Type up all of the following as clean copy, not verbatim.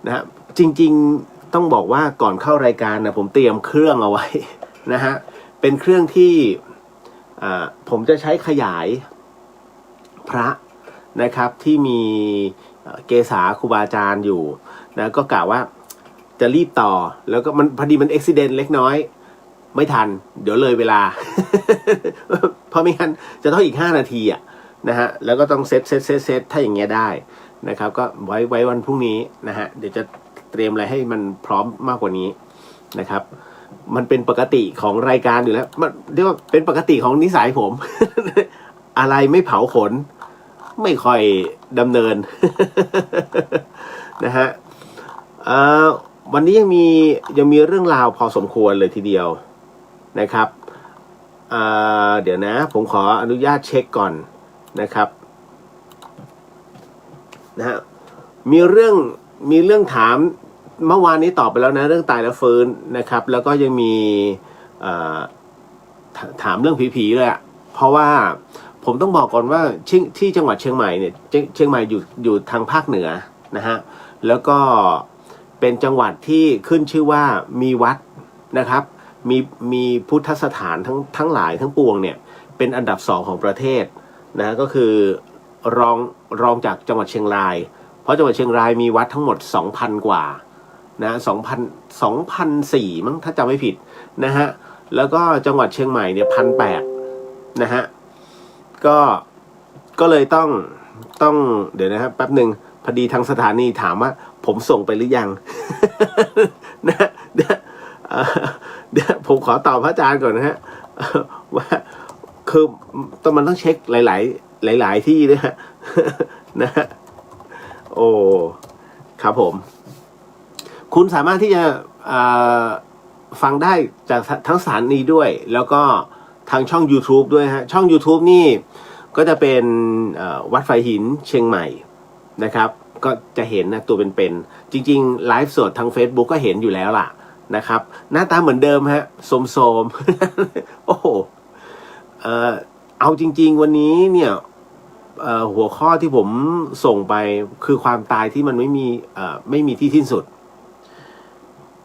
นะฮะจริงๆต้องบอกว่าก่อนเข้ารายการนะผมเตรียมเครื่องเอาไว้นะฮะเป็นเครื่องที่ผมจะใช้ขยายพระนะครับที่มีเกษาครูบาอาจารย์อยู่นะก็กล่าวว่าจะรีบต่อแล้วก็มันพอดีมันอุบิเหตุเล็กน้อยไม่ทันเดี๋ยวเลยเวลา เพราะไม่งั้นจะต้องอีก5 นาทีนะฮะแล้วก็ต้องเซตถ้าอย่างเงี้ยได้นะครับก็ไว้วันพรุ่งนี้นะฮะเดี๋ยวจะเตรียมอะไรให้มันพร้อมมากกว่านี้นะครับมันเป็นปกติของรายการอยู่แล้วมันเรียกว่าเป็นปกติของนิสัยผม อะไรไม่เผาขนไม่ค่อยดำเนิน นะฮะวันนี้ยังมีเรื่องราวพอสมควรเลยทีเดียวนะครับเดี๋ยวนะผมขออนุญาตเช็คก่อนนะครับนะฮะมีเรื่องถามเมื่อวานนี้ตอบไปแล้วนะเรื่องตายแล้วฟื้นนะครับแล้วก็ยังมีถามเรื่องผีๆเลยเพราะว่าผมต้องบอกก่อนว่าที่จังหวัดเชียงใหม่เนี่ยเชียงใหม่อยู่ทางภาคเหนือนะฮะแล้วก็เป็นจังหวัดที่ขึ้นชื่อว่ามีวัดนะครับมีพุทธสถานทั้งหลายทั้งปวงเนี่ยเป็นอันดับ2ของประเทศนะก็คือรองจากจังหวัดเชียงรายเพราะจังหวัดเชียงรายมีวัดทั้งหมด 2,000 กว่านะ2,004มั้งถ้าจำไม่ผิดนะฮะแล้วก็จังหวัดเชียงใหม่เนี่ย1,800นะฮะก็เลยต้องเดี๋ยวนะครับแป๊บหนึ่งพอดีทางสถานีถามว่าผมส่งไปหรือยัง นะเดี๋ยวผมขอตอบพระอาจารย์ก่อนนะฮะว่าคือมันต้องเช็คหลายที่ด้วยฮะนะฮะโอ้ครับผมคุณสามารถที่จะฟังได้จากทั้งสถานีด้วยแล้วก็ทางช่อง YouTube ด้วยฮะช่อง YouTube นี่ก็จะเป็นวัดไฟหินเชียงใหม่นะครับก็จะเห็นนะตัวเป็นๆจริงๆไลฟ์สดทาง Facebook ก็เห็นอยู่แล้วล่ะนะครับหน้าตาเหมือนเดิมฮะโสมๆ โอ้โหเอาจริงๆวันนี้เนี่ยหัวข้อที่ผมส่งไปคือความตายที่มันไม่มีที่สิ้นสุด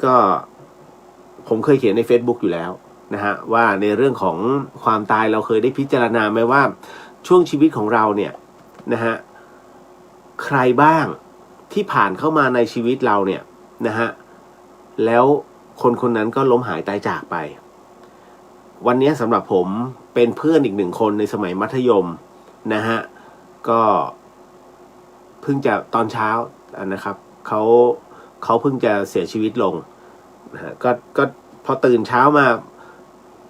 ก็ผมเคยเขียนใน Facebook อยู่แล้วนะฮะว่าในเรื่องของความตายเราเคยได้พิจารณาไหมว่าช่วงชีวิตของเราเนี่ยนะฮะใครบ้างที่ผ่านเข้ามาในชีวิตเราเนี่ยนะฮะแล้วคนนั้นก็ล้มหายตายจากไปวันนี้สำหรับผมเป็นเพื่อนอีก1 คนในสมัยมัธยมนะฮะก็เพิ่งจะตอนเช้านะครับเขาเพิ่งจะเสียชีวิตลงนะฮะก็พอตื่นเช้ามา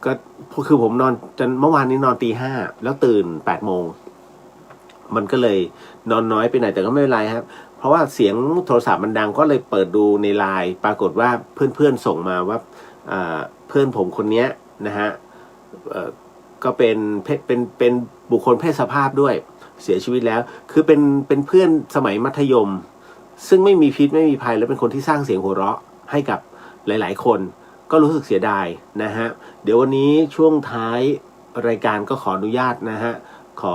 ก็คือผมนอนจนเมื่อวานนี้นอนตี 5แล้วตื่น8 โมงมันก็เลยนอนน้อยไปหน่อยแต่ก็ไม่เป็นไรครับเพราะว่าเสียงโทรศัพท์มันดังก็เลยเปิดดูในไลน์ปรากฏว่าเพื่อนส่งมาว่าเพื่อนผมคนนี้นะฮะก็เป็นบุคคลเพศสภาพด้วยเสียชีวิตแล้วคือเป็นเพื่อนสมัยมัธยมซึ่งไม่มีพิษไม่มีภัยและเป็นคนที่สร้างเสียงหัวเราะให้กับหลายๆคนก็รู้สึกเสียดายนะฮะเดี๋ยววันนี้ช่วงท้ายรายการก็ขออนุญาตนะฮะขอ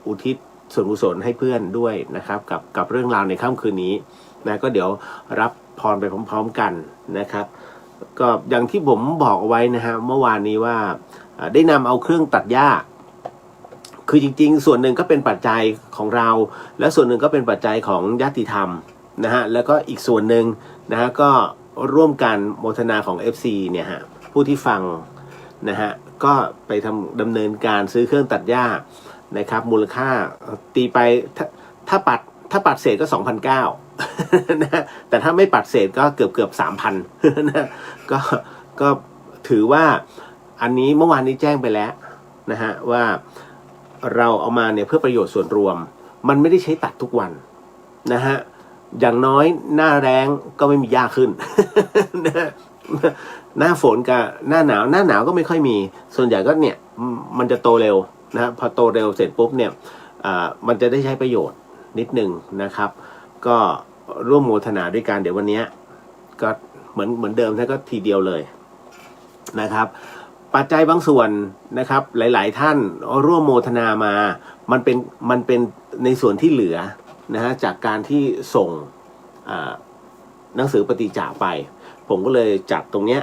อุทิศส่วนกุศลให้เพื่อนด้วยนะครับกับเรื่องราวในค่ำคืนนี้นะก็เดี๋ยวรับพรไปพร้อมๆกันนะครับก็อย่างที่ผมบอกเอาไว้นะฮะเมื่อวานนี้ว่าได้นำเอาเครื่องตัดหญ้าคือจริงๆส่วนหนึ่งก็เป็นปัจจัยของเราและส่วนหนึ่งก็เป็นปัจจัยของญาติธรรมนะฮะแล้วก็อีกส่วนหนึ่งนะฮะก็ร่วมกันโมทนาของ FC เนี่ยฮะผู้ที่ฟังนะฮะก็ไปดำเนินการซื้อเครื่องตัดหญ้านะครับมูลค่าตีไปถ้าปัดเศษก็ 2,900 นะแต่ถ้าไม่ปัดเศษก็เกือบ 3,000 นะก็ถือว่าอันนี้เมื่อวานนี้แจ้งไปแล้วนะฮะว่าเราเอามาเนี่ยเพื่อประโยชน์ส่วนรวมมันไม่ได้ใช้ตัดทุกวันนะฮะอย่างน้อยหน้าแรงก็ไม่มีหญ้าขึ้น นะหน้าฝนกับหน้าหนาวก็ไม่ค่อยมีส่วนใหญ่ก็เนี่ยมันจะโตเร็วนะพอโตเร็วเสร็จปุ๊บเนี่ยมันจะได้ใช้ประโยชน์นิดนึงนะครับก็ร่วมโมทนาด้วยกันเดี๋ยววันนี้ก็เหมือนเดิมท่านก็ทีเดียวเลยนะครับปัจจัยบางส่วนนะครับหลายๆท่านร่วมโมทนามามันเป็นในส่วนที่เหลือนะฮะจากการที่ส่ง หนังสือปฏิจจาไปผมก็เลยจัดตรงเนี้ย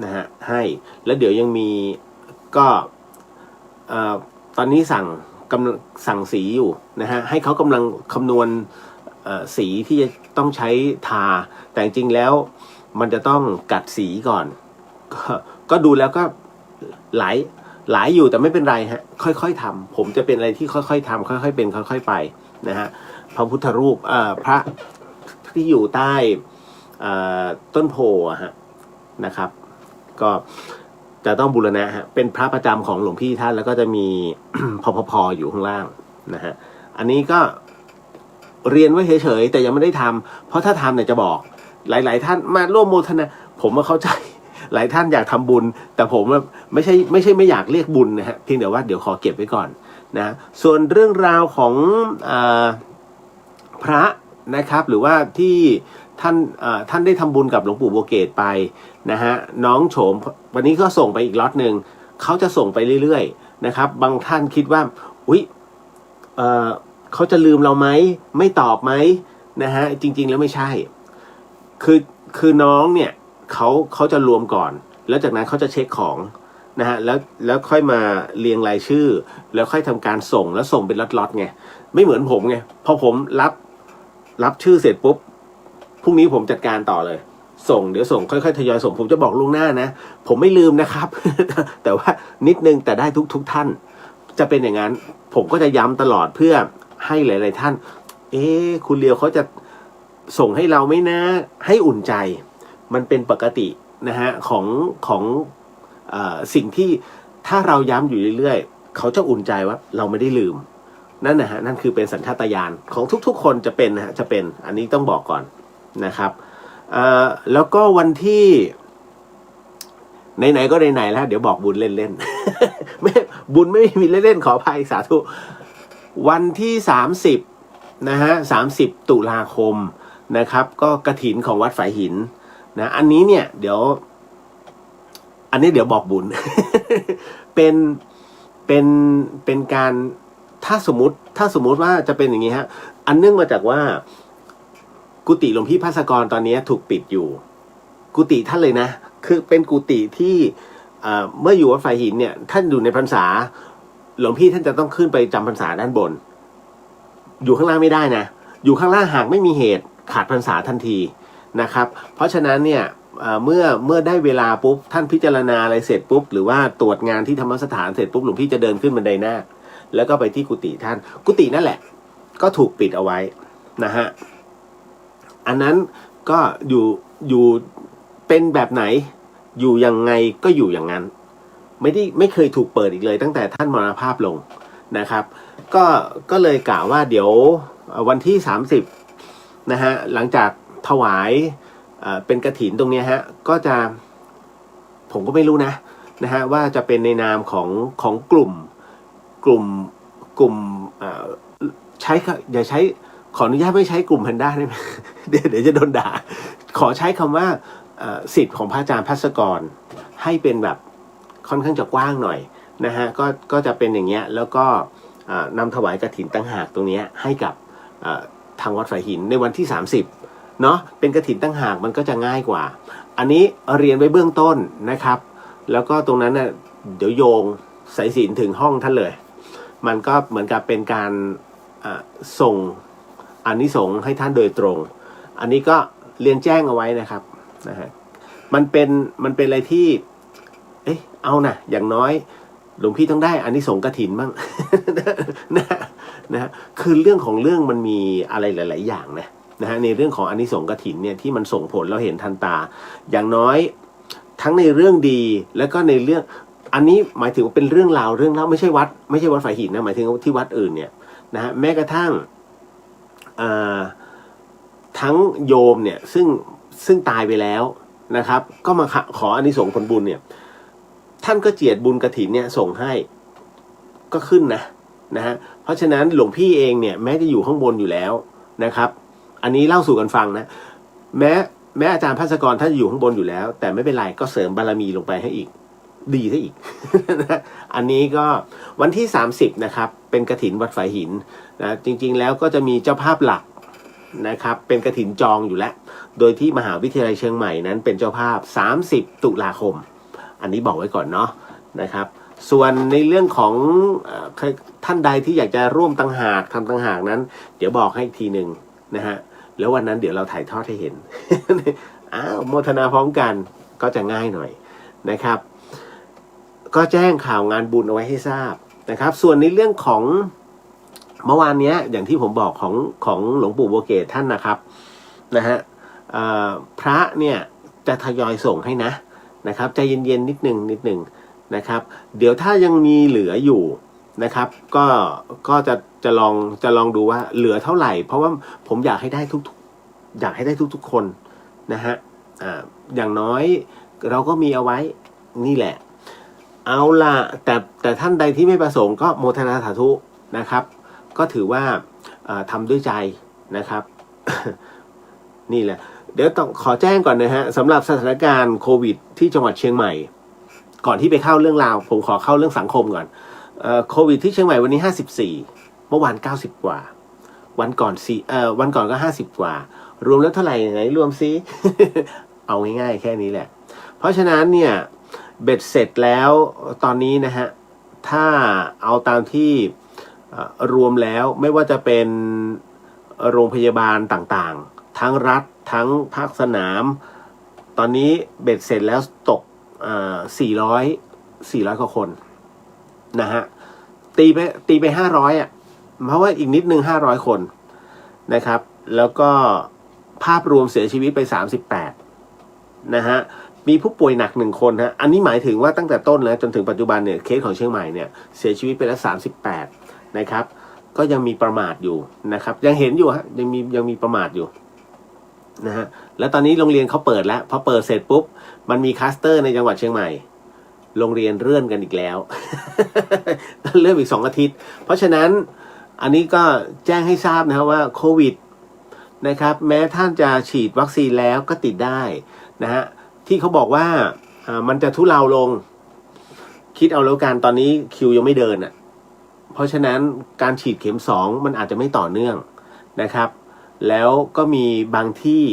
นะฮะให้แล้วเดี๋ยวยังมีก็ตอนนี้กำลังสั่งสีอยู่นะฮะให้เขากำลังคำนวณสีที่จะต้องใช้ทาแต่จริงๆแล้วมันจะต้องกัดสีก่อนก็ดูแล้วก็หลายอยู่แต่ไม่เป็นไรฮะค่อยๆทำผมจะเป็นอะไรที่ค่อยๆทำค่อยๆเป็นค่อยๆไปนะฮะพระพุทธรูปพระที่อยู่ใต้ต้นโพฮะนะครับก็จะต้องบูรณะฮะเป็นพระประจำของหลวงพี่ท่านแล้วก็จะมี พอยู่ข้างล่างนะฮะอันนี้ก็เรียนไว้เฉยๆแต่ยังไม่ได้ทำเพราะถ้าทำเนี่ยจะบอกหลายๆท่านมาร่วมโมทนาผมมาเข้าใจหลายท่านอยากทำบุญแต่ผมไม่ใช่ไม่อยากเรียกบุญนะฮะเพียงแต่ว่าเดี๋ยวขอเก็บไว้ก่อนนะส่วนเรื่องราวของพระนะครับหรือว่าที่ท่านได้ทำบุญกับหลวงปู่โบเกตไปนะฮะน้องโฉมวันนี้ก็ส่งไปอีกล็อตหนึ่งเขาจะส่งไปเรื่อยๆนะครับบางท่านคิดว่าอุ๊ยเขาจะลืมเราไหมไม่ตอบไหมนะฮะจริงๆแล้วไม่ใช่คือน้องเนี่ยเขาจะรวมก่อนแล้วจากนั้นเขาจะเช็คของนะฮะแล้วค่อยมาเรียงรายชื่อแล้วค่อยทำการส่งแล้วส่งเป็นล็อตๆไงไม่เหมือนผมไงพอผมรับชื่อเสร็จปุ๊บพรุ่งนี้ผมจัดการต่อเลยเดี๋ยวส่งค่อยๆทยอยส่งผมจะบอกล่วงหน้านะผมไม่ลืมนะครับ แต่ว่านิดนึงแต่ได้ทุกท่านจะเป็นอย่างนั้นผมก็จะย้ำตลอดเพื่อให้หลายๆท่านคุณเลียวเขาจะส่งให้เราไหมนะให้อุ่นใจมันเป็นปกตินะฮะของสิ่งที่ถ้าเราย้ำอยู่เรื่อยๆเขาจะอุ่นใจว่าเราไม่ได้ลืมนั่นนะฮะนั่นคือเป็นสัญชาตญาณของทุกๆคนจะเป็นนะฮะจะเป็นอันนี้ต้องบอกก่อนนะครับแล้วก็วันที่ไหนๆก็ไหนๆแล้วเดี๋ยวบอกบุญเล่นๆ ไม่บุญไม่มีเล่นๆขออภัยสาธุวันที่30นะฮะ30 ตุลาคมนะครับก็กฐินของวัดฝายหินนะอันนี้เนี่ยเดี๋ยวบอกบุญ เป็นการถ้าสมมติว่าจะเป็นอย่างนี้ฮะอันเนื่องมาจากว่ากุฏิหลวงพี่ภาสกรตอนนี้ถูกปิดอยู่กุฏิท่านเลยนะคือเป็นกุฏิที่เมื่ออยู่วัดฝายหินเนี่ยท่านอยู่ในพรรษาหลวงพี่ท่านจะต้องขึ้นไปจำพรรษาด้านบนอยู่ข้างล่างไม่ได้นะอยู่ข้างล่างหากไม่มีเหตุขาดพรรษาทันทีนะครับเพราะฉะนั้นเนี่ยเมื่อได้เวลาปุ๊บท่านพิจารณาอะไรเสร็จปุ๊บหรือว่าตรวจงานที่ธรรมสถานเสร็จปุ๊บหลวงพี่จะเดินขึ้นบันไดนาคแล้วก็ไปที่กุฏิท่านกุฏินั่นแหละก็ถูกปิดเอาไว้นะฮะอันนั้นก็อยู่เป็นแบบไหนอยู่ยังไงก็อยู่อย่างนั้นไม่เคยถูกเปิดอีกเลยตั้งแต่ท่านมรณภาพลงนะครับก็เลยกล่าวว่าเดี๋ยววันที่30นะฮะหลังจากถวายเป็นกฐินตรงนี้ฮะก็จะผมก็ไม่รู้นะฮะว่าจะเป็นในนามของกลุ่มใช้อย่าใช้ขออนุญาตไม่ใช้กลุ่มแพนด้าได้ไหม เดี๋ยวจะโดนด่าขอใช้คำว่าสิทธิ์ของพระอาจารย์ภัสกรให้เป็นแบบค่อนข้างจะกว้างหน่อยนะฮะก็จะเป็นอย่างเงี้ยแล้วก็นำถวายกฐินตั้งหากตรงนี้ให้กับทางวัดฝายหินในวันที่30เนาะเป็นกฐินตั้งหากมันก็จะง่ายกว่าอันนี้เรียนไว้เบื้องต้นนะครับแล้วก็ตรงนั้นน่ะเดี๋ยวโยงสายสิญจน์ถึงห้องท่านเลยมันก็เหมือนกับเป็นการส่งอานิสงส์ให้ท่านโดยตรงอันนี้ก็เรียนแจ้งเอาไว้นะครับนะฮะมันเป็นอะไรที่เอานะอย่างน้อยหลวงพี่ต้องได้อานิสงส์กฐินบ้าง นะฮะคือเรื่องของเรื่องมันมีอะไรหลายๆอย่างนะฮะในเรื่องของอานิสงส์กฐินเนี่ยที่มันส่งผลเราเห็นทันตาอย่างน้อยทั้งในเรื่องดีแล้วก็ในเรื่องอันนี้หมายถึงว่าเป็นเรื่องราวไม่ใช่วัดฝายหินนะหมายถึงที่วัดอื่นเนี่ยนะฮะแม้กระทั่งทั้งโยมเนี่ยซึ่งตายไปแล้วนะครับก็มาขออานิสงส์ผลบุญเนี่ยท่านก็เจียดบุญกฐินเนี่ยส่งให้ก็ขึ้นนะฮะเพราะฉะนั้นหลวงพี่เองเนี่ยแม้จะอยู่ข้างบนอยู่แล้วนะครับอันนี้เล่าสู่กันฟังนะแม้อาจารย์ภัสกรท่านอยู่ข้างบนอยู่แล้วแต่ไม่เป็นไรก็เสริมบารมีลงไปให้อีกดีซะอีก อันนี้ก็วันที่30นะครับเป็นกฐินวัดฝายหินนะจริงๆแล้วก็จะมีเจ้าภาพหลัก นะครับเป็นกฐินจองอยู่แล้วโดยที่มหาวิทยาลัยเชียงใหม่นั้นเป็นเจ้าภาพ30ตุลาคมอันนี้บอกไว้ก่อนเนาะนะครับส่วนในเรื่องของท่านใดที่อยากจะร่วมต่างหากทำต่างหากนั้นเดี๋ยวบอกให้อีกทีหนึ่งนะฮะแล้ววันนั้นเดี๋ยวเราถ่ายทอดให้เห็น อ้าวโมทนาพร้อมกันก็จะง่ายหน่อยนะครับก็แจ้งข่าวงานบุญเอาไว้ให้ทราบนะครับส่วนในเรื่องของเมื่อวานนี้อย่างที่ผมบอกของหลวงปู่บัวเกศท่านนะฮะพระเนี่ยจะทยอยส่งให้นะครับใจเย็นๆนิดนึงนะครับเดี๋ยวถ้ายังมีเหลืออยู่นะครับก็จะลองดูว่าเหลือเท่าไหร่เพราะว่าผมอยากให้ได้ทุกคนนะฮะอย่างน้อยเราก็มีเอาไว้นี่แหละเอาล่ะแต่ท่านใดที่ไม่ประสงค์ก็โมทนาสาธุนะครับก็ถือว่าทำด้วยใจนะครับ นี่แหละเดี๋ยวต้องขอแจ้งก่อนนะฮะสำหรับสถานการณ์โควิดที่จังหวัดเชียงใหม่ก่อนที่ไปเข้าเรื่องราวผมขอเข้าเรื่องสังคมก่อนโควิดที่เชียงใหม่วันนี้54เมื่อวาน90กว่าวันก่อนก็50กว่ารวมแล้วเท่าไหร่ไหนรวมซิ เอาง่ายๆแค่นี้แหละเพราะฉะนั้นเนี่ยเบ็ดเสร็จแล้วตอนนี้นะฮะถ้าเอาตามที่รวมแล้วไม่ว่าจะเป็นโรงพยาบาลต่างๆทั้งรัฐทั้งภาคสนามตอนนี้เบ็ดเสร็จแล้วตก400กว่าคนนะฮะตีไป500อ่ะเพราะว่าอีกนิดนึง500คนนะครับแล้วก็ภาพรวมเสียชีวิตไป38นะฮะมีผู้ป่วยหนัก1คนฮะอันนี้หมายถึงว่าตั้งแต่ต้นแล้วจนถึงปัจจุบันเนี่ยเคสของเชียงใหม่เนี่ยเสียชีวิตไปแล้ว38นะครับก็ยังมีประมาทอยู่นะครับยังเห็นอยู่ฮะยังมีประมาทอยู่นะฮะแล้วตอนนี้โรงเรียนเขาเปิดแล้วพอเปิดเสร็จปุ๊บมันมีคลัสเตอร์ในจังหวัดเชียงใหม่โรงเรียนเลื่อนกันอีกแล้ว เลื่อนอีก2 อาทิตย์เพราะฉะนั้นอันนี้ก็แจ้งให้ทราบนะครับว่าโควิดนะครับแม้ท่านจะฉีดวัคซีนแล้วก็ติดได้นะฮะที่เขาบอกว่ามันจะทุเลาลงคิดเอาแล้วกันตอนนี้คิวยังไม่เดินอ่ะเพราะฉะนั้นการฉีดเข็ม2มันอาจจะไม่ต่อเนื่องนะครับแล้วก็มีบางที่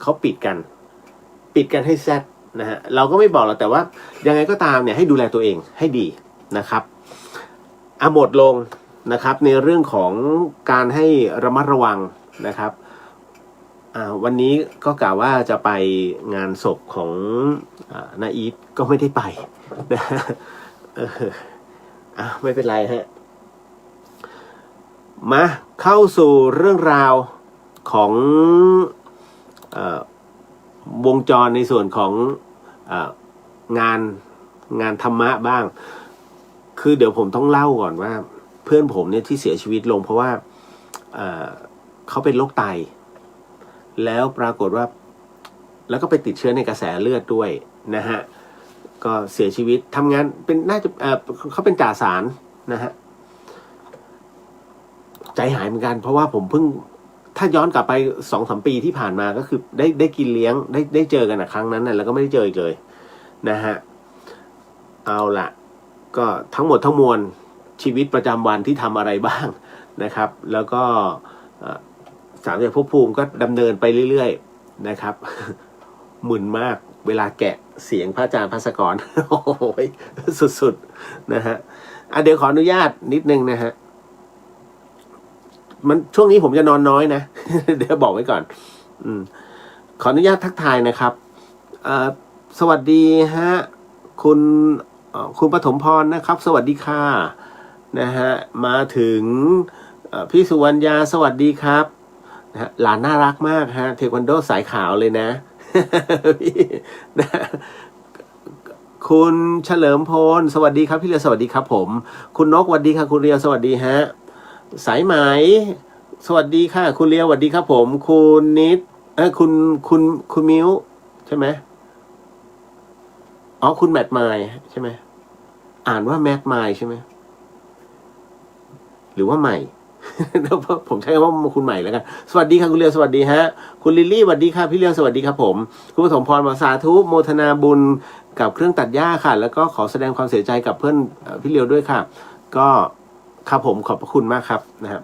เขาปิดกันให้แซดนะฮะเราก็ไม่บอกหรอกแต่ว่ายังไงก็ตามเนี่ยให้ดูแลตัวเองให้ดีนะครับหมดลงนะครับในเรื่องของการให้ระมัดระวังนะครับวันนี้ก็กล่าวว่าจะไปงานศพของนาอีทก็ไม่ได้ไปนะไม่เป็นไรฮะมาเข้าสู่เรื่องราวของวงจรในส่วนของงานธรรมะบ้างคือเดี๋ยวผมต้องเล่าก่อนว่าเพื่อนผมเนี่ยที่เสียชีวิตลงเพราะว่าเขาเป็นโรคไตแล้วปรากฏว่าแล้วก็ไปติดเชื้อในกระแสเลือดด้วยนะฮะก็เสียชีวิตทำงานเป็นน่าจะเขาเป็นจ่าสารนะฮะใจหายเหมือนกันเพราะว่าผมเพิ่งถ้าย้อนกลับไป 2-3 ปีที่ผ่านมาก็คือได้กินเลี้ยงได้เจอกันครั้งนั้นน่ะแล้วก็ไม่ได้เจออีกเลยนะฮะเอาล่ะก็ทั้งหมดทั้งมวลชีวิตประจำวันที่ทำอะไรบ้างนะครับแล้วก็สามเหลี่ยมภพภูมิก็ดำเนินไปเรื่อยๆนะครับมึนมากเวลาแกะเสียงพระอาจารย์ภัสกร โอ้ยสุดๆนะฮะเดี๋ยวขออนุญาตนิดนึงนะฮะมันช่วงนี้ผมจะนอนน้อยนะ เดี๋ยวบอกไว้ก่อนขออนุญาตทักทายนะครับสวัสดีฮะคุณปฐมพรนะครับสวัสดีค่ะนะฮะมาถึงพี่สุวรรณยาสวัสดีครับนะฮะหลานน่ารักมากฮะเทควันโดสายขาวเลยนะ นะคุณเฉลิมพลสวัสดีครับพี่เรียวสวัสดีครับผมคุณนกสวัสดีค่ะคุณเรียวสวัสดีฮะสายไหมสวัสดีค่ะคุณเรียวสวัสดีครับผมคุณนิดคุณมิ้วใช่ไหมอ๋อคุณแมทไมล์ใช่ไหมอ่านว่าแมทไมล์ใช่ไหมหรือว่าใหม่ ผมใช้คำว่าคุณใหม่แล้วกันสวัสดีค่ะคุณเรียวสวัสดีฮะคุณลิลลี่สวัสดีค่ะพี่เรียวสวัสดีครับผมคุณปฐมพรมาสาธุโมทนาบุญกับเครื่องตัดหญ้าค่ะแล้วก็ขอแสดงความเสียใจกับเพื่อนพี่เรียวด้วยค่ะก็ครับผมขอบพระคุณมากครับนะครับ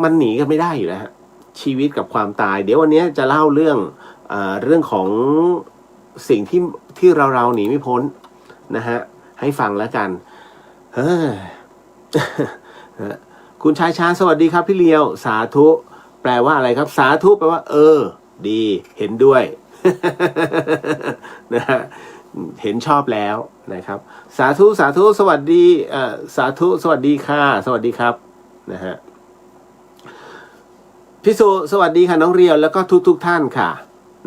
มันหนีกันไม่ได้อยู่แล้วฮะ ชีวิตกับความตาย เดี๋ยววันนี้จะเล่าเรื่องของสิ่งที่เราหนีไม่พ้นนะฮะให้ฟังแล้วกันเฮ้ย คุณชายชาญสวัสดีครับพี่เลียวสาธุแปลว่าอะไรครับสาธุแปลว่าดีเห็นด้วย นะฮะเห็นชอบแล้วนะครับสาธุสาธุสวัสดีสาธุสวัสดีค่ะสวัสดีครับนะฮะพี่สุสวัสดีค่ะน้องเรียวแล้วก็ทุกท่านค่ะ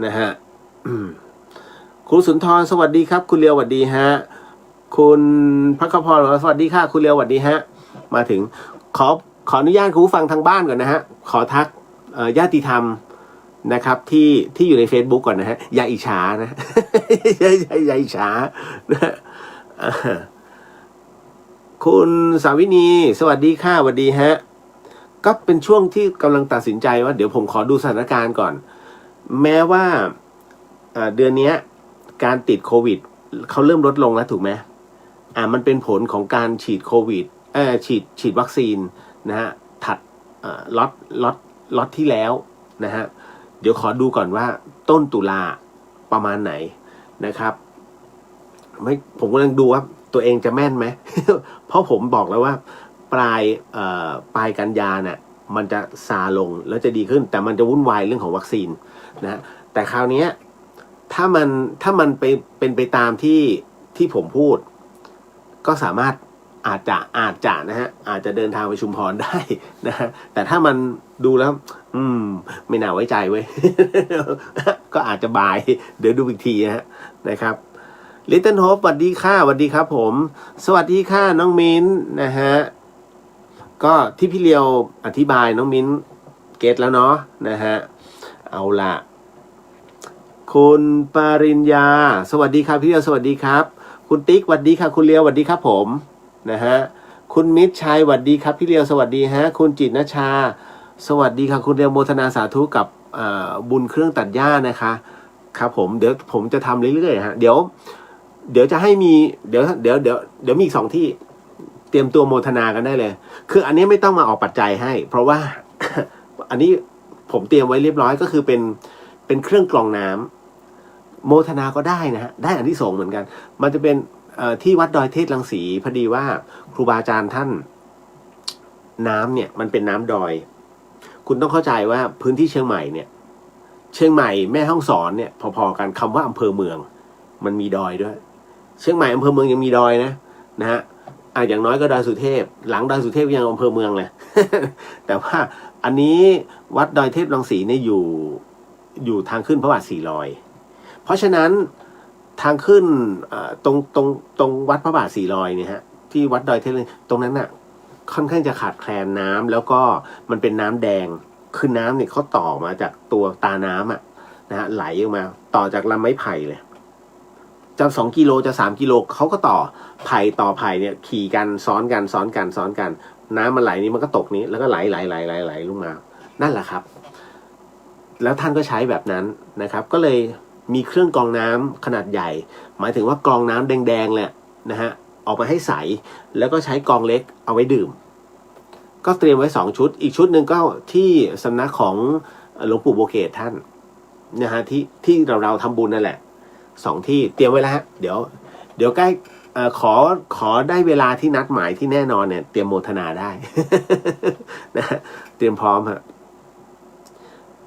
นะฮะครูสุนทรสวัสดีครับคุณเรียวสวัสดีฮะคุณพระคพรสวัสดีค่ะคุณเรียวสวัสดีฮะมาถึงขออนุญาตคุณผู้ฟังทางบ้านก่อนนะฮะขอทักญาติธรรมนะครับที่อยู่ใน Facebook ก่อนนะฮะอย่าอิจฉานะ อย่าอิจฉานะคุณสาวินีสวัสดีค่ะสวัสดีฮะก็เป็นช่วงที่กำลังตัดสินใจว่าเดี๋ยวผมขอดูสถานการณ์ก่อนแม้ว่าเดือนนี้การติดโควิดเขาเริ่มลดลงแล้วถูกไหมมันเป็นผลของการฉีดโควิดฉีดวัคซีนนะฮะถัดล็อตที่แล้วนะฮะเดี๋ยวขอดูก่อนว่าต้นตุลาประมาณไหนนะครับผมกำลังดูว่าตัวเองจะแม่นไหม เพราะผมบอกแล้วว่าปลายกันยาเนี่ยมันจะซาลงแล้วจะดีขึ้นแต่มันจะวุ่นวายเรื่องของวัคซีนนะแต่คราวนี้ถ้ามันเป็นไปตามที่ผมพูดก็สามารถอาจจะนะฮะอาจจะเดินทางไปชุมพรได้นะฮะแต่ถ้ามันดูแล้วไม่น่าไว้ใจเว้ย ก็อาจจะบายเดี๋ยวดูอีกทีนะครับลิตเติ้ลโฮปสวัสดีค่ะสวัสดีครับผมสวัสดีค่ะน้องมิ้นนะฮะก็ที่พี่เลียวอธิบายน้องมิ้นเก็ตแล้วเนาะนะฮะเอาละคุณปาริญญาสวัสดีครับพี่เลียวสวัสดีครับคุณติ๊กสวัสดีค่ะคุณเลียวสวัสดีครับผมนะฮะคุณมิตรชัยสวัสดีครับพี่เลียวสวัสดีฮะคุณจิตรณชาสวัสดีค่ะคุณเลียวโมทนาสาธุกับบุญเครื่องตัดหญ้านะคะครับผมเดี๋ยวผมจะทำเรื่อยๆฮะเดี๋ยวจะให้มีเดี๋ยวมีอีก2ที่เตรียมตัวโมทนากันได้เลยคืออันนี้ไม่ต้องมาออกปัจจัยให้เพราะว่า อันนี้ผมเตรียมไว้เรียบร้อยก็คือเป็นเครื่องกรองน้ำโมทนาก็ได้นะฮะได้อันที่2เหมือนกันมันจะเป็นที่วัดดอยเทศรังสีพอดีว่าครูบาอาจารย์ท่านน้ำเนี่ยมันเป็นน้ำดอยคุณต้องเข้าใจว่าพื้นที่เชียงใหม่เนี่ยเชียงใหม่แม่ฮ่องสอนเนี่ยพอๆกันคำว่าอำเภอเมืองมันมีดอยด้วยเชียงใหม่อำเภอเมืองยังมีดอยนะฮะอย่างน้อยก็ดอยสุเทพหลังดอยสุเทพยังอำเภอเมืองเลย แต่ว่าอันนี้วัดดอยเทพรังสีเนี่ยอยู่ทางขึ้นพระบาท400เพราะฉะนั้นทางขึ้นตรงวัดพระบาท400เนี่ยฮะที่วัดดอยเทพตรงนั้นน่ะค่อนข้างจะขาดแคลนน้ำแล้วก็มันเป็นน้ำแดงคือน้ำเนี่ยเขาต่อมาจากตัวตาน้ำนะฮะไหลออกมาต่อจากลำไม้ไผ่เลยจะ2 กิโลจะ3 กิโลเขาก็ต่อไผ่ต่อไผ่เนี่ยขี่กันซ้อนกันน้ำมันไหลนี้มันก็ตกนี้แล้วก็ไหลลงมานั่นแหละครับแล้วท่านก็ใช้แบบนั้นนะครับก็เลยมีเครื่องกรองน้ำขนาดใหญ่หมายถึงว่ากรองน้ำแดงๆเลยนะฮะออกมาให้ใสแล้วก็ใช้กรองเล็กเอาไว้ดื่มก็เตรียมไว้2 ชุดอีกชุดหนึ่งก็ที่สำนักของหลวงปู่โบเกตท่านนะฮะที่เราทำบุญนั่นแหละ2 ที่เตรียมไว้แล้วฮะเดี๋ยวใกล้ขอได้เวลาที่นัดหมายที่แน่นอนเนี่ยเตรียมโมทนาได้ นะฮะเตรียมพร้อมฮะ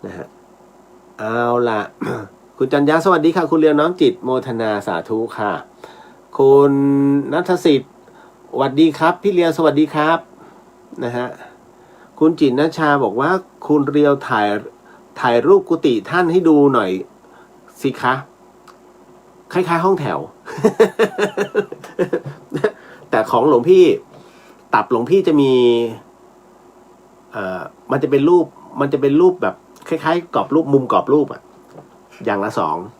นะฮะเอาล่ะ คุณจันยาสวัสดีค่ะคุณเรียวน้อมจิตโมทนาสาธุค่ะคุณณัฐสิทธิ์สวัสดีครับพี่เรียวสวัสดีครับนะฮะคุณจิตรณชาบอกว่าคุณเรียวถ่ายรูปกุฏิท่านให้ดูหน่อยสิคะคล้ายๆห้องแถว แต่ของหลวงพี่ตับหลวงพี่จะมีมันจะเป็นรูปแบบคล้ายๆกรอบรูปมุมกรอบรูปอย่างละ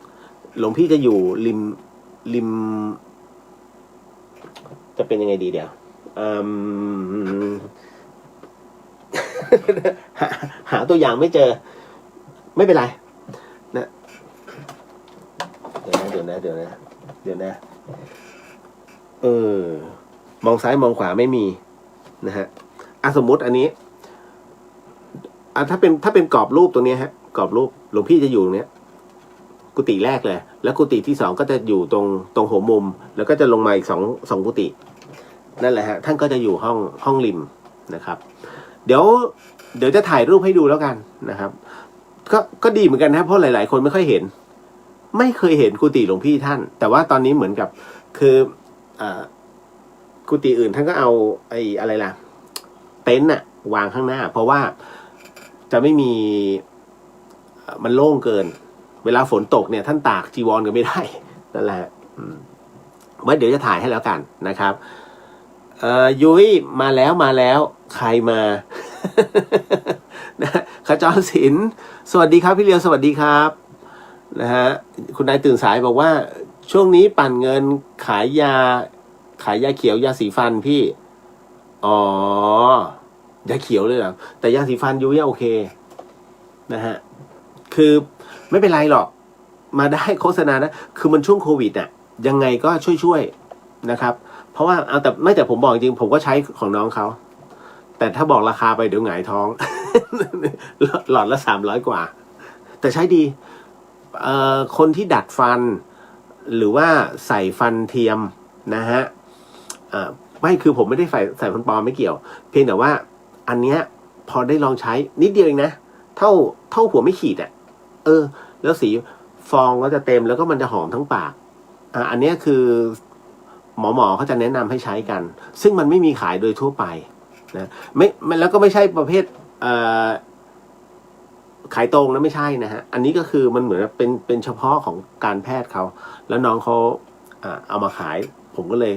2หลวงพี่จะอยู่ริมจะเป็นยังไงดีเดี๋ยวหาตัวอย่างไม่เจอไม่เป็นไรนะเดี๋ยวนะมองซ้ายมองขวาไม่มีนะฮะสมมุติอันนี้ ถ้าเป็นกรอบรูปตรงนี้ฮะกรอบรูปหลวงพี่จะอยู่เนี้ยกุฏิแรกเลยแล้วกุฏิที่2ก็จะอยู่ตรงหัวมุมแล้วก็จะลงมาอีกสองกุฏินั่นแหละฮะท่านก็จะอยู่ห้องริมนะครับเดี๋ยวจะถ่ายรูปให้ดูแล้วกันนะครับก็ดีเหมือนกันนะเพราะหลายๆคนไม่ค่อยเห็นไม่เคยเห็นกุฏิหลวงพี่ท่านแต่ว่าตอนนี้เหมือนกับคือกุฏิอื่นท่านก็เอาอะไรล่ะเต็นท์น่ะวางข้างหน้าเพราะว่าจะไม่มีมันโล่งเกินเวลาฝนตกเนี่ยท่านตากจีวรกันไม่ได้นั่นแหละไว้เดี๋ยวจะถ่ายให้แล้วกันนะครับยุ้ยมาแล้วใครมา นะขจรศิลป์สวัสดีครับพี่เลียวสวัสดีครับนะฮะคุณนายตื่นสายบอกว่าช่วงนี้ปั่นเงินขายยาเขียวยาสีฟันพี่อ๋อยาเขียวเลยเหรอแต่ยาสีฟันยุ้ยโอเคนะฮะคือไม่เป็นไรหรอกมาได้โฆษณานะคือมันช่วงโควิดอ่ะยังไงก็ช่วยนะครับเพราะว่าแต่ผมบอกจริงผมก็ใช้ของน้องเขาแต่ถ้าบอกราคาไปเดี๋ยวหงายท้อง หลอดละ300 กว่าแต่ใช้ดีคนที่ดัดฟันหรือว่าใส่ฟันเทียมนะฮะไม่คือผมไม่ได้ใส่ฟันปลอมไม่เกี่ยวเพียงแต่ว่าอันเนี้ยพอได้ลองใช้นิดเดียวเองนะเท่าหัวไม่ขีดอ่ะแล้วสีฟองก็จะเต็มแล้วก็มันจะหอมทั้งปากอันนี้คือหมอเขาจะแนะนำให้ใช้กันซึ่งมันไม่มีขายโดยทั่วไปนะไม่แล้วก็ไม่ใช่ประเภทขายตรงนะไม่ใช่นะฮะอันนี้ก็คือมันเหมือนเป็นเฉพาะของการแพทย์เขาแล้วน้องเขาเอามาขายผมก็เลย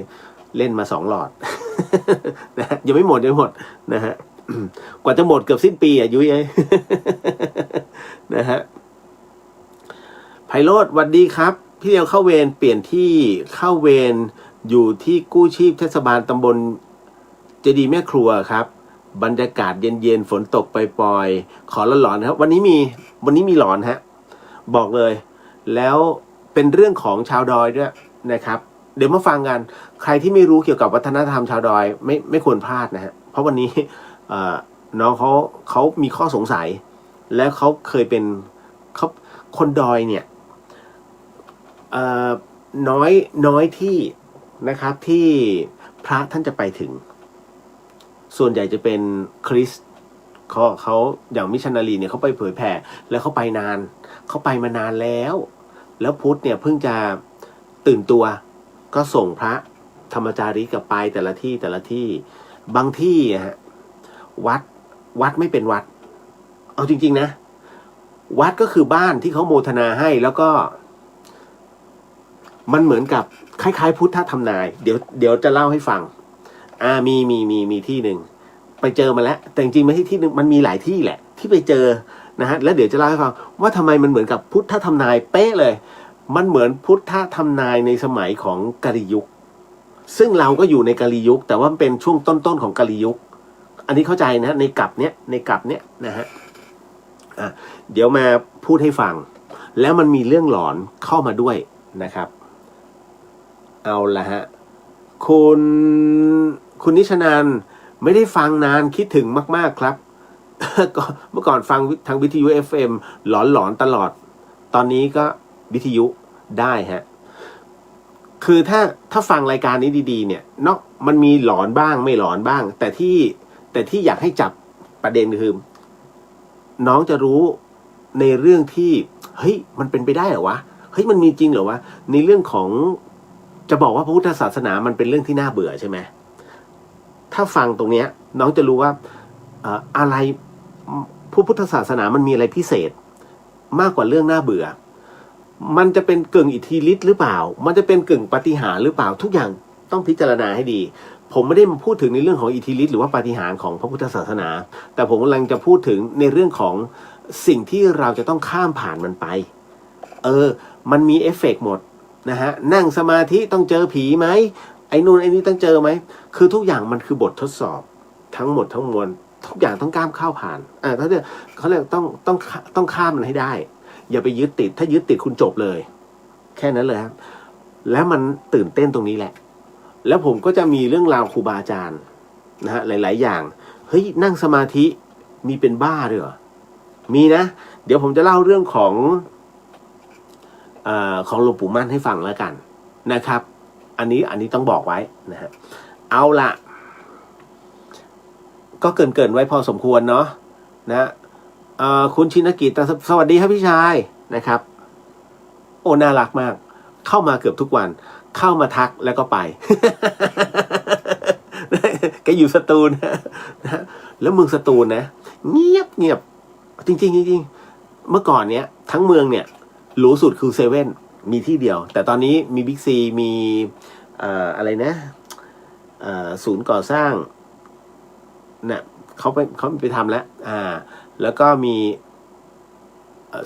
เล่นมา2 หลอด นะยังไม่หมดนะฮะ กว่าจะหมดเกือบสิ้นปียุ้ย นะฮะไพโรจน์สวัสดีครับพี่เดียวเข้าเวรเปลี่ยนที่เข้าเวรอยู่ที่กู้ชีพเทศบาลตำบลเจดีย์แม่ครัวครับบรรยากาศเย็นๆฝนตกปล่อยๆขอหลอนๆครับวันนี้มีหลอนฮะบอกเลยแล้วเป็นเรื่องของชาวดอยด้วยนะครับเดี๋ยวมาฟังกันใครที่ไม่รู้เกี่ยวกับวัฒนธรรมชาวดอยไม่ควรพลาดนะฮะเพราะวันนี้น้องเขามีข้อสงสัยแล้วเขาเคยเป็นคนดอยเนี่ยน้อยที่นะครับที่พระท่านจะไปถึงส่วนใหญ่จะเป็นคริสต์เขาอย่างมิชชันนารีเนี่ยเขาไปเผยแผ่แล้วเขาไปมานานแล้วพุทธเนี่ยเพิ่งจะตื่นตัวก็ส่งพระธรรมจารีกลับไปแต่ละที่บางที่ฮะวัดไม่เป็นวัดเอาจริงๆนะวัดก็คือบ้านที่เขาโมทนาให้แล้วก็มันเหมือนกับคล้ายๆพุทธทำนายเดี๋ยวจะเล่าให้ฟังมีที่หนึ่งไปเจอมาแล้วแต่จริงๆไม่ใช่ที่หนึ่งมันมีหลายที่แหละที่ไปเจอนะฮะแล้วเดี๋ยวจะเล่าให้ฟังว่าทำไมมันเหมือนกับพุทธทำนายเป๊ะเลยมันเหมือนพุทธทำนายในสมัยของกาลียุคซึ่งเราก็อยู่ในกาลียุคแต่ว่ามันเป็นช่วงต้นๆของกาลียุคอันนี้เข้าใจนะในกลับเนี้ยนะฮะเดี๋ยวมาพูดให้ฟังแล้วมันมีเรื่องหลอนเข้ามาด้วยนะครับเอาละฮะคุณนิชนันไม่ได้ฟังนานคิดถึงมากๆครับ เมื่อก่อนฟังทางวิทยุ FM หลอนตลอดตอนนี้ก็วิทยุได้ฮะคือถ้าฟังรายการนี้ดีๆเนี่ยเนาะมันมีหลอนบ้างไม่หลอนบ้างแต่ที่อยากให้จับประเด็นคือน้องจะรู้ในเรื่องที่เฮ้ยมันเป็นไปได้เหรอวะเฮ้ยมันมีจริงเหรอวะในเรื่องของจะบอกว่าพระพุทธศาสนามันเป็นเรื่องที่น่าเบื่อใช่ไหมถ้าฟังตรงเนี้ยน้องจะรู้ว่าอะไรพระพุทธศาสนามันมีอะไรพิเศษมากกว่าเรื่องน่าเบื่อมันจะเป็นกึ่งอิทธิฤทธิ์หรือเปล่ามันจะเป็นกึ่งปาฏิหาริย์หรือเปล่าทุกอย่างต้องพิจารณาให้ดีผมไม่ได้มาพูดถึงในเรื่องของอิทธิฤทธิ์หรือว่าปาฏิหาริย์ของพระพุทธศาสนาแต่ผมกำลังจะพูดถึงในเรื่องของสิ่งที่เราจะต้องข้ามผ่านมันไปมันมีเอฟเฟกต์หมดนะฮะนั่งสมาธิต้องเจอผีไหมไอ้นู่นไอ้นี่ต้องเจอไหมคือทุกอย่างมันคือบททดสอบทั้งหมดทั้งมวลทุกอย่างต้องข้ามเข้าผ่านเขาเรียกต้องข้ามมันให้ได้อย่าไปยึดติดถ้ายึดติดคุณจบเลยแค่นั้นเลยครับแล้วมันตื่นเต้นตรงนี้แหละแล้วผมก็จะมีเรื่องราวครูบาอาจารย์นะฮะหลายๆอย่างเฮ้ยนั่งสมาธิมีเป็นบ้าด้วยเหรอ มีนะเดี๋ยวผมจะเล่าเรื่องของหลวงปู่มั่นให้ฟังแล้วกันนะครับอันนี้ต้องบอกไว้นะฮะเอาละก็เกินไว้พอสมควรเนาะนะคุณชินกิจสวัสดีครับพี่ชายนะครับโอ้น่ารักมากเข้ามาเกือบทุกวันเข้ามาทักแล้วก็ไปแกอยู่สตูลนะแล้วเมืองสตูลนะเงียบจริงเมื่อก่อนเนี้ยทั้งเมืองเนี่ยหรูสุดคือเซเว่นมีที่เดียวแต่ตอนนี้มีบิ๊กซีมีอะไรนะศูนย์ก่อสร้างเนี่ยเขาไปทำแล้วแล้วก็มี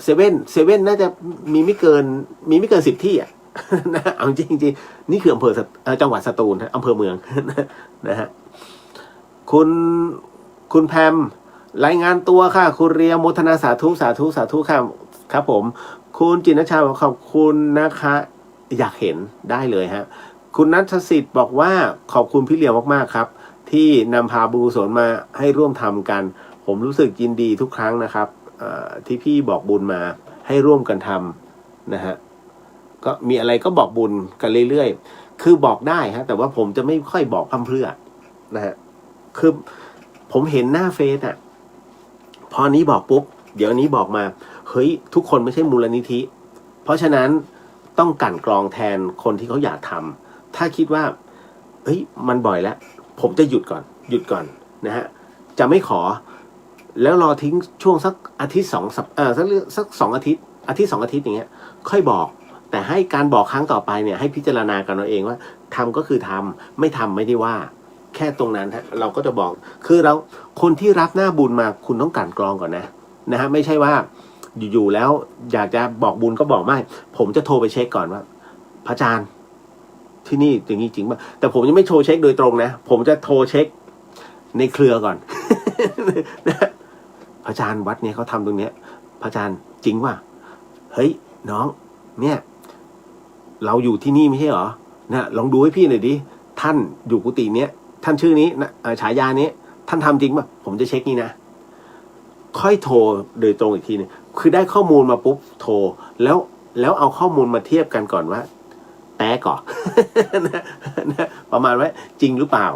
เซเว่นน่าจะมีไม่เกิน10 ที่อ่ะนะเอาจริงนี่คืออำเภอจังหวัดสตูลอำเภอเมืองนะฮะคุณแพมรายงานตัวค่ะคุณเรียโมทนาสาธุค่ะครับผมคุณจินชาบอกขอบคุณนะคะอยากเห็นได้เลยฮะคุณนัทสิทธิ์บอกว่าขอบคุณพี่เลียวมากๆครับที่นำพาบุญกุศลมาให้ร่วมทำกันผมรู้สึกยินดีทุกครั้งนะครับที่พี่บอกบุญมาให้ร่วมกันทำนะฮะก็มีอะไรก็บอกบุญกันเรื่อยๆคือบอกได้ฮะแต่ว่าผมจะไม่ค่อยบอกพร่ำเพรื่อนะฮะคือผมเห็นหน้าเฟซอ่ะพอนี้บอกปุ๊บเดี๋ยวนี้บอกมาเฮ้ยทุกคนไม่ใช่มูลนิธิเพราะฉะนั้นต้องกลั่นกรองแทนคนที่เขาอยากทำถ้าคิดว่าเฮ้ยมันบ่อยแล้วผมจะหยุดก่อนนะฮะจะไม่ขอแล้วรอทิ้งช่วงสักอาทิตย์สัก2 อาทิตย์2 อาทิตย์อย่างเงี้ยค่อยบอกแต่ให้การบอกครั้งต่อไปเนี่ยให้พิจารณากันเอาเองว่าทำก็คือทำไม่ทำไม่ได้ว่าแค่ตรงนั้นฮะเราก็จะบอกคือเราคนที่รับหน้าบุญมาคุณต้องกลั่นกรองก่อนนะฮะไม่ใช่ว่าอยู่ๆแล้วอยากจะบอกบุญก็บอกไม่ผมจะโทรไปเช็คก่อนว่าพระอาจารย์ที่นี่อย่างนี้จริงป่ะแต่ผมยังไม่โทรเช็คโดยตรงนะผมจะโทรเช็คในเครือก่อน นะพระอาจารย์วัดเนี่ยเขาทำตรงเนี้ยพระอาจารย์จริงว่ะเฮ้ยน้องเนี่ยเราอยู่ที่นี่ไม่ใช่เหรอนะลองดูให้พี่หน่อยดิท่านอยู่กุฏิเนี้ยท่านชื่อนี้นะฉายานี้ท่านทำจริงป่ะผมจะเช็คนี่นะค่อยโทรโดยตรงอีกทีนึงคือได้ข้อมูลมาปุ๊บโทรแล้วเอาข้อมูลมาเทียบกันก่อนว่าแต้ก่อน นะประมาณว่าจริงหรือเปล่า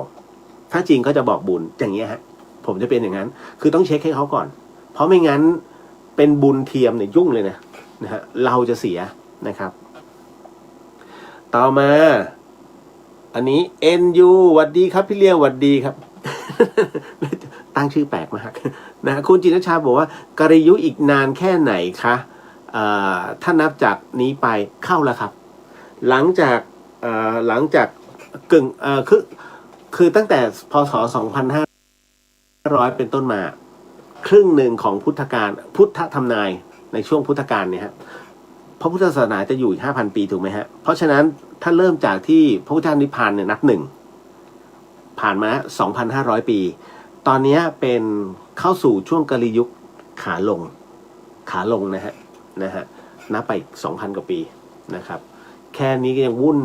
ถ้าจริงก็จะบอกบุญอย่างเงี้ยฮะผมจะเป็นอย่างนั้นคือต้องเช็คให้เขาก่อนเพราะไม่งั้นเป็นบุญเทียมเนี่ยยุ่งเลยนะฮะเราจะเสียนะครับต่อมาอันนี้ NU หวัดดีครับพี่เลี้ยงหวัดดีครับ ตั้งชื่อแปลกมากนะคุณจินชาบอกว่ากริยุอีกนานแค่ไหนคะถ้านับจากนี้ไปเข้าแล้วครับหลังจากกึ่งคือตั้งแต่พศ2500เป็นต้นมาครึ่งหนึ่งของพุทธทำนายในช่วงพุทธกาลเนี่ยฮะพระพุทธศาสนาจะอยู่อีก 5,000 ปีถูกไหมฮะเพราะฉะนั้นถ้าเริ่มจากที่พระพุทธนิพพานเนี่ยนับ1ผ่านมา 2,500 ปีตอนนี้เป็นเข้าสู่ช่วงกลิยุคขาลงนะฮะนับไป 2,000 กว่าปีนะครับแค่นี้ก็ยังวุ่น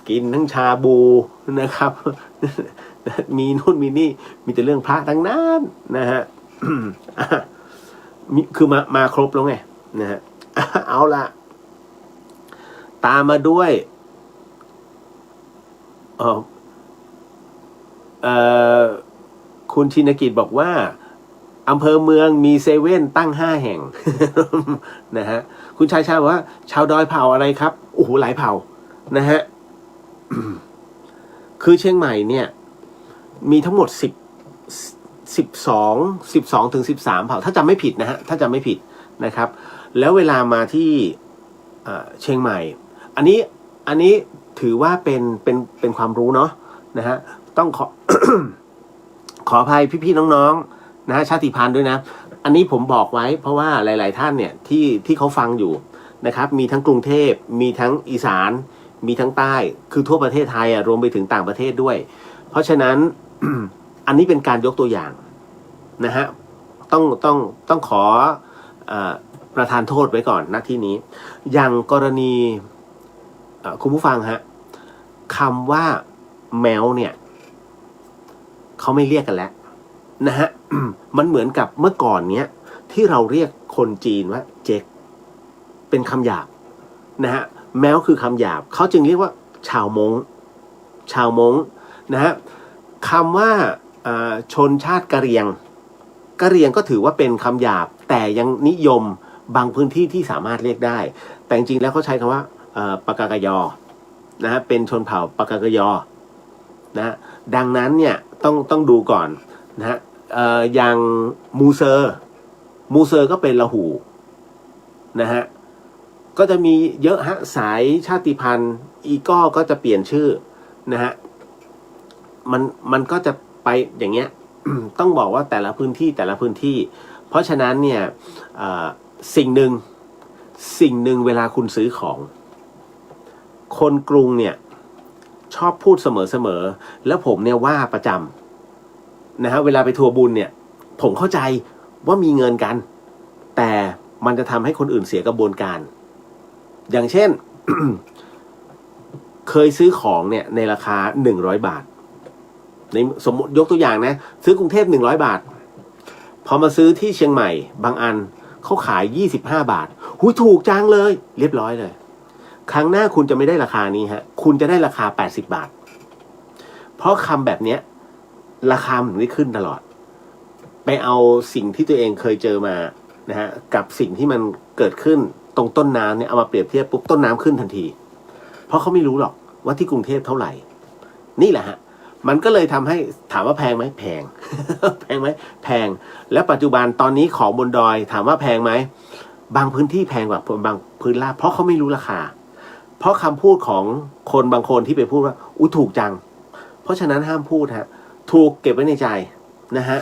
กินทั้งชาบูนะครับ มีนู่นมีนี่มีแต่เรื่องพระทั้งนั้นนะฮะ คือมาครบแล้วไงนะฮะ เอาละตามมาด้วยคุณชินกิจบอกว่าอำเภอเมืองมีเซเว่นตั้ง5 แห่ง นะฮะคุณชายบอกว่าชาวดอยเผ่าอะไรครับโอ้โหหลายเผ่านะฮะ คือเชียงใหม่เนี่ยมีทั้งหมด12ถึง13เผ่าถ้าจำไม่ผิดนะฮะถ้าจำไม่ผิดนะครับแล้วเวลามาที่เชียงใหม่อันนี้ถือว่าเป็นความรู้เนาะนะฮะต้องขออภัยพี่ๆน้องๆนะฮะชาติพันธุ์ด้วยนะอันนี้ผมบอกไว้เพราะว่าหลายๆท่านเนี่ยที่เขาฟังอยู่นะครับมีทั้งกรุงเทพมีทั้งอีสานมีทั้งใต้คือทั่วประเทศไทยรวมไปถึงต่างประเทศด้วยเพราะฉะนั้น อันนี้เป็นการยกตัวอย่างนะฮะต้องขอประทานโทษไว้ก่อนณที่นี้อย่างกรณีคุณผู้ฟังฮะคำว่าแมวเนี่ยเขาไม่เรียกกันแล้ว นะฮะ มันเหมือนกับเมื่อก่อนเนี้ยที่เราเรียกคนจีนว่าเจ๊กเป็นคำหยาบนะฮะแม้วคือคำหยาบเขาจึงเรียกว่าชาวมงนะฮะคำว่าชนชาติกะเหรี่ยงก็ถือว่าเป็นคำหยาบแต่ยังนิยมบางพื้นที่ที่สามารถเรียกได้แต่จริงๆแล้วเขาใช้คำว่าปากากยอนะฮะเป็นชนเผ่าปากากยอนะดังนั้นเนี่ยต้องดูก่อนนะฮะอย่างมูเซอร์ก็เป็นละหูนะฮะก็จะมีเยอะฮะสายชาติพันธุ์อีก้อก็จะเปลี่ยนชื่อนะฮะมันก็จะไปอย่างเงี้ย ต้องบอกว่าแต่ละพื้นที่เพราะฉะนั้นเนี่ยสิ่งหนึ่งเวลาคุณซื้อของคนกรุงเนี่ยชอบพูดเสมอแล้วผมเนี่ยว่าประจำนะฮะเวลาไปทัวร์บุญเนี่ยผมเข้าใจว่ามีเงินกันแต่มันจะทำให้คนอื่นเสียกระบวนการอย่างเช่น เคยซื้อของเนี่ยในราคา100 บาทในสมมติยกตัวอย่างนะซื้อกรุงเทพ100 บาทพอมาซื้อที่เชียงใหม่บางอันเขาขาย25 บาทหูยถูกจังเลยเรียบร้อยเลยครั้งหน้าคุณจะไม่ได้ราคานี้ฮะคุณจะได้ราคา80 บาทเพราะคำแบบเนี้ยราคามันไม่ขึ้นตลอดไปเอาสิ่งที่ตัวเองเคยเจอมานะฮะกับสิ่งที่มันเกิดขึ้นตรงต้นน้ำเนี่ยเอามาเปรียบเทียบปุ๊บต้นน้ำขึ้นทันทีเพราะเขาไม่รู้หรอกว่าที่กรุงเทพเท่าไหร่นี่แหละฮะมันก็เลยทำให้ถามว่าแพงไหมแพง แพงไหมแพงและปัจจุบันตอนนี้ของบนดอยถามว่าแพงไหมบางพื้นที่แพงกว่าบางพื้นราบเพราะเขาไม่รู้ราคาเพราะคำพูดของคนบางคนที่ไปพูดว่าอุ้ยถูกจังเพราะฉะนั้นห้ามพูดฮะถูกเก็บไว้ในใจนะฮะ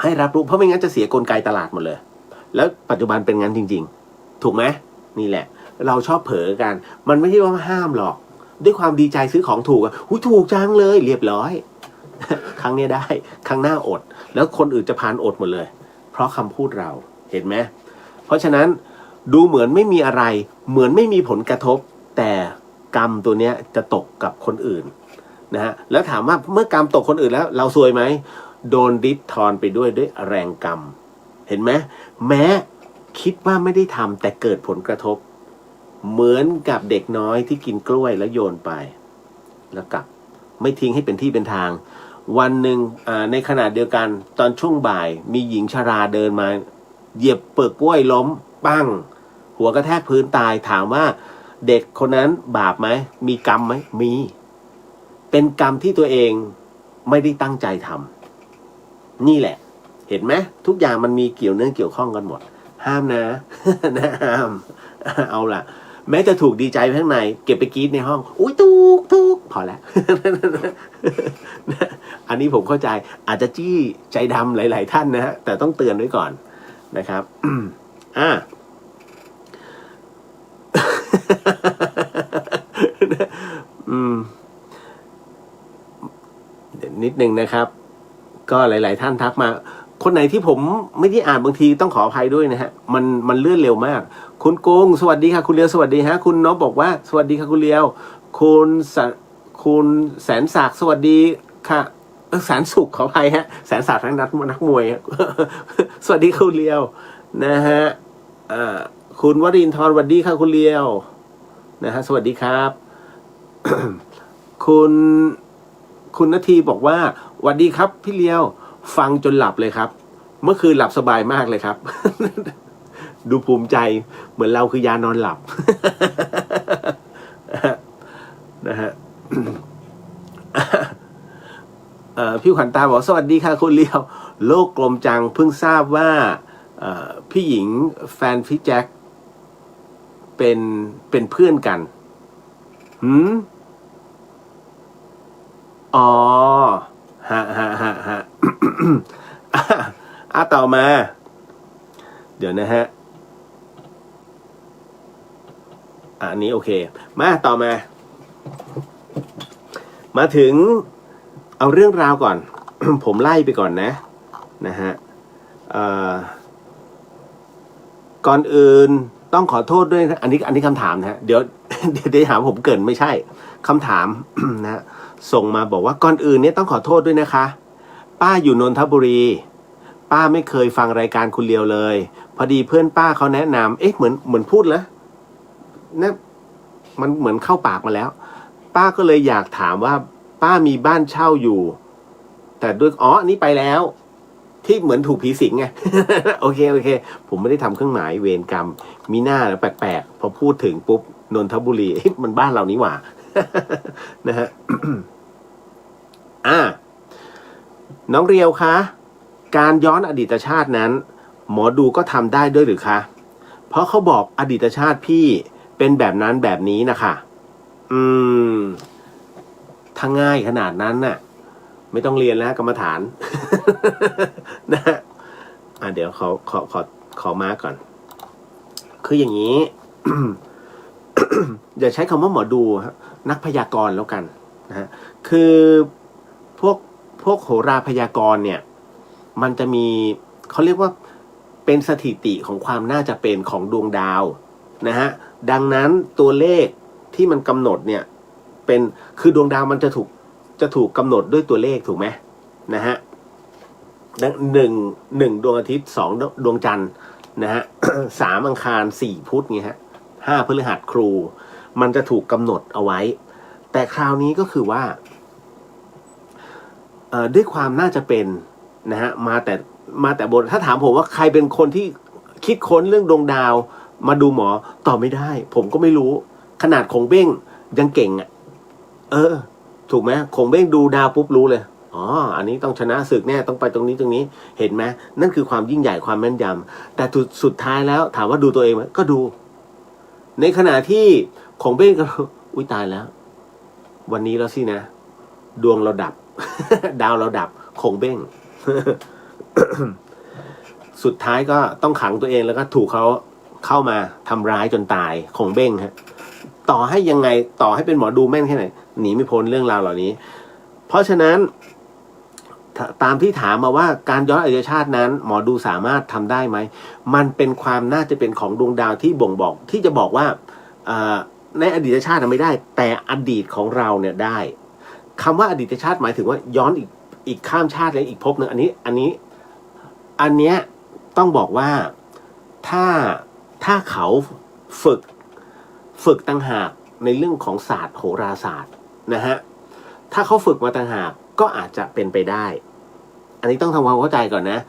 ให้รับรู้เพราะไม่งั้นจะเสียกลไกตลาดหมดเลยแล้วปัจจุบันเป็นงั้นจริงๆถูกไหมนี่แหละเราชอบเผลอกันมันไม่ใช่ว่าห้ามหรอกด้วยความดีใจซื้อของถูกถูกจังเลยเรียบร้อย ครั้งนี้ได้ครั้งหน้าอดแล้วคนอื่นจะพานอดหมดเลยเพราะคำพูดเราเห็นไหมเพราะฉะนั้นดูเหมือนไม่มีอะไรเหมือนไม่มีผลกระทบแต่กรรมตัวเนี้ยจะตกกับคนอื่นนะฮะแล้วถามว่าเมื่อกรรมตกคนอื่นแล้วเราซวยไหมโดนริดทอนไปด้วยแรงกรรมเห็นไหมแม้คิดว่าไม่ได้ทำแต่เกิดผลกระทบเหมือนกับเด็กน้อยที่กินกล้วยแล้วโยนไปแล้วกลับไม่ทิ้งให้เป็นที่เป็นทางวันหนึ่งในขณะเดียวกันตอนช่วงบ่ายมีหญิงชราเดินมาเหยียบเปลือกกล้วยล้มปั้งหัวกระแทกพื้นตายถามว่าเด็กคนนั้นบาปไหมมีกรรมไหมมีเป็นกรรมที่ตัวเองไม่ได้ตั้งใจทำนี่แหละเห็นไหมทุกอย่างมันมีเกี่ยวเนื่องเกี่ยวข้องกันหมดห้ามนะ นะห้ามเอาล่ะแม้จะถูกดีใจข้างในเก็บไปกรี๊ดในห้องอุ้ยถูกพอแล้ว อันนี้ผมเข้าใจอาจจะจี้ใจดำหลายๆท่านนะฮะแต่ต้องเตือนไว้ก่อนนะครับ นิดนึงนะครับก็หลายๆท่านทักมาคนไหนที่ผมไม่ได้อ่านบางทีต้องขออภัยด้วยนะฮะมันเลื่อนเร็วมากคุณกุ้งสวัสดีค่ะคุณเลียวสวัสดีฮะคุณนพบอกว่าสวัสดีค่ะคุณเลียวคุณแสนศักดิ์สวัสดีค่ะแสนสุขขออภัยฮะแสนศักดิ์ทั้งนักมวย สวัสดีคุณเลียวนะฮะคุณวรินทร์สวัสดีค่ะคุณเลียวนะฮะสวัสดีครับ คุณนาทีบอกว่าสวัสดีครับพี่เลียวฟังจนหลับเลยครับเมื่อคืนหลับสบายมากเลยครับ ดูภูมิใจเหมือนเราคือยานอนหลับ นะฮะ พี่ขวัญตาบอกสวัสดีค่ะคุณเลียวโลกกลมจังเพิ่งทราบว่าพี่หญิงแฟนพี่แจ็คเป็นเพื่อนกันอ๋อฮะ ต่อมาเดี๋ยวนะฮะอันนี้โอเคมาต่อมาถึงเอาเรื่องราวก่อน ผมไล่ไปก่อนนะฮะก่อนอื่นต้องขอโทษด้วยนะอันนี้คำถามนะฮะเดี๋ยวหาผมเกินไม่ใช่คำถาม นะส่งมาบอกว่าก่อนอื่นเนี่ยต้องขอโทษด้วยนะคะ ป้าอยู่นนทบุรีป้าไม่เคยฟังรายการคุณเลียวเลยพอดีเพื่อนป้าเขาแนะนำเหมือนพูดแล้วนะมันเหมือนเข้าปากมาแล้วป้าก็เลยอยากถามว่าป้ามีบ้านเช่าอยู่แต่ด้วยนี่ไปแล้วที่เหมือนถูกผีสิงไง โอเคผมไม่ได้ทำเครื่องหมายเวรกรรมมีหน้าแล้วแปลกๆพอพูดถึงปุ๊บนนทบุรีมันบ้านเรานี่หว่า นะฮะ น้องเรียวคะการย้อนอดีตชาตินั้นหมอดูก็ทำได้ด้วยหรือคะเพราะเขาบอกอดีตชาติพี่เป็นแบบนั้นแบบนี้นะคะถ้าง่ายขนาดนั้นน่ะไม่ต้องเรียนแล้วกรรมฐาน นะฮะเดี๋ยวขอมาก่อนคืออย่างนี้ อย่าใช้คำว่าหมอดูครับนักพยากรณ์แล้วกันนะฮะคือพวกโหราพยากรณ์เนี่ยมันจะมีเขาเรียกว่าเป็นสถิติของความน่าจะเป็นของดวงดาวนะฮะดังนั้นตัวเลขที่มันกำหนดเนี่ยคือดวงดาวมันจะถูกกำหนดด้วยตัวเลขถูกไหมนะฮะหนึ่งดวงอาทิตย์สองดวงจันทร์นะฮะ สามอังคารสี่พุธไงฮะห้าพฤหัสครูมันจะถูกกำหนดเอาไว้แต่คราวนี้ก็คือว่าด้วยความน่าจะเป็นนะฮะมาแต่บทถ้าถามผมว่าใครเป็นคนที่คิดค้นเรื่องดวงดาวมาดูหมอตอบไม่ได้ผมก็ไม่รู้ขนาดคงเบ้งยังเก่งถูกไหมคงเบ้งดูดาวปุ๊บรู้เลยอันนี้ต้องชนะศึกแน่ต้องไปตรงนี้เห็นไหมนั่นคือความยิ่งใหญ่ความแม่นยำแต่สุดท้ายแล้วถามว่าดูตัวเองไหมก็ดูในขณะที่คงเบ้งก็อุ้ยตายแล้ววันนี้แล้วสินะดวงเราดับ ดาวเราดับคงเบ้ง สุดท้ายก็ต้องขังตัวเองแล้วก็ถูกเขาเข้ามาทำร้ายจนตายคงเบ้งฮะต่อให้ยังไงต่อให้เป็นหมอดูแม่นแค่ไหนหนีไม่พ้นเรื่องราวเหล่านี้เพราะฉะนั้นตามที่ถามมาว่าการย้อนอดีตชาตินั้นหมอดูสามารถทำได้ไหมมันเป็นความน่าจะเป็นของดวงดาวที่บ่งบอกที่จะบอกว่าในอดีตชาติไม่ได้แต่อดีตของเราเนี่ยได้คำว่าอดีตชาติหมายถึงว่าย้อนอีกข้ามชาติเลยอีกภพหนึ่งอันเนี้ยต้องบอกว่าถ้าเขาฝึกต่างหากในเรื่องของศาสตร์โหราศาสตร์นะฮะถ้าเขาฝึกมาต่างหากก็อาจจะเป็นไปได้อันนี้ต้องทำความเข้าใจก่อนนะ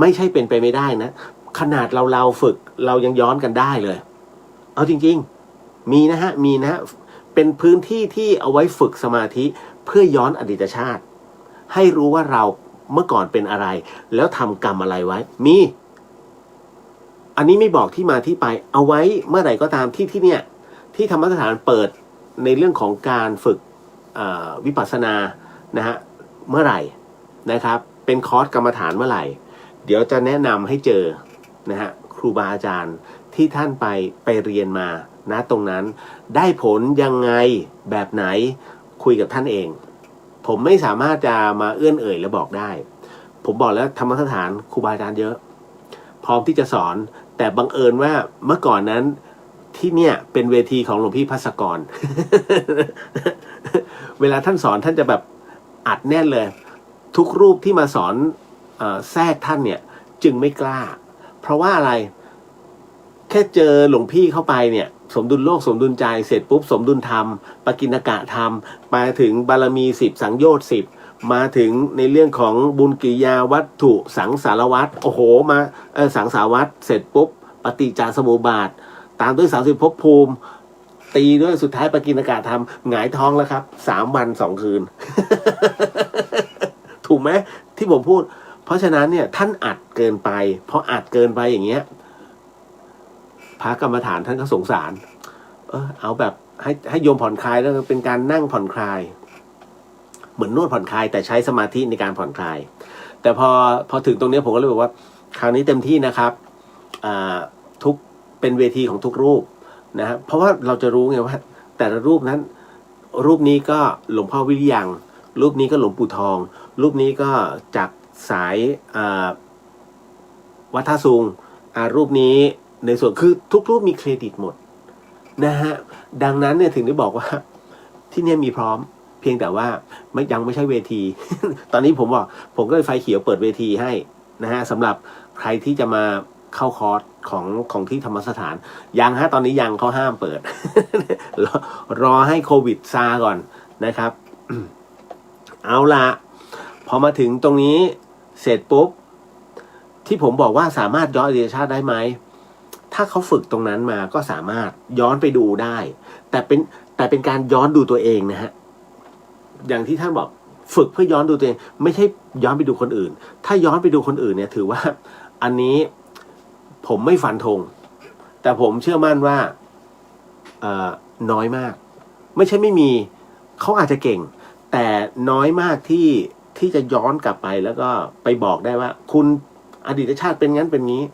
ไม่ใช่เป็นไปไม่ได้นะขนาดเราฝึกเรายังย้อนกันได้เลยเอาจริงๆมีนะฮะเป็นพื้นที่ที่เอาไว้ฝึกสมาธิเพื่อย้อนอดีตชาติให้รู้ว่าเราเมื่อก่อนเป็นอะไรแล้วทำกรรมอะไรไว้มีอันนี้ไม่บอกที่มาที่ไปเอาไว้เมื่อไหร่ก็ตามที่เนี่ยที่ธรรมสถานเปิดในเรื่องของการฝึกวิปัสสนานะฮะเมื่อไหร่นะครับเป็นคอร์สกรรมฐานเมื่อไหร่เดี๋ยวจะแนะนำให้เจอนะฮะครูบาอาจารย์ที่ท่านไปเรียนมานะตรงนั้นได้ผลยังไงแบบไหนคุยกับท่านเองผมไม่สามารถจะมาเอื้อนเอ่ยและบอกได้ผมบอกแล้วธรรมสถานครูบาอาจารย์เยอะพร้อมที่จะสอนแต่บังเอิญว่าเมื่อก่อนนั้นที่เนี่ยเป็นเวทีของหลวงพี่ภัสกร เวลาท่านสอนท่านจะแบบอัดแน่นเลยทุกรูปที่มาสอนแทรกท่านเนี่ยจึงไม่กล้าเพราะว่าอะไรแค่เจอหลวงพี่เข้าไปเนี่ยสมดุลโลกสมดุลใจเสร็จปุ๊บสมดุลธรรมปกิณกะธรรมมาถึงบารมี10สังโยชน์10มาถึงในเรื่องของบุญกิริยาวัตถุสังสารวัตรโอ้โหมาสังสารวัตรเสร็จปุ๊บปฏิจจสมุปบาทตามด้วย30ภพภูมิตีด้วยสุดท้ายปกิณกะธรรมหงายท้องแล้วครับ3 วัน 2 คืน ถูกไหมที่ผมพูดเพราะฉะนั้นเนี่ยท่านอัดเกินไปเพราะอัดเกินไปอย่างเงี้ยพระกรรมฐานท่านก็สงสารเอาแบบให้โยมผ่อนคลายแล้วเป็นการนั่งผ่อนคลายเหมือนนวดผ่อนคลายแต่ใช้สมาธิในการผ่อนคลายแต่พอถึงตรงนี้ผมก็เลยบอกว่าคราวนี้เต็มที่นะครับทุกเป็นเวทีของทุกรูปนะครับเพราะว่าเราจะรู้ไงว่าแต่ละรูปนั้นรูปนี้ก็หลวงพ่อวิริยังรูปนี้ก็หลวงปู่ทองรูปนี้ก็จากสายวัดท่าซุงรูปนี้ในส่วนคือทุกรูปมีเครดิตหมดนะฮะดังนั้นเนี่ยถึงได้บอกว่าที่นี่มีพร้อม พียงแต่ว่ายังไม่ใช่เวที ตอนนี้ผมก็เลยไฟเขียวเปิดเวทีให้นะฮะสำหรับใครที่จะมาเข้าคอร์สของที่ธรรมสถานยังฮะตอนนี้ยังเขาห้ามเปิด รอให้โควิดซาก่อนนะครับ เอาละพอมาถึงตรงนี้เสร็จปุ๊บที่ผมบอกว่าสามารถย้อนอดีตชาติได้ไหมถ้าเขาฝึกตรงนั้นมาก็สามารถย้อนไปดูได้ แต่เป็นการย้อนดูตัวเองนะฮะอย่างที่ท่านบอกฝึกเพื่อย้อนดูตัวเองไม่ใช่ย้อนไปดูคนอื่นถ้าย้อนไปดูคนอื่นเนี่ยถือว่าอันนี้ผมไม่ฟันธงแต่ผมเชื่อมั่นว่าน้อยมากไม่ใช่ไม่มีเขาอาจจะเก่งแต่น้อยมากที่จะย้อนกลับไปแล้วก็ไปบอกได้ว่าคุณอดีตชาติเป็นงั้นเป็นงี้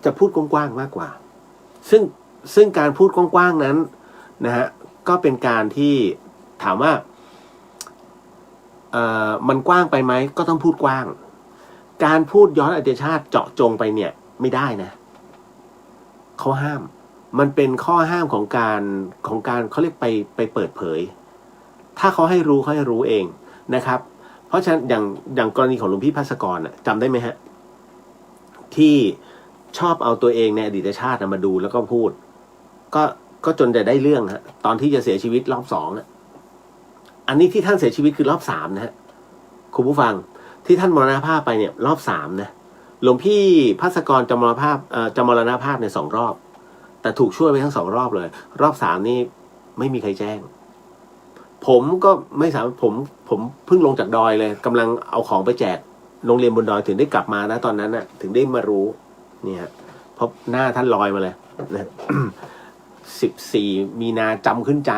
จะพูดกว้างๆมากกว่าซึ่งการพูดกว้างๆนั้นนะฮะก็เป็นการที่ถามว่ามันกว้างไปไหมก็ต้องพูดกว้างการพูดย้อนอดีตชาติเจาะจงไปเนี่ยไม่ได้นะเขาห้ามมันเป็นข้อห้ามของการเขาเรียกไปเปิดเผยถ้าเขาให้รู้เองนะครับเพราะฉะนั้นอย่างกรณีของหลวงพี่ภัสกรจำได้ไหมฮะที่ชอบเอาตัวเองในอดีตชาติมาดูแล้วก็พูดก็จนจะได้เรื่องฮะตอนที่จะเสียชีวิตรอบ2อันนี้ที่ท่านเสียชีวิตคือรอบ3นะฮะคุณผู้ฟังที่ท่านมรณภาพไปเนี่ยรอบ3นะหลวงพี่ภัสกรจะมรณภาพใน2 รอบแต่ถูกช่วยไปทั้ง2 รอบเลยรอบ3นี่ไม่มีใครแจ้งผมก็ไม่สามารถผมเพิ่งลงจากดอยเลยกำลังเอาของไปแจกโรงเรียนบนดอยถึงได้กลับมานะตอนนั้นน่ะถึงได้มารู้เนี่ยเพราะหน้าท่านลอยมาเลยนะ 14 มีนาจำขึ้นใจ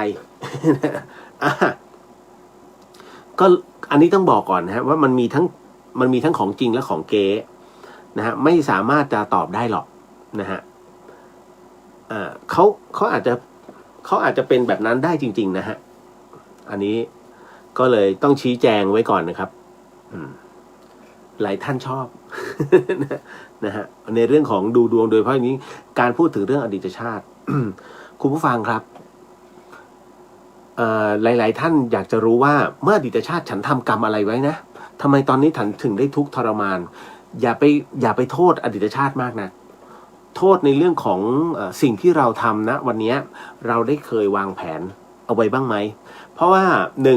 ก็อันนี้ต้องบอกก่อนนะฮะว่ามันมีทั้งของจริงและของเก๊นะฮะไม่สามารถจะตอบได้หรอกนะฮะเขาอาจจะเป็นแบบนั้นได้จริงๆนะฮะอันนี้ก็เลยต้องชี้แจงไว้ก่อนนะครับหลายท่านชอบ นะฮะในเรื่องของดูดวงโดยเฉพาะอย่างนี้การพูดถึงเรื่องอดีตชาติ คุณผู้ฟังครับหลายๆท่านอยากจะรู้ว่าเมื่ออดีตชาติฉันทำกรรมอะไรไว้นะทำไมตอนนี้ฉันถึงได้ทุกข์ทรมานอย่าไปโทษอดีตชาติมากนะโทษในเรื่องของสิ่งที่เราทำนะวันนี้เราได้เคยวางแผนเอาไว้บ้างไหมเพราะว่า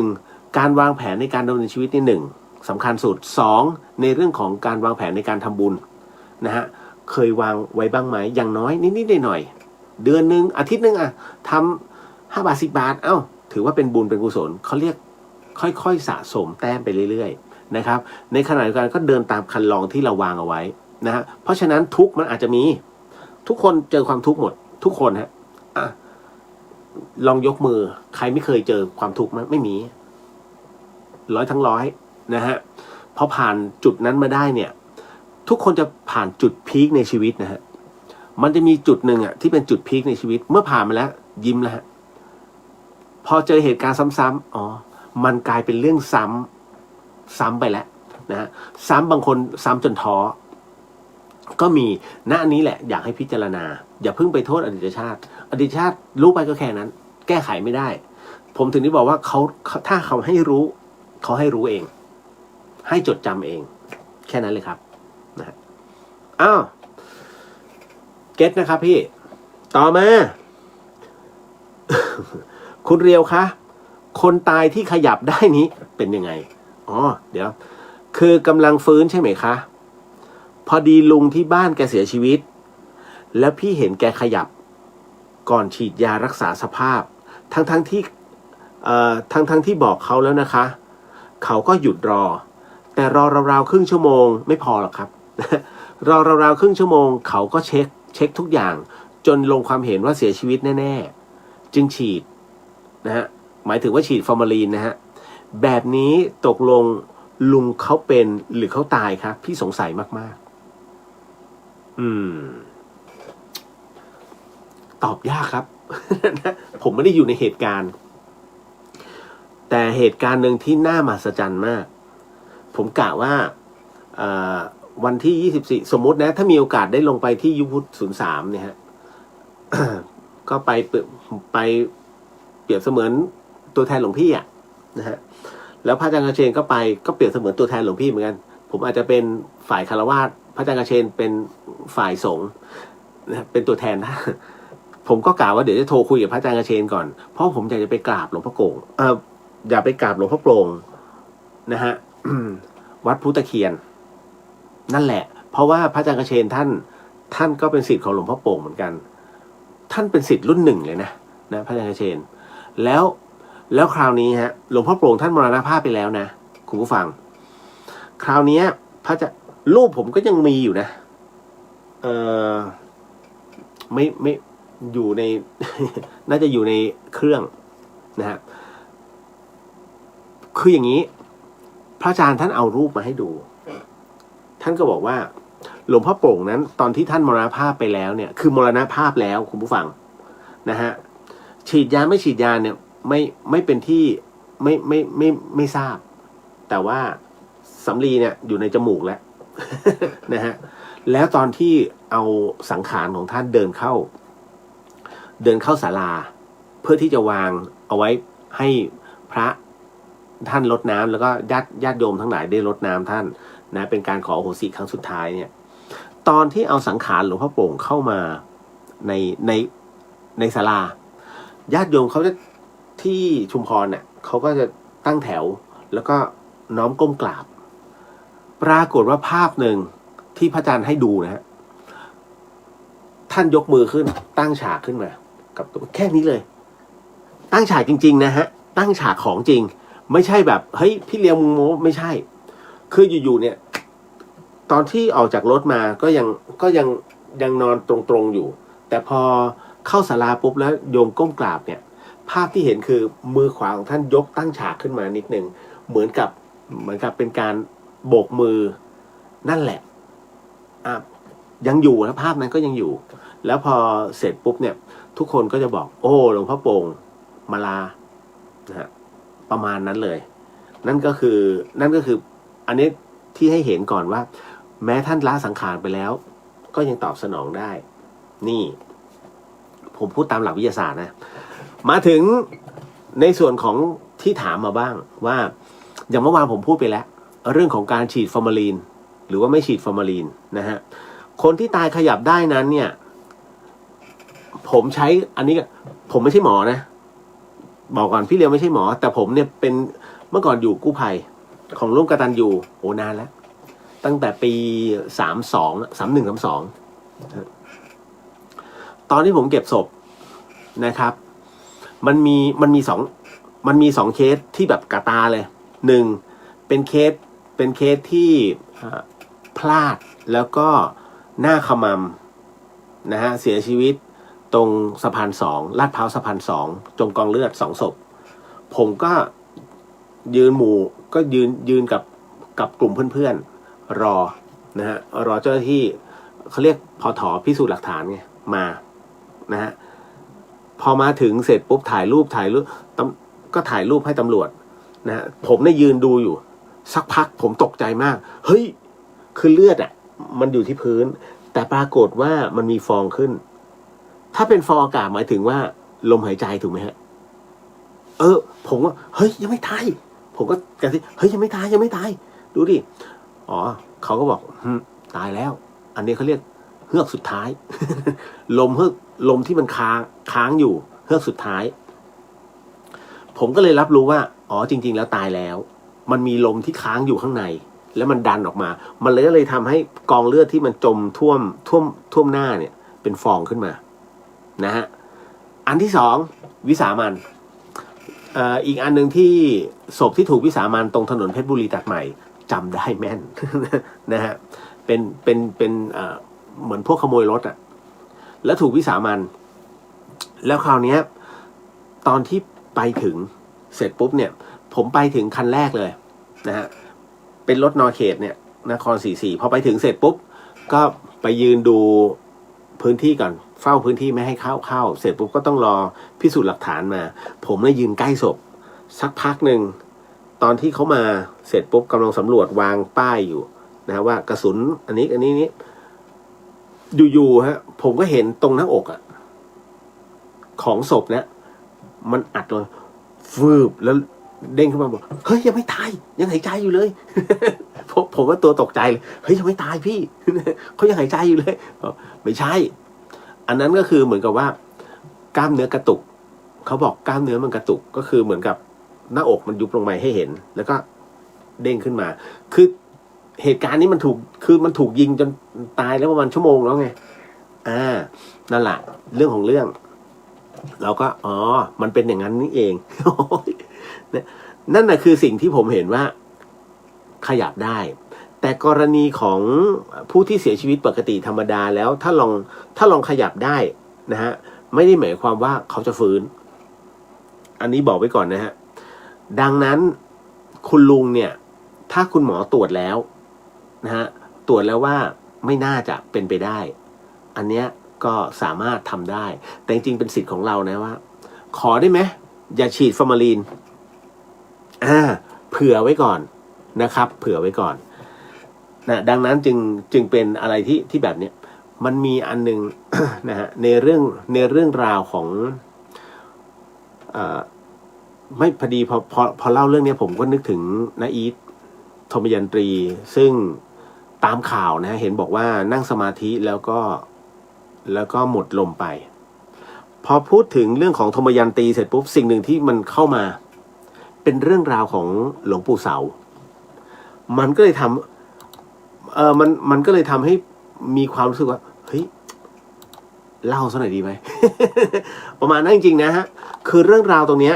1การวางแผนในการดำเนินชีวิตนี่1สำคัญสุด2ในเรื่องของการวางแผนในการทำบุญนะฮะเคยวางไว้บ้างไหมอย่างน้อยนิดๆหน่อยๆเดือนนึงอาทิตย์นึงทำ5 บาท10 บาทถือว่าเป็นบุญเป็นกุศลเขาเรียกค่อยๆสะสมแต้มไปเรื่อยๆนะครับในขณะเดียวกันก็เดินตามคันลองที่เราวางเอาไว้นะฮะเพราะฉะนั้นทุกข์มันอาจจะมีทุกคนเจอความทุกข์หมดทุกคนฮะลองยกมือใครไม่เคยเจอความทุกข์มั้ยไม่มี100 ทั้ง 100นะฮะพอผ่านจุดนั้นมาได้เนี่ยทุกคนจะผ่านจุดพีคในชีวิตนะฮะมันจะมีจุดหนึ่งที่เป็นจุดพีคในชีวิตเมื่อผ่านมาแล้วยิ้มแล้วฮะพอเจอเหตุการณ์ซ้ำๆมันกลายเป็นเรื่องซ้ำไปแล้วนะฮะซ้ำบางคนซ้ำจนท้อก็มีณอันนี้แหละอยากให้พิจารณาอย่าเพิ่งไปโทษอดีตชาติรู้ไปก็แค่นั้นแก้ไขไม่ได้ผมถึงได้บอกว่าถ้าเขาให้รู้เองให้จดจำเองแค่นั้นเลยครับนะเก็ตนะครับพี่ต่อมา คุณเรียวคะคนตายที่ขยับได้นี้เป็นยังไงเดี๋ยวคือกำลังฟื้นใช่ไหมคะพอดีลุงที่บ้านแกเสียชีวิตแล้วพี่เห็นแกขยับก่อนฉีดยารักษาสภาพทั้งที่บอกเขาแล้วนะคะเขาก็หยุดรอแต่รอราวๆครึ่งชั่วโมงไม่พอหรอกครับ รอราวๆครึ่งชั่วโมงเขาก็เช็คทุกอย่างจนลงความเห็นว่าเสียชีวิตแน่ๆจึงฉีดนะฮะหมายถึงว่าฉีดฟอร์มาลีนนะฮะแบบนี้ตกลงลุงเขาเป็นหรือเขาตายครับพี่สงสัยมากๆตอบยากครับ ผมไม่ได้อยู่ในเหตุการณ์แต่เหตุการณ์หนึ่งที่น่ามหัศจรรย์มากผมกะว่าวันที่24สมมุตินะถ้ามีโอกาสได้ลงไปที่ยุพุทธ03เนี่ยฮะ ก็ไปเปรียบเสมือนตัวแทนหลวงพี่ นะฮะแล้วพระอาจารย์กระเชนก็ไปก็เปรียบเสมือนตัวแทนหลวงพี่เหมือนกันผมอาจจะเป็นฝ่ายคารวาสพระอาจารย์กระเชนเป็นฝ่ายสงฆ์นะเป็นตัวแทนนะผมก็กล่าวว่าเดี๋ยวจะโทรคุยกับพระอาจารย์กระเชนก่อนเพราะผมอยากจะไปกราบหลวงพ่อโก่งอย่าไปกราบหลวงพ่อโปร่งนะฮะ วัดพุทธเคียนนั่นแหละเพราะว่าพระอาจารย์กระเชนท่านก็เป็นศิษย์ของหลวงพ่อโป่งเหมือนกันท่านเป็นศิษย์รุ่นหนึ่งเลยนะพระอาจารย์กระเชนแล้วคราวนี้ฮะหลวงพ่อโปร่งท่านมรณภาพไปแล้วนะคุณผู้ฟังคราวนี้รูปผมก็ยังมีอยู่นะไม่อยู่ใน น่าจะอยู่ในเครื่องนะฮะคืออย่างนี้พระอาจารย์ท่านเอารูปมาให้ดูท่านก็บอกว่าหลวงพ่อโปร่งนั้นตอนที่ท่านมรณภาพไปแล้วเนี่ยคือมรณภาพแล้วคุณผู้ฟังนะฮะฉีดยาไม่ฉีดยาเนี่ยไม่เป็นที่ไม่ทราบแต่ว่าสำลีเนี่ยอยู่ในจมูกแล้ว นะฮะแล้วตอนที่เอาสังขารของท่านเดินเข้าศาลาเพื่อที่จะวางเอาไว้ให้พระท่านรดน้ำแล้วก็ญาติโยมทั้งหลายได้รดน้ำท่านนะเป็นการขออโหสิครั้งสุดท้ายเนี่ยตอนที่เอาสังขารหลวงพ่อโปร่งเข้ามาในศาลาญาติโยมเขาจะที่ชุมพรเนี่ยเขาก็จะตั้งแถวแล้วก็น้อมก้มกราบปรากฏว่าภาพหนึ่งที่พระอาจารย์ให้ดูนะฮะท่านยกมือขึ้นตั้งฉากขึ้นมากับตัวแค่นี้เลยตั้งฉากจริงๆนะฮะตั้งฉากของจริงไม่ใช่แบบเฮ้ยพี่เลี้ยงโมไม่ใช่คืออยู่ๆเนี่ยตอนที่ออกจากรถมาก็ยังนอนตรงๆอยู่แต่พอเข้าศาลาปุ๊บแล้วโยมก้มกราบเนี่ยภาพที่เห็นคือมือขวาของท่านยกตั้งฉากขึ้นมานิดนึงเหมือนกับเป็นการโบกมือนั่นแหละยังอยู่นะภาพนั้นก็ยังอยู่แล้วพอเสร็จปุ๊บเนี่ยทุกคนก็จะบอกโอ้หลวงพ่อโป่งมาลานะฮะประมาณนั้นเลยนั่นก็คืออันนี้ที่ให้เห็นก่อนว่าแม้ท่านละสังขารไปแล้วก็ยังตอบสนองได้นี่ผมพูดตามหลักวิทยาศาสตร์นะมาถึงในส่วนของที่ถามมาบ้างว่าอย่างเมื่อวานผมพูดไปแล้วเรื่องของการฉีดฟอร์มาลีนหรือว่าไม่ฉีดฟอร์มาลีนนะฮะคนที่ตายขยับได้นั้นเนี่ยผมใช้อันนี้ผมไม่ใช่หมอนะบอกก่อนพี่เลียวไม่ใช่หมอแต่ผมเนี่ยเป็นเมื่อก่อนอยู่กู้ภัยของร่วมกตัญญูโอ้นานแล้วตั้งแต่ปี31 32ตอนที่ผมเก็บศพนะครับมันมีสองเคสที่แบบกะตาเลยหนึ่งเป็นเคสที่พลาดแล้วก็หน้าขมำนะฮะเสียชีวิตตรงสะพาน2ลาดพร้าวสะพาน2จมกองเลือด2 ศพผมก็ยืนยืนกับกลุ่มเพื่อนๆรอนะฮะรอเจ้าหน้าที่เขาเรียกพถพิสูจน์หลักฐานไงมานะฮะพอมาถึงเสร็จปุ๊บถ่ายรูปก็ถ่ายรูปให้ตำรวจนะฮะผมได้ยืนดูอยู่สักพักผมตกใจมากเฮ้ยคือเลือดอ่ะมันอยู่ที่พื้นแต่ปรากฏว่ามันมีฟองขึ้นถ้าเป็นฟองอากาศหมายถึงว่าลมหายใจถูกไหมฮะผมว่าเฮ้ยยังไม่ตายผมก็กระซิบเฮ้ยยังไม่ตายดูดิอ๋อเขาก็บอกตายแล้วอันนี้เขาเรียกเฮือกสุดท้าย ลมที่มันค้างอยู่เฮือกสุดท้ายผมก็เลยรับรู้ว่าอ๋อจริงๆแล้วตายแล้วมันมีลมที่ค้างอยู่ข้างในแล้วมันดันออกมามันเลยทำให้กองเลือดที่มันจมท่วมหน้าเนี่ยเป็นฟองขึ้นมานะฮะอันที่สองวิสามัญอีกอันหนึ่งที่ศพที่ถูกวิสามัญตรงถนนเพชรบุรีตัดใหม่จำได้แม่น นะฮะเป็นเหมือนพวกขโมยรถอ่ะแล้วถูกวิสามัญแล้วคราวนี้ตอนที่ไปถึงเสร็จปุ๊บเนี่ยผมไปถึงคันแรกเลยนะฮะเป็นรถนอเขตเนี่ยนคร44พอไปถึงเสร็จปุ๊บก็ไปยืนดูพื้นที่ก่อนเฝ้าพื้นที่ไม่ให้เข้าเสร็จปุ๊บก็ต้องรอพิสูจน์หลักฐานมาผมได้ยืนใกล้ศพสักพักหนึ่งตอนที่เขามาเสร็จปุ๊บกำลังสำรวจวางป้ายอยู่นะว่ากระสุนอันนี้อยู่ๆฮะผมก็เห็นตรงหน้าอกอะของศพเนี่ยมันอัดลงฟืบแล้ว เด้งขึ้นมาบอกเฮ้ยยังไม่ตายยังหายใจอยู่เลย ผมว่าตัวตกใจเลยเฮ้ยยังไม่ตายพี่ เขายังหายใจอยู่เลยไม่ใช่อันนั้นก็คือเหมือนกับว่ากล้ามเนื้อกระตุกเขาบอกกล้ามเนื้อมันกระตุกก็คือเหมือนกับหน้าอกมันยุบลงมาให้เห็นแล้วก็เด้งขึ้นมาคือเหตุการณ์นี้มันถูกยิงจนตายแล้วประมาณชั่วโมงแล้วไงนั่นแหละเรื่องของเรื่องเราก็มันเป็นอย่างนั้นนี่เอง นั่นน่ะคือสิ่งที่ผมเห็นว่าขยับได้แต่กรณีของผู้ที่เสียชีวิตปกติธรรมดาแล้วถ้าลองขยับได้นะฮะไม่ได้หมายความว่าเขาจะฟื้นอันนี้บอกไว้ก่อนนะฮะดังนั้นคุณลุงเนี่ยถ้าคุณหมอตรวจแล้วนะฮะตรวจแล้วว่าไม่น่าจะเป็นไปได้อันเนี้ยก็สามารถทำได้แต่จริงๆเป็นสิทธิ์ของเรานะว่าขอได้ไหมอย่าฉีดฟอร์มาลีนเผื่อไว้ก่อนนะครับเผื่อไว้ก่อนนะดังนั้นจึงเป็นอะไรที่แบบเนี้ยมันมีอันนึง นะฮะในเรื่องราวของไม่พอดีพอเล่าเรื่องนี้ผมก็นึกถึงนาอีทธมยันตรีซึ่งตามข่าวนะเห็นบอกว่านั่งสมาธิแล้วก็หมดลมไปพอพูดถึงเรื่องของธมยันตรีเสร็จปุ๊บสิ่งหนึ่งที่มันเข้ามาเป็นเรื่องราวของหลวงปู่เสามันก็เลยทำมันก็เลยทำให้มีความรู้สึกว่าเฮ้ยเล่าซะหน่อยดีไหม ประมาณนั้นจริงๆนะฮะคือเรื่องราวตรงเนี้ย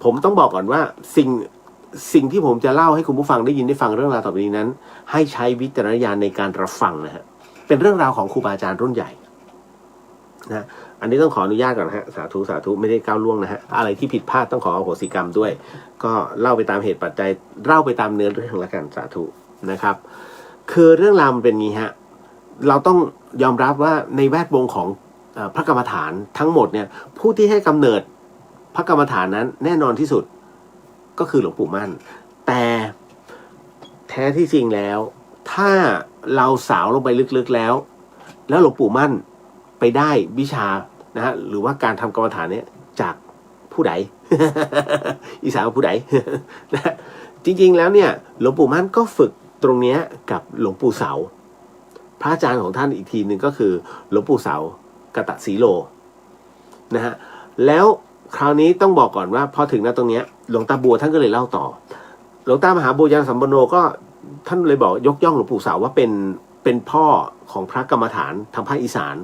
ผมต้องบอกก่อนว่าสิ่งที่ผมจะเล่าให้คุณผู้ฟังได้ยินได้ฟังเรื่องราวต่อไปนี้นั้นให้ใช้วิจารณญาณในการรับฟังนะฮะเป็นเรื่องราวของครูบาอาจารย์รุ่นใหญ่นะอันนี้ต้องขออนุญาตก่อนนะฮะสาธุไม่ได้ก้าวล่วงนะฮะอะไรที่ผิดพลาดต้องขออโหสิกรรมด้วยก็เล่าไปตามเหตุปัจจัยเล่าไปตามเนื้อเรื่องละกันสาธุนะครับคือเรื่องราวมันเป็นงี้ฮะเราต้องยอมรับว่าในแวดวงของพระกรรมฐานทั้งหมดเนี่ยผู้ที่ให้กำเนิดพระกรรมฐานนั้นแน่นอนที่สุดก็คือหลวงปู่มั่นแต่แท้ที่จริงแล้วถ้าเราสาวลงไปลึกๆแล้วหลวงปู่มั่นไปได้วิชานะฮะหรือว่าการทำกรรมฐานเนี่ยจากผู้ใด อีสานผู้ใด นะจริงๆแล้วเนี่ยหลวงปู่มั่นก็ฝึกตรงเนี้ยกับหลวงปู่เสาพระอาจารย์ของท่านอีกทีหนึ่งก็คือหลวงปู่เสากตสีโลนะฮะแล้วคราวนี้ต้องบอกก่อนว่าพอถึงณตรงเนี้ยหลวงตาบัวท่านก็เลยเล่าต่อหลวงตามหาบัวยานสัมปันโนก็ท่านเลยบอกยกย่องหลวงปู่เสาว่าเป็นพ่อของพระกรรมฐานทางภาคอีสาน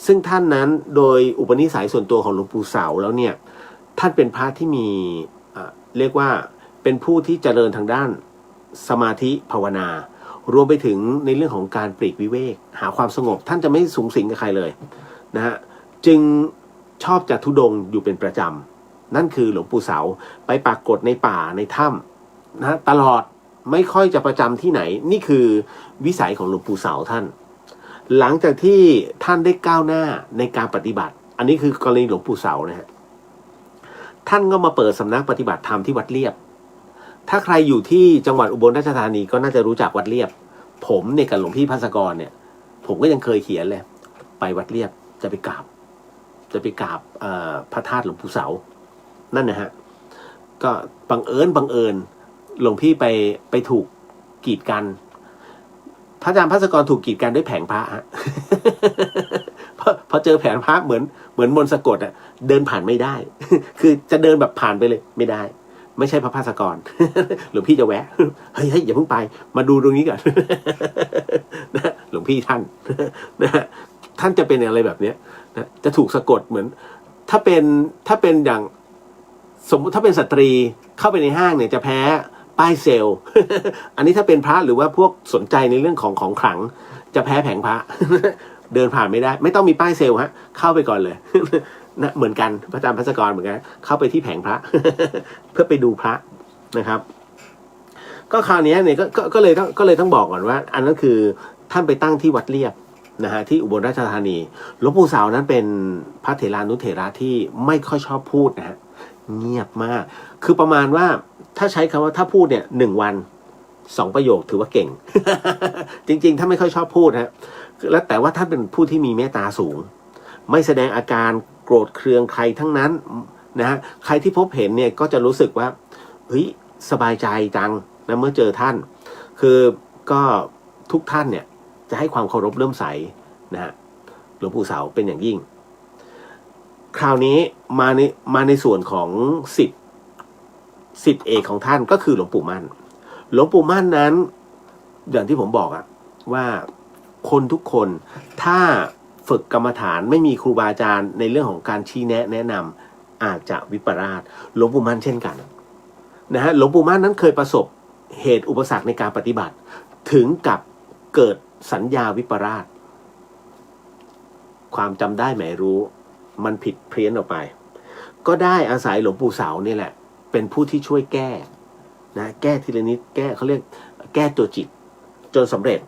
ซึ่งท่านนั้นโดยอุปนิสัยส่วนตัวของหลวงปู่เสาแล้วเนี่ยท่านเป็นพระที่มีเรียกว่าเป็นผู้ที่เจริญทางด้านสมาธิภาวนารวมไปถึงในเรื่องของการปลีกวิเวกหาความสงบท่านจะไม่สูงสิงกับใครเลยนะฮะจึงชอบจะธุดงค์อยู่เป็นประจำนั่นคือหลวงปู่เสาไปปรากฏในป่าในถ้ำนะตลอดไม่ค่อยจะประจำที่ไหนนี่คือวิสัยของหลวงปู่เสาท่านหลังจากที่ท่านได้ก้าวหน้าในการปฏิบัติอันนี้คือกรณีหลวงปู่เสานะฮะท่านก็มาเปิดสำนักปฏิบัติธรรมที่วัดเลียบถ้าใครอยู่ที่จังหวัดอุบลราชธานีก็น่าจะรู้จักวัดเลียบผมเนี่ยกับหลวงพี่ภัสกรเนี่ยผมก็ยังเคยเขียนเลยไปวัดเลียบจะไปกราบพระธาตุหลวงปู่เสานั่นนะฮะก็บังเอิญหลวงพี่ไปถูกกีดกันพระอาจารย์ภัสกรถูกกีดกันด้วยแผงพระฮะ พอเจอแผงพระเหมือนมนต์สะกดอ่ะเดินผ่านไม่ได้ คือจะเดินแบบผ่านไปเลยไม่ได้ไม่ใช่พระภัสกร หลวงพี่จะแวะ เฮ้ยอย่าเพิ่งไปมาดูตรงนี้ก่อน นะหลวงพี่ท่าน นะท่านจะเป็นอะไรแบบเนี้ยนะจะถูกสะกดเหมือนถ้าเป็นอย่างสมมติถ้าเป็นสตรีเข้าไปในห้างเนี่ยจะแพ้ป้ายเซลล์ อันนี้ถ้าเป็นพระหรือว่าพวกสนใจในเรื่องของขลังจะแพ้แผงพระ เดินผ่านไม่ได้ไม่ต้องมีป้ายเซลล์ฮะเข้าไปก่อนเลย นะเหมือนกันพระอาจารย์ภัสกรเหมือนกันเข้าไปที่แผงพระ เพื่อไปดูพระนะครับก็คราวนี้เนี่ยก็เลยต้องบอกก่อนว่า อันนั้นคือท่านไปตั้งที่วัดเลียบนะฮะที่อุบลราชธานีหลวงปู่เสานั้นเป็นพระเถรานุเถระที่ไม่ค่อยชอบพูดนะฮะเงียบมากคือประมาณว่าถ้าใช้คำว่าถ้าพูดเนี่ย1 วัน 2 ประโยคถือว่าเก่ง จริงๆถ้าไม่ค่อยชอบพูดฮะแล้วแต่ว่าท่านเป็นผู้ที่มีเมตตาสูงไม่แสดงอาการโกรธเคืองใครทั้งนั้น นะฮะใครที่พบเห็นเนี่ยก็จะรู้สึกว่าเฮ้ยสบายใจจังนะเมื่อเจอท่านคือก็ทุกท่านเนี่ยจะให้ความเคารพเริ่อมใสนะฮะหลวงปู่เสาเป็นอย่างยิ่งคราวนี้มาในส่วนของศิษย์เอกของท่านก็คือหลวงปู่มั่นนั้นอย่างที่ผมบอกอะว่าคนทุกคนถ้าฝึกกรรมฐานไม่มีครูบาอาจารย์ในเรื่องของการชี้แนะนำอาจจะวิปลาสหลวงปู่มั่นเช่นกันนะฮะหลวงปู่มั่นนั้นเคยประสบเหตุอุปสรรคในการปฏิบัติถึงกับเกิดสัญญาวิปลาสความจำได้หมายรู้มันผิดเพี้ยนออกไปก็ได้อาศัยหลวงปู่เสานี่แหละเป็นผู้ที่ช่วยแก้นะแก้ทีละนิดแก้เขาเรียกแก้ตัวจิตจนสำเร็จ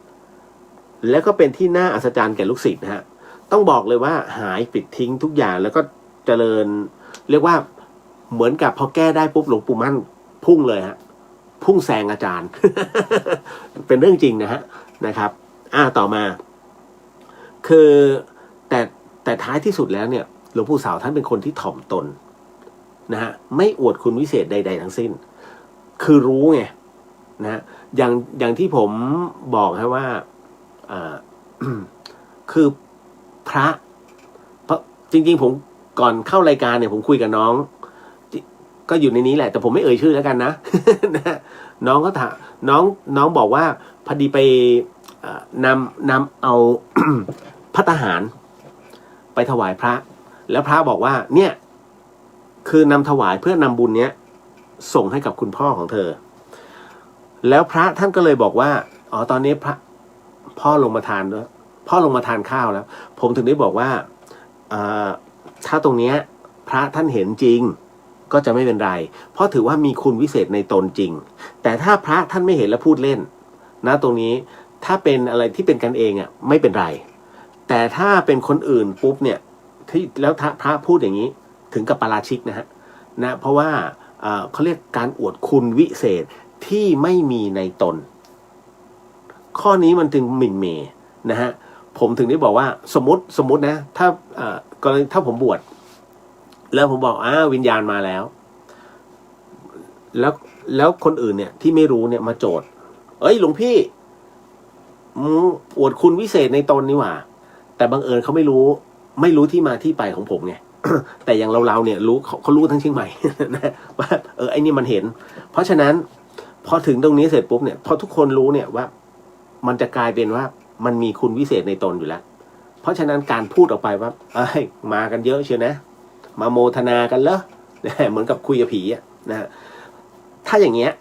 แล้วก็เป็นที่น่าอัศจรรย์แก่ลูกศิษย์นะฮะต้องบอกเลยว่าหายปิดทิ้งทุกอย่างแล้วก็เจริญเรียกว่าเหมือนกับพอแก้ได้ปุ๊บหลวงปู่มั่นพุ่งเลยฮะพุ่งแซงอาจารย์ เป็นเรื่องจริงนะครับต่อมาคือแต่ท้ายที่สุดแล้วเนี่ยหลวงปู่เสาท่านเป็นคนที่ถ่อมตนนะฮะไม่อวดคุณวิเศษใดๆทั้งสิ้นคือรู้ไงนะอย่างที่ผมบอกฮะว่าคือพระเพราะจริงๆผมก่อนเข้ารายการเนี่ยผมคุยกับน้องก็อยู่ในนี้แหละแต่ผมไม่เอ่ยชื่อแล้วกันนะ น้องก็ถามน้องบอกว่าพอดีไปนำเอา ภัตตาหารไปถวายพระแล้วพระบอกว่าเนี่ยคือนำถวายเพื่อนำบุญเนี้ยส่งให้กับคุณพ่อของเธอแล้วพระท่านก็เลยบอกว่าตอนนี้พ่อลงมาทานด้วยพ่อลงมาทานข้าวแล้วผมถึงได้บอกว่าถ้าตรงเนี้ยพระท่านเห็นจริงก็จะไม่เป็นไรเพราะถือว่ามีคุณวิเศษในตนจริงแต่ถ้าพระท่านไม่เห็นและพูดเล่นนะตรงนี้ถ้าเป็นอะไรที่เป็นกันเองไม่เป็นไรแต่ถ้าเป็นคนอื่นปุ๊บเนี่ยที่แล้วพระพูดอย่างนี้ถึงกับปาราชิกนะเพราะว่าเขาเรียกการอวดคุณวิเศษที่ไม่มีในตนข้อนี้มันจึงหมิ่นเหม่นะฮะผมถึงได้บอกว่าสมมตินะถ้าผมบวชแล้วผมบอกวิญญาณมาแล้วคนอื่นเนี่ยที่ไม่รู้เนี่ยมาโจทย์หลวงพี่อวดคุณวิเศษในตนนี่หว่าแต่บังเอิญเขาไม่รู้ที่มาที่ไปของผมไง แต่อย่างเราเนี่ยรู้เขารู้ทั้งเชียงใหม่ นะว่าไอ้นี่มันเห็นเพราะฉะนั้นพอถึงตรงนี้เสร็จปุ๊บเนี่ยพอทุกคนรู้เนี่ยว่ามันจะกลายเป็นว่ามันมีคุณวิเศษในตนอยู่แล้วเพราะฉะนั้นการพูดออกไปว่ามากันเยอะเชียวนะมาโมทนากันเหรอเหมือนกับคุยกับผีนะถ้าอย่างเงี้ย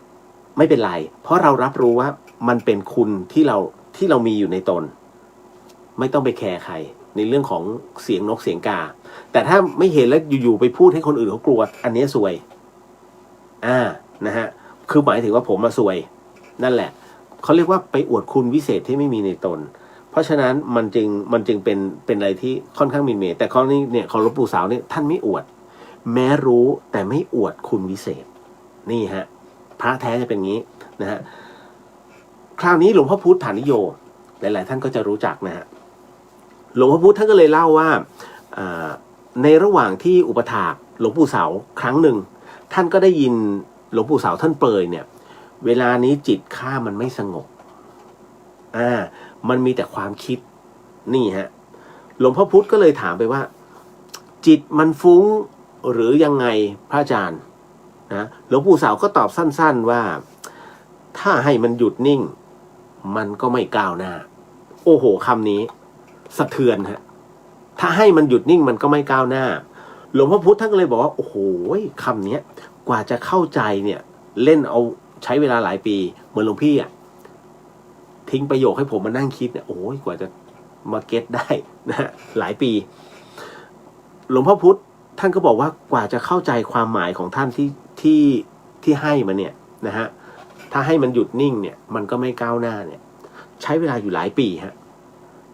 ไม่เป็นไรเพราะเรารับรู้ว่ามันเป็นคุณที่เรามีอยู่ในตนไม่ต้องไปแคร์ใครในเรื่องของเสียงนกเสียงกาแต่ถ้าไม่เห็นแล้วอยู่ๆไปพูดให้คนอื่นเขากลัวอันนี้ซวยนะฮะคือหมายถึงว่าผมมาซวยนั่นแหละเขาเรียกว่าไปอวดคุณวิเศษที่ไม่มีในตนเพราะฉะนั้นมันจึงเป็นอะไรที่ค่อนข้างหมิ่นเหม่แต่ข้อนี้เนี่ยของหลวงปู่เสาเนี่ยท่านไม่อวดแม้รู้แต่ไม่อวดคุณวิเศษนี่ฮะพระแท้จะเป็นงี้นะฮะคราวนี้หลวงพ่อพุทธฐานิโยหลายๆท่านก็จะรู้จักนะฮะหลวงพ่อพุทธท่านก็เลยเล่าว่าในระหว่างที่อุปถากหลวงปู่เสาครั้งหนึ่งท่านก็ได้ยินหลวงปู่เสาท่านเปรยเนี่ยเวลานี้จิตข้ามันไม่สงบมันมีแต่ความคิดนี่ฮะหลวงพ่อพุธก็เลยถามไปว่าจิตมันฟุ้งหรือยังไงพระอาจารย์นะหลวงปู่เสาก็ตอบสั้นๆว่าถ้าให้มันหยุดนิ่งมันก็ไม่ก้าวหน้าโอ้โหคำนี้สะเทือนฮะถ้าให้มันหยุดนิ่งมันก็ไม่ก้าวหน้าหลวงพ่อพุธท่านก็เลยบอกว่าโอ้โหคำนี้กว่าจะเข้าใจเนี่ยเล่นเอาใช้เวลาหลายปีเหมือนหลวงพี่ทิ้งประโยคให้ผมมานั่งคิดเนี่ยโอ้ยกว่าจะมาเก็ตได้นะฮะหลายปีหลวงพ่อพุธท่านก็บอกว่ากว่าจะเข้าใจความหมายของท่านที่ให้มาเนี่ยนะฮะถ้าให้มันหยุดนิ่งเนี่ยมันก็ไม่ก้าวหน้าเนี่ยใช้เวลาอยู่หลายปีฮะ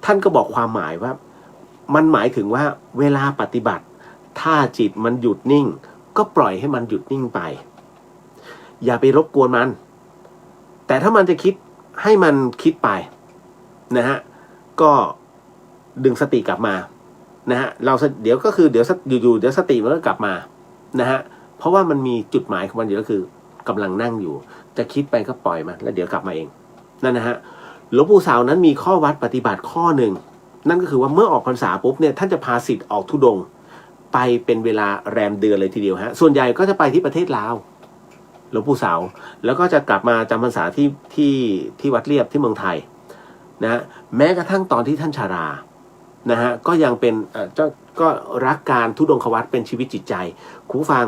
ท่านก็บอกความหมายว่ามันหมายถึงว่าเวลาปฏิบัติถ้าจิตมันหยุดนิ่งก็ปล่อยให้มันหยุดนิ่งไปอย่าไปรบกวนมันแต่ถ้ามันจะคิดให้มันคิดไปนะฮะก็ดึงสติกลับมานะฮะเดี๋ยวก็คือเดี๋ยวอยู่ๆเดี๋ยวสติมันก็กลับมา นะฮะเพราะว่ามันมีจุดหมายของมันอยู่ก็คือกำลังนั่งอยู่จะคิดไปก็ปล่อยมันแล้วเดี๋ยวกลับมาเองนั่นนะฮะหลวงปู่เสานั้นมีข้อวัดปฏิบัติข้อหนึ่งนั่นก็คือว่าเมื่อออกพรรษาปุ๊บเนี่ยท่านจะพาศิษย์ออกธุดงค์ไปเป็นเวลาแรมเดือนเลยทีเดียวฮะส่วนใหญ่ก็จะไปที่ประเทศลาวหลวงปู่เสาแล้วก็จะกลับมาจำพรรษาที่วัดเรียบที่เมืองไทยนะแม้กระทั่งตอนที่ท่านชารานะฮะก็ยังเป็นก็รักการธุดงควัตรเป็นชีวิตจิตใจคุณผู้ฟัง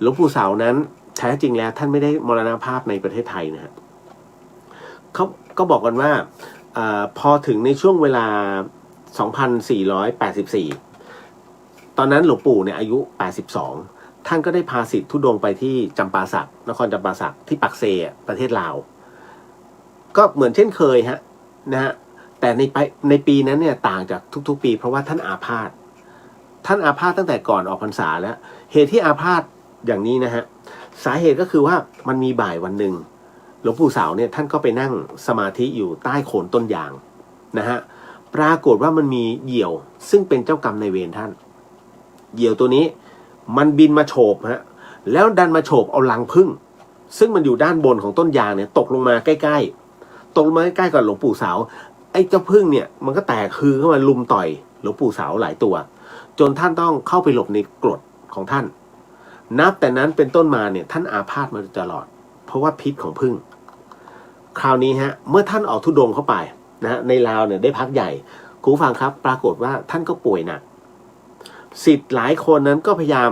หลวงปู่เสานั้นแท้จริงแล้วท่านไม่ได้มรณภาพในประเทศไทยนะฮะเขาก็บอกกันว่าพอถึงในช่วงเวลา 2484 ตอนนั้นหลวงปู่เนี่ยอายุ 82 ท่านก็ได้พาศิษย์ธุดงค์ไปที่จำปาสักนครจำปาสักที่ปักเซประเทศลาวก็เหมือนเช่นเคยฮะนะฮะแต่ในปีนั้นเนี่ยต่างจากทุกๆปีเพราะว่าท่านอาพาธตั้งแต่ก่อนออกพรรษาแล้วเหตุที่อาพาธอย่างนี้นะฮะสาเหตุก็คือว่ามันมีบ่ายวันหนึ่งหลวงปู่เสาเนี่ยท่านก็ไปนั่งสมาธิอยู่ใต้โคนต้นยางนะฮะปรากฏว่ามันมีเหยี่ยวซึ่งเป็นเจ้ากรรมนายเวรท่านเหยี่ยวตัวนี้มันบินมาโฉบฮะแล้วดันมาโฉบเอารังผึ้งซึ่งมันอยู่ด้านบนของต้นยางเนี่ยตกลงมาใกล้ๆกับหลวงปู่เสาไอ้เจ้าผึ้งเนี่ยมันก็แตกคือเข้ามาลุมต่อยหลวงปู่เสาหลายตัวจนท่านต้องเข้าไปหลบในกรดของท่านนับแต่นั้นเป็นต้นมาเนี่ยท่านอาพาธมาตลอดเพราะว่าพิษของผึ้งคราวนี้ฮะเมื่อท่านออกธุดงค์เข้าไปนะฮะในลาวเนี่ยได้พักใหญ่คุณผู้ฟังครับปรากฏว่าท่านก็ป่วยหนักศิษย์หลายคนนั้นก็พยายา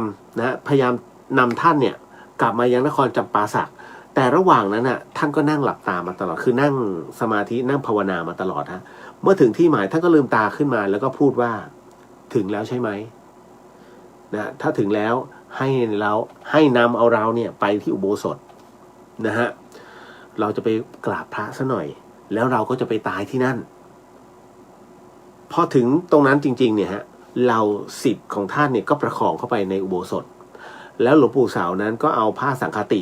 มนำท่านเนี่ยกลับมายังนครจำปาสักแต่ระหว่างนั้นน่ะท่านก็นั่งหลับตามาตลอดคือนั่งสมาธินั่งภาวนามาตลอดฮะเมื่อถึงที่หมายท่านก็ลืมตาขึ้นมาแล้วก็พูดว่าถึงแล้วใช่ไหมนะถ้าถึงแล้วให้นำเอาเราเนี่ยไปที่อุโบสถนะฮะเราจะไปกราบพระซะหน่อยแล้วเราก็จะไปตายที่นั่นพอถึงตรงนั้นจริงๆเนี่ยฮะเราศิษย์ของท่านเนี่ยก็ประคองเข้าไปในอุโบสถแล้วหลวงปู่เสานั้นก็เอาผ้าสังฆติ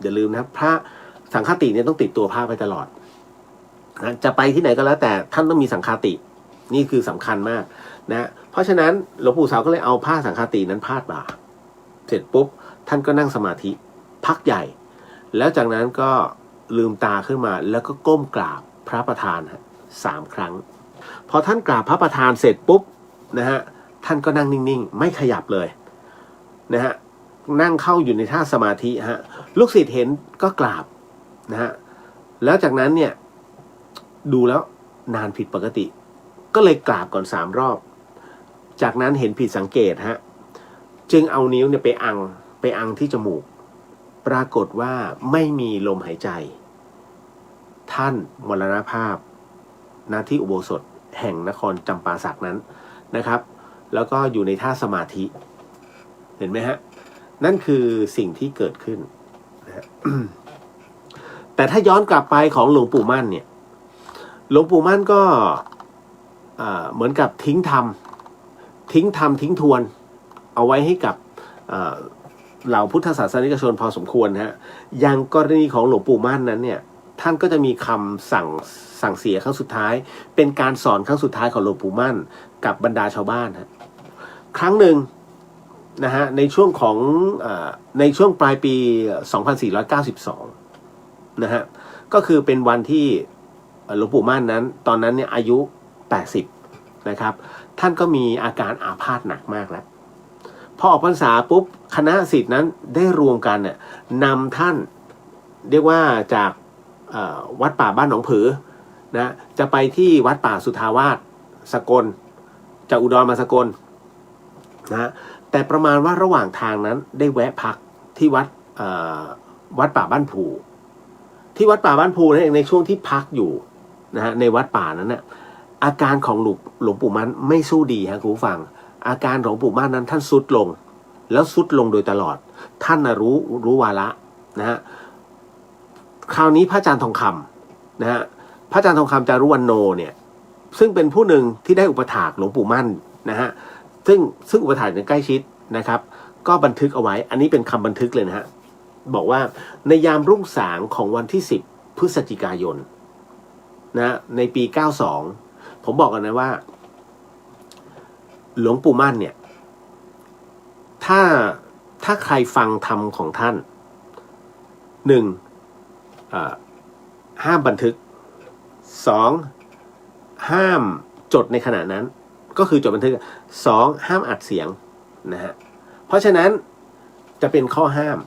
อย่าลืมนะพระสังฆติเนี่ยต้องติดตัวผ้าไปตลอดนะจะไปที่ไหนก็แล้วแต่ท่านต้องมีสังฆตินี่คือสำคัญมากนะเพราะฉะนั้นหลวงปู่เสาก็เลยเอาผ้าสังฆตินั้นพาดบ่าเสร็จปุ๊บท่านก็นั่งสมาธิพักใหญ่แล้วจากนั้นก็ลืมตาขึ้นมาแล้วก็ก้มกราบพระประธาน3 ครั้งพอท่านกราบพระประธานเสร็จปุ๊บนะฮะท่านก็นั่งนิ่งๆไม่ขยับเลยนะฮะนั่งเข้าอยู่ในท่าสมาธิฮะลูกศิษย์เห็นก็กราบนะฮะแล้วจากนั้นเนี่ยดูแล้วนานผิดปกติก็เลยกราบก่อน3 รอบจากนั้นเห็นผิดสังเกตฮะจึงเอานิ้วเนี่ยไปอังที่จมูกปรากฏว่าไม่มีลมหายใจท่านมรณภาพณที่อุโบสถแห่งนครจำปาสักนั้นนะครับแล้วก็อยู่ในท่าสมาธิเห็นไหมฮะนั่นคือสิ่งที่เกิดขึ้นนะฮะ แต่ถ้าย้อนกลับไปของหลวงปู่มั่นเนี่ยหลวงปู่มั่นก็เหมือนกับทิ้งทวนเอาไว้ให้กับเหล่าพุทธศาสนิกชนพอสมควรฮะอย่างกรณีของหลวงปู่มั่นนั้นเนี่ยท่านก็จะมีคำสั่งเสียครั้งสุดท้ายเป็นการสอนครั้งสุดท้ายของหลวงปู่มั่นกับบรรดาชาวบ้านฮะครั้งหนึ่งนะฮะในช่วงปลายปี 2492 นะฮะก็คือเป็นวันที่หลวงปู่มั่นนั้นตอนนั้นเนี่ยอายุ 80 นะครับท่านก็มีอาการอาพาธหนักมากแล้วพอออกพรรษาปุ๊บคณะศิษย์นั้นได้รวมกันเนี่ยนำท่านเรียกว่าจากวัดป่าบ้านหนองผือนะจะไปที่วัดป่าสุทาวาสสกลจากอุดรมาสกลนะแต่ประมาณว่าระหว่างทางนั้นได้แวะพักที่วัดป่าบ้านผูที่วัดป่าบ้านผูนั่นเองในช่วงที่พักอยู่นะฮะในวัดป่านั้นน่ะอาการของหลวงปู่มั่นไม่สู้ดีฮะคุณผู้ฟังอาการของปู่มั่นนั้นท่านทรุดลงแล้วทรุดลงโดยตลอดท่านรู้วาระนะฮะคราวนี้พระอาจารย์ทองคำนะฮะพระอาจารย์ทองคำจารุวรรณโนเนี่ยซึ่งเป็นผู้หนึ่งที่ได้อุปถากหลวงปู่มั่นนะฮะซึ่งอุปถากอย่างใกล้ชิดนะครับก็บันทึกเอาไว้อันนี้เป็นคำบันทึกเลยนะฮะบอกว่าในยามรุ่งสางของวันที่10 พฤศจิกายนนะในปี 92ผมบอกกันนะว่าหลวงปู่มั่นเนี่ยถ้า าใครฟังธรรมของท่านหนึ่งห้ามบันทึกสองห้ามจดในขณะนั้นก็คือจดบันทึกสองห้ามอัดเสียงนะฮะเพราะฉะนั้นจะเป็นข้อห้าม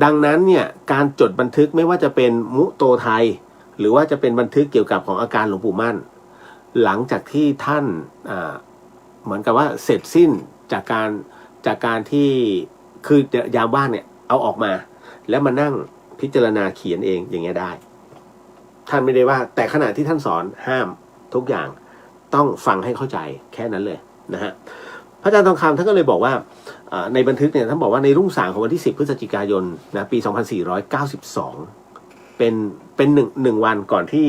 ดังนั้นเนี่ยการจดบันทึกไม่ว่าจะเป็นมุโตไทยหรือว่าจะเป็นบันทึกเกี่ยวกับของอาการหลวงปู่มั่นหลังจากที่ท่านเหมือนกับว่าเสร็จสิ้นจากการที่คือยามว่างเนี่ยเอาออกมาแล้วมานั่งพิจารณาเขียนเองอย่างเงี้ยได้ท่านไม่ได้ว่าแต่ขณะที่ท่านสอนห้ามทุกอย่างต้องฟังให้เข้าใจแค่นั้นเลยนะฮะพระอาจารย์ทองคำท่านก็เลยบอกว่าในบันทึกเนี่ยท่านบอกว่าในรุ่งสางของวันที่10พฤศจิกายนนะปี2492เป็นหนึ่งวันก่อนที่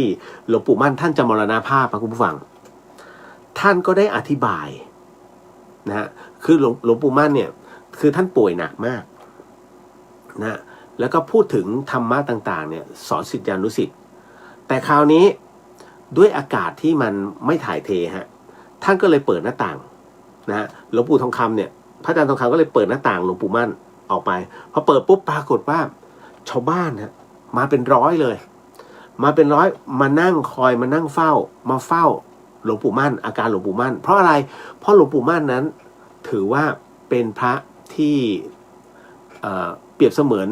หลวงปู่มั่นท่านจะมรณภาพครับคุณผู้ฟังท่านก็ได้อธิบายนะฮะคือหลวงปู่มั่นเนี่ยคือท่านป่วยหนักมากนะแล้วก็พูดถึงธรรมะต่างๆเนี่ยสอนศิษยานุศิษย์แต่คราวนี้ด้วยอากาศที่มันไม่ถ่ายเทฮะท่านก็เลยเปิดหน้าต่างนะฮะหลวงปู่ทองคำเนี่ยพระอาจารย์ทองคำก็เลยเปิดหน้าต่างหลวงปู่มั่นออกไปพอเปิดปุ๊บปรากฏว่าชาวบ้านฮะมาเป็นร้อยเลยมาเป็นร้อยมานั่งคอยมานั่งเฝ้าหลวงปู่มั่นอาการหลวงปู่มั่นเพราะอะไรเพราะหลวงปู่มั่นนั้นถือว่าเป็นพระที่เปรียบเสมือน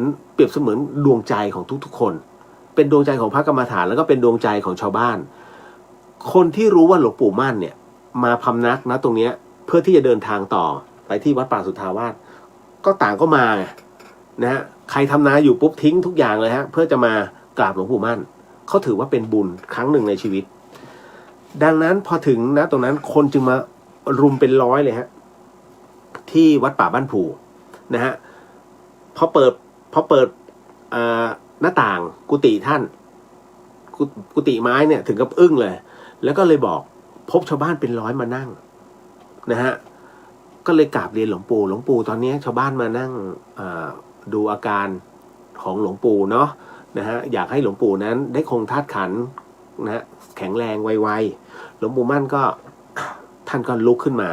ดวงใจของทุกๆคนเป็นดวงใจของพระกรรมฐานแล้วก็เป็นดวงใจของชาวบ้านคนที่รู้ว่าหลวงปู่มั่นเนี่ยมาพำนักนะตรงเนี้ยเพื่อที่จะเดินทางต่อไปที่วัดป่าสุทธาวาสก็ต่างก็มานะฮะใครทำนาอยู่ปุ๊บทิ้งทุกอย่างเลยฮะเพื่อจะมากราบหลวงปู่มั่นเขาถือว่าเป็นบุญครั้งหนึ่งในชีวิตดังนั้นพอถึงนะตรงนั้นคนจึงมารุมเป็นร้อยเลยฮะที่วัดป่าบ้านผูนะฮะพอเปิดหน้าต่างกุฏิท่านกุฏิไม้เนี่ยถึงกับอึ้งเลยแล้วก็เลยบอกพบชาวบ้านเป็นร้อยมานั่งนะฮะก็เลยกราบเรียนหลวงปู่ตอนนี้ชาวบ้านมานั่งดูอาการของหลวงปู่เนาะนะฮะอยากให้หลวงปู่นั้นได้คงธาตุขันธ์นะฮะแข็งแรงไวๆหลวงปู่มั่นก็ท่านก็ลุกขึ้นมา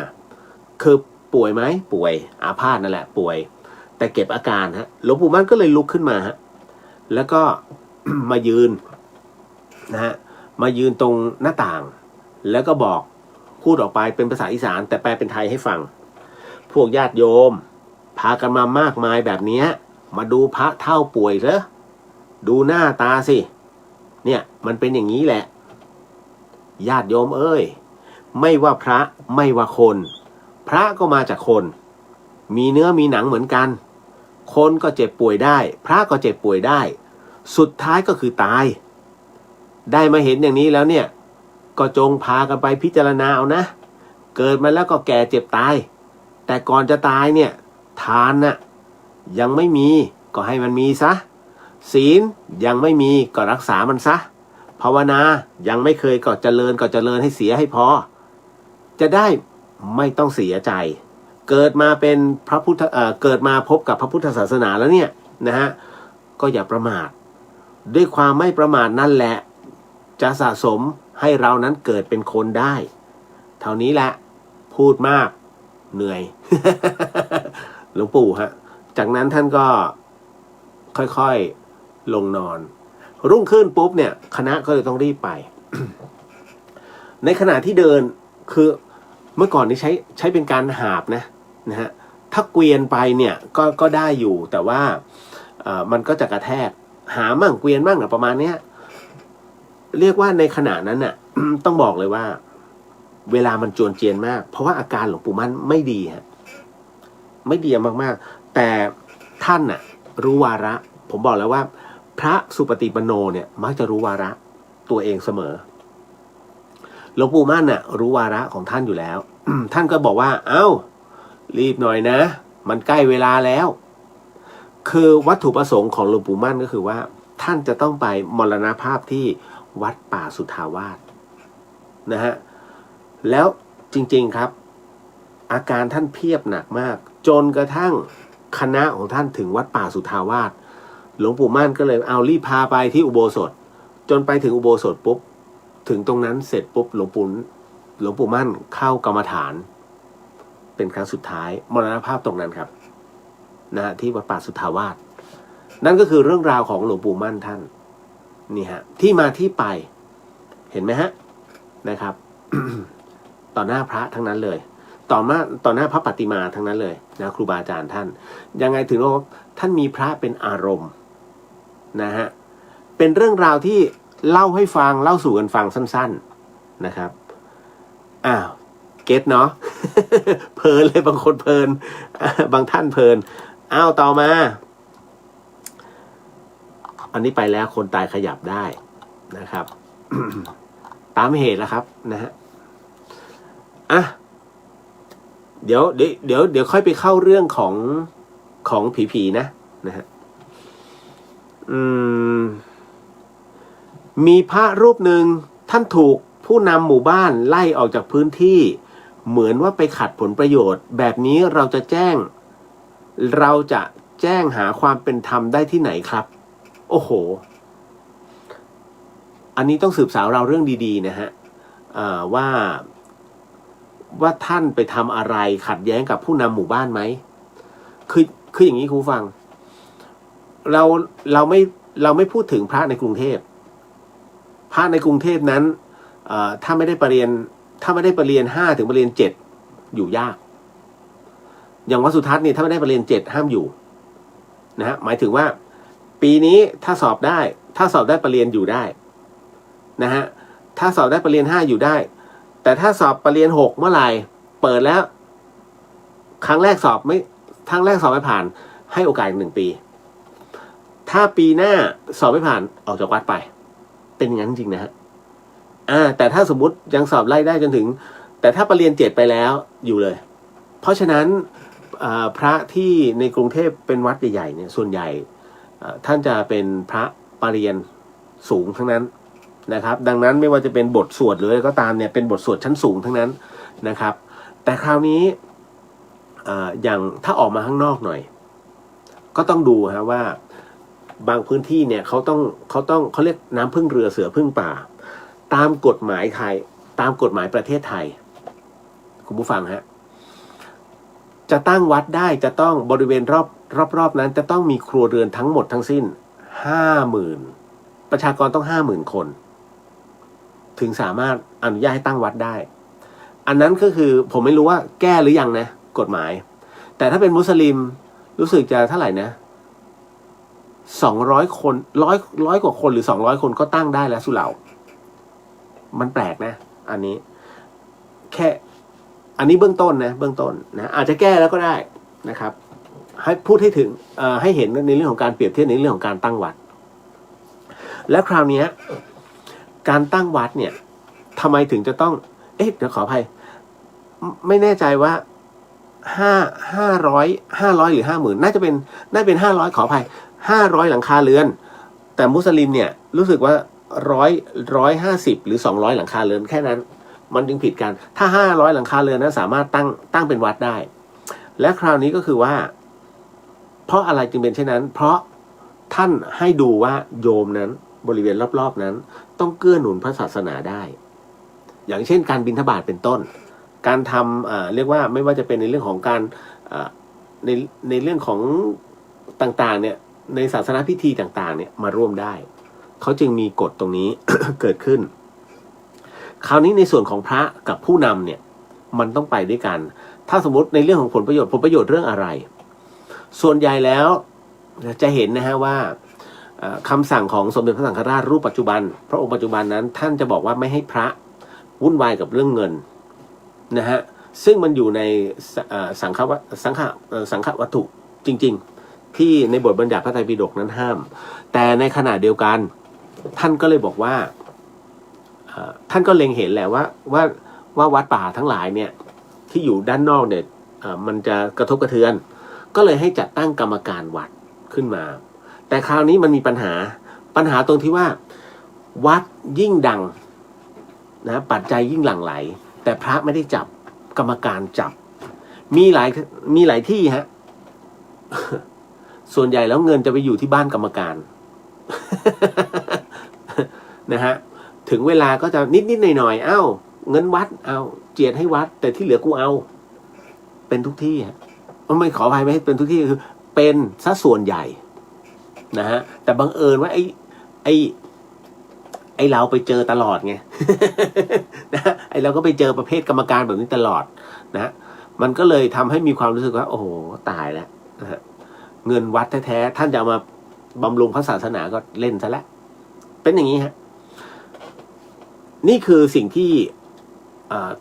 คือป่วยไหมป่วยอาพาธนั่นแหละป่วยแต่เก็บอาการฮะหลวงปู่มั่นก็เลยลุกขึ้นมาฮะแล้วก็ มายืนนะฮะมายืนตรงหน้าต่างแล้วก็บอกพูดออกไปเป็นภาษาอีสานแต่แปลเป็นไทยให้ฟังพวกญาติโยมพากันมามากมายแบบนี้มาดูพระเฒ่าป่วยเหรอดูหน้าตาสิเนี่ยมันเป็นอย่างนี้แหละญาติโยมเอ้ยไม่ว่าพระไม่ว่าคนพระก็มาจากคนมีเนื้อมีหนังเหมือนกันคนก็เจ็บป่วยได้พระก็เจ็บป่วยได้สุดท้ายก็คือตายได้มาเห็นอย่างนี้แล้วเนี่ยก็จงพากันไปพิจารณาเอานะเกิดมาแล้วก็แก่เจ็บตายแต่ก่อนจะตายเนี่ยทานน่ะยังไม่มีก็ให้มันมีซะศีลยังไม่มีก็รักษามันซะภาวนายังไม่เคยก็เจริญให้เสียให้พอจะได้ไม่ต้องเสียใจเกิดมาเป็นเกิดมาพบกับพระพุทธศาสนาแล้วเนี่ยนะฮะก็อย่าประมาทด้วยความไม่ประมาทนั่นแหละจะสะสมให้เรานั้นเกิดเป็นคนได้เท่านี้แหละพูดมากเหนื่อย หลวงปู่ฮะจากนั้นท่านก็ค่อยๆลงนอนรุ่งขึ้นปุ๊บเนี่ยคณะก็เลยต้องรีบไป ในขณะที่เดินคือเมื่อก่อนนี้ใช้เป็นการหาบนะฮะถ้าเกวียนไปเนี่ยก็ได้อยู่แต่ว่ามันก็จะกระแทกหามั่งเกวียนมั่งประมาณเนี้ยเรียกว่าในขณะนั้นน่ะ ต้องบอกเลยว่าเวลามันจวนเจียนมากเพราะว่าอาการหลวงปู่มั่นไม่ดีฮะไม่ดีมากๆแต่ท่านน่ะรู้วาระผมบอกแล้วว่าพระสุปฏิปันโนเนี่ยมักจะรู้วาระตัวเองเสมอหลวงปู่มั่นน่ะรู้วาระของท่านอยู่แล้ว ท่านก็บอกว่าเอ้ารีบหน่อยนะมันใกล้เวลาแล้วคือวัตถุประสงค์ของหลวงปู่มั่นก็คือว่าท่านจะต้องไปมรณภาพที่วัดป่าสุทธาวาสนะฮะแล้วจริงๆครับอาการท่านเพียบหนักมากจนกระทั่งคณะของท่านถึงวัดป่าสุทธาวาสหลวงปู่มั่นก็เลยเอารีบพาไปที่อุโบสถจนไปถึงอุโบสถปุ๊บถึงตรงนั้นเสร็จปุ๊บหลวงปู่มั่นเข้ากรรมฐานเป็นครั้งสุดท้ายมรณภาพตรงนั้นครับ นะฮะที่วัดป่าสุทธาวาสนั่นก็คือเรื่องราวของหลวงปู่มั่นท่านนี่ฮะที่มาที่ไปเห็นไหมฮะนะครับ ต่อหน้าพระทั้งนั้นเลยต่อหน้าพระปฏิมาทั้งนั้นเลยนะครูบาอาจารย์ท่านยังไงถึงว่าท่านมีพระเป็นอารมณ์นะฮะเป็นเรื่องราวที่เล่าให้ฟังเล่าสู่กันฟังสั้นๆนะครับอ้าวเก็ตเนาะ เพลินเลยบางคนเพลิน บางท่านเพลินอ้าวต่อมาอันนี้ไปแล้วคนตายขยับได้นะครับ ตามเหตุแล้วครับนะฮะอ่ะเดี๋ยวค่อยไปเข้าเรื่องของผีนะฮะมีพระรูปหนึ่งท่านถูกผู้นำหมู่บ้านไล่ออกจากพื้นที่เหมือนว่าไปขัดผลประโยชน์แบบนี้เราจะแจ้งหาความเป็นธรรมได้ที่ไหนครับโอ้โหอันนี้ต้องสืบสาวเราเรื่องดีๆนะฮะว่าท่านไปทำอะไรขัดแย้งกับผู้นำหมู่บ้านไหมคืออย่างนี้ครูฟังเราไม่พูดถึงพระในกรุงเทพพระในกรุงเทพนั้นถ้าไม่ได้ประเรียน5ถึงประเรียน7อยู่ยากอย่างวัดสุทัศน์นี่ถ้าไม่ได้ประเรียน7ห้ามอยู่นะฮะหมายถึงว่าปีนี้ถ้าสอบได้ประเรียนอยู่ได้นะฮะถ้าสอบได้ประเรียน5อยู่ได้แต่ถ้าสอบประเรียน6เมื่อไหร่เปิดแล้วครั้งแรกสอบไม่ผ่านให้โอกาสอีก1 ปีถ้าปีหน้าสอบไม่ผ่านออกจากวัดไปเป็นอย่างนั้นจริงนะฮะแต่ถ้าสมมุติยังสอบไล่ได้จนถึงแต่ถ้าประเรียน7ไปแล้วอยู่เลยเพราะฉะนั้นพระที่ในกรุงเทพเป็นวัดใหญ่ๆเนี่ยส่วนใหญ่ท่านจะเป็นพระปริญญาสูงทั้งนั้นนะครับดังนั้นไม่ว่าจะเป็นบทสวดหรืออะไรก็ตามเนี่ยเป็นบทสวดชั้นสูงทั้งนั้นนะครับแต่คราวนี้อย่างถ้าออกมาข้างนอกหน่อยก็ต้องดูฮะว่าบางพื้นที่เนี่ยเขาเรียกน้ำพึ่งเรือเสือพึ่งป่าตามกฎหมายไทยตามกฎหมายประเทศไทยคุณผู้ฟังฮะจะตั้งวัดได้จะต้องบริเวณรอบนั้นจะต้องมีครัวเรือนทั้งหมดทั้งสิ้น 50,000 ประชากรต้อง 50,000 คนถึงสามารถอนุญาตให้ตั้งวัดได้อันนั้นก็คือผมไม่รู้ว่าแก้หรือยังนะกฎหมายแต่ถ้าเป็นมุสลิมรู้สึกจะเท่าไหร่นะ200 คนร้อยกว่าคนหรือ200 คนก็ตั้งได้แล้วสุเหร่ามันแปลกนะอันนี้แค่อันนี้เบื้องต้นนะอาจจะแก้แล้วก็ได้นะครับให้พูดให้ถึงให้เห็นในเรื่องของการเปรียบเทียบในเรื่องของการตั้งวัดและคราวนี้การตั้งวัดเนี่ยทำไมถึงจะต้องเดี๋ยวขออภัยไม่แน่ใจว่า500หรือ 50,000 น่าเป็น500ขออภัย500หลังคาเรือนแต่มุสลิมเนี่ยรู้สึกว่า150หรือ200หลังคาเรือนแค่นั้นมันจึงผิดกันถ้า500หลังคาเรือนนั้นสามารถตั้งเป็นวัดได้และคราวนี้ก็คือว่าเพราะอะไรจึงเป็นเช่นนั้นเพราะท่านให้ดูว่าโยมนั้นบริเวณรอบๆนั้นต้องเกื้อหนุนพระศาสนาได้อย่างเช่นการบิณฑบาตเป็นต้นการทำเรียกว่าไม่ว่าจะเป็นในเรื่องของการในเรื่องของต่างๆเนี่ยในศาสนาพิธีต่างๆเนี่ยมาร่วมได้เขาจึงมีกฎตรงนี้ เกิดขึ้นคราวนี้ในส่วนของพระกับผู้นำเนี่ยมันต้องไปด้วยกันถ้าสมมติในเรื่องของผลประโยชน์เรื่องอะไรส่วนใหญ่แล้วจะเห็นนะฮะว่าคำสั่งของสมเด็จพระสังฆราชรูปปัจจุบันพระองค์ปัจจุบันนั้นท่านจะบอกว่าไม่ให้พระวุ่นวายกับเรื่องเงินนะฮะซึ่งมันอยู่ในสังฆวัตถุจริงๆที่ในบทบัญญัติพระไตรปิฎกนั้นห้ามแต่ในขณะเดียวกันท่านก็เลยบอกว่าท่านก็เล็งเห็นแหละว่าวัดป่าทั้งหลายเนี่ยที่อยู่ด้านนอกเนี่ยมันจะกระทบกระเทือนก็เลยให้จัดตั้งกรรมการวัดขึ้นมาแต่คราวนี้มันมีปัญหาตรงที่ว่าวัดยิ่งดังนะปัจจัยยิ่งหลั่งไหลแต่พระไม่ได้จับกรรมการจับมีหลายที่ฮะ ส่วนใหญ่แล้วเงินจะไปอยู่ที่บ้านกรรมการ นะฮะถึงเวลาก็จะนิดหน่อยเอ้าเงินวัดเอาเจียดให้วัดแต่ที่เหลือกูเอาเป็นทุกที่ฮะไม่ขออภัยไม่ให้เป็นทุกที่คือไป เป็นซะส่วนใหญ่นะฮะแต่บังเอิญว่าไอ้เราไปเจอตลอดไง นะไอ้เราก็ไปเจอประเภทกรรมการแบบนี้ตลอดนะมันก็เลยทำให้มีความรู้สึกว่าโอ้โหตายแล้วนะฮะเงินวัดแท้ๆท่านจะเอามาบำรุงพระศาสนาก็เล่นซะแล้วเป็นอย่างนี้ฮะนี่คือสิ่งที่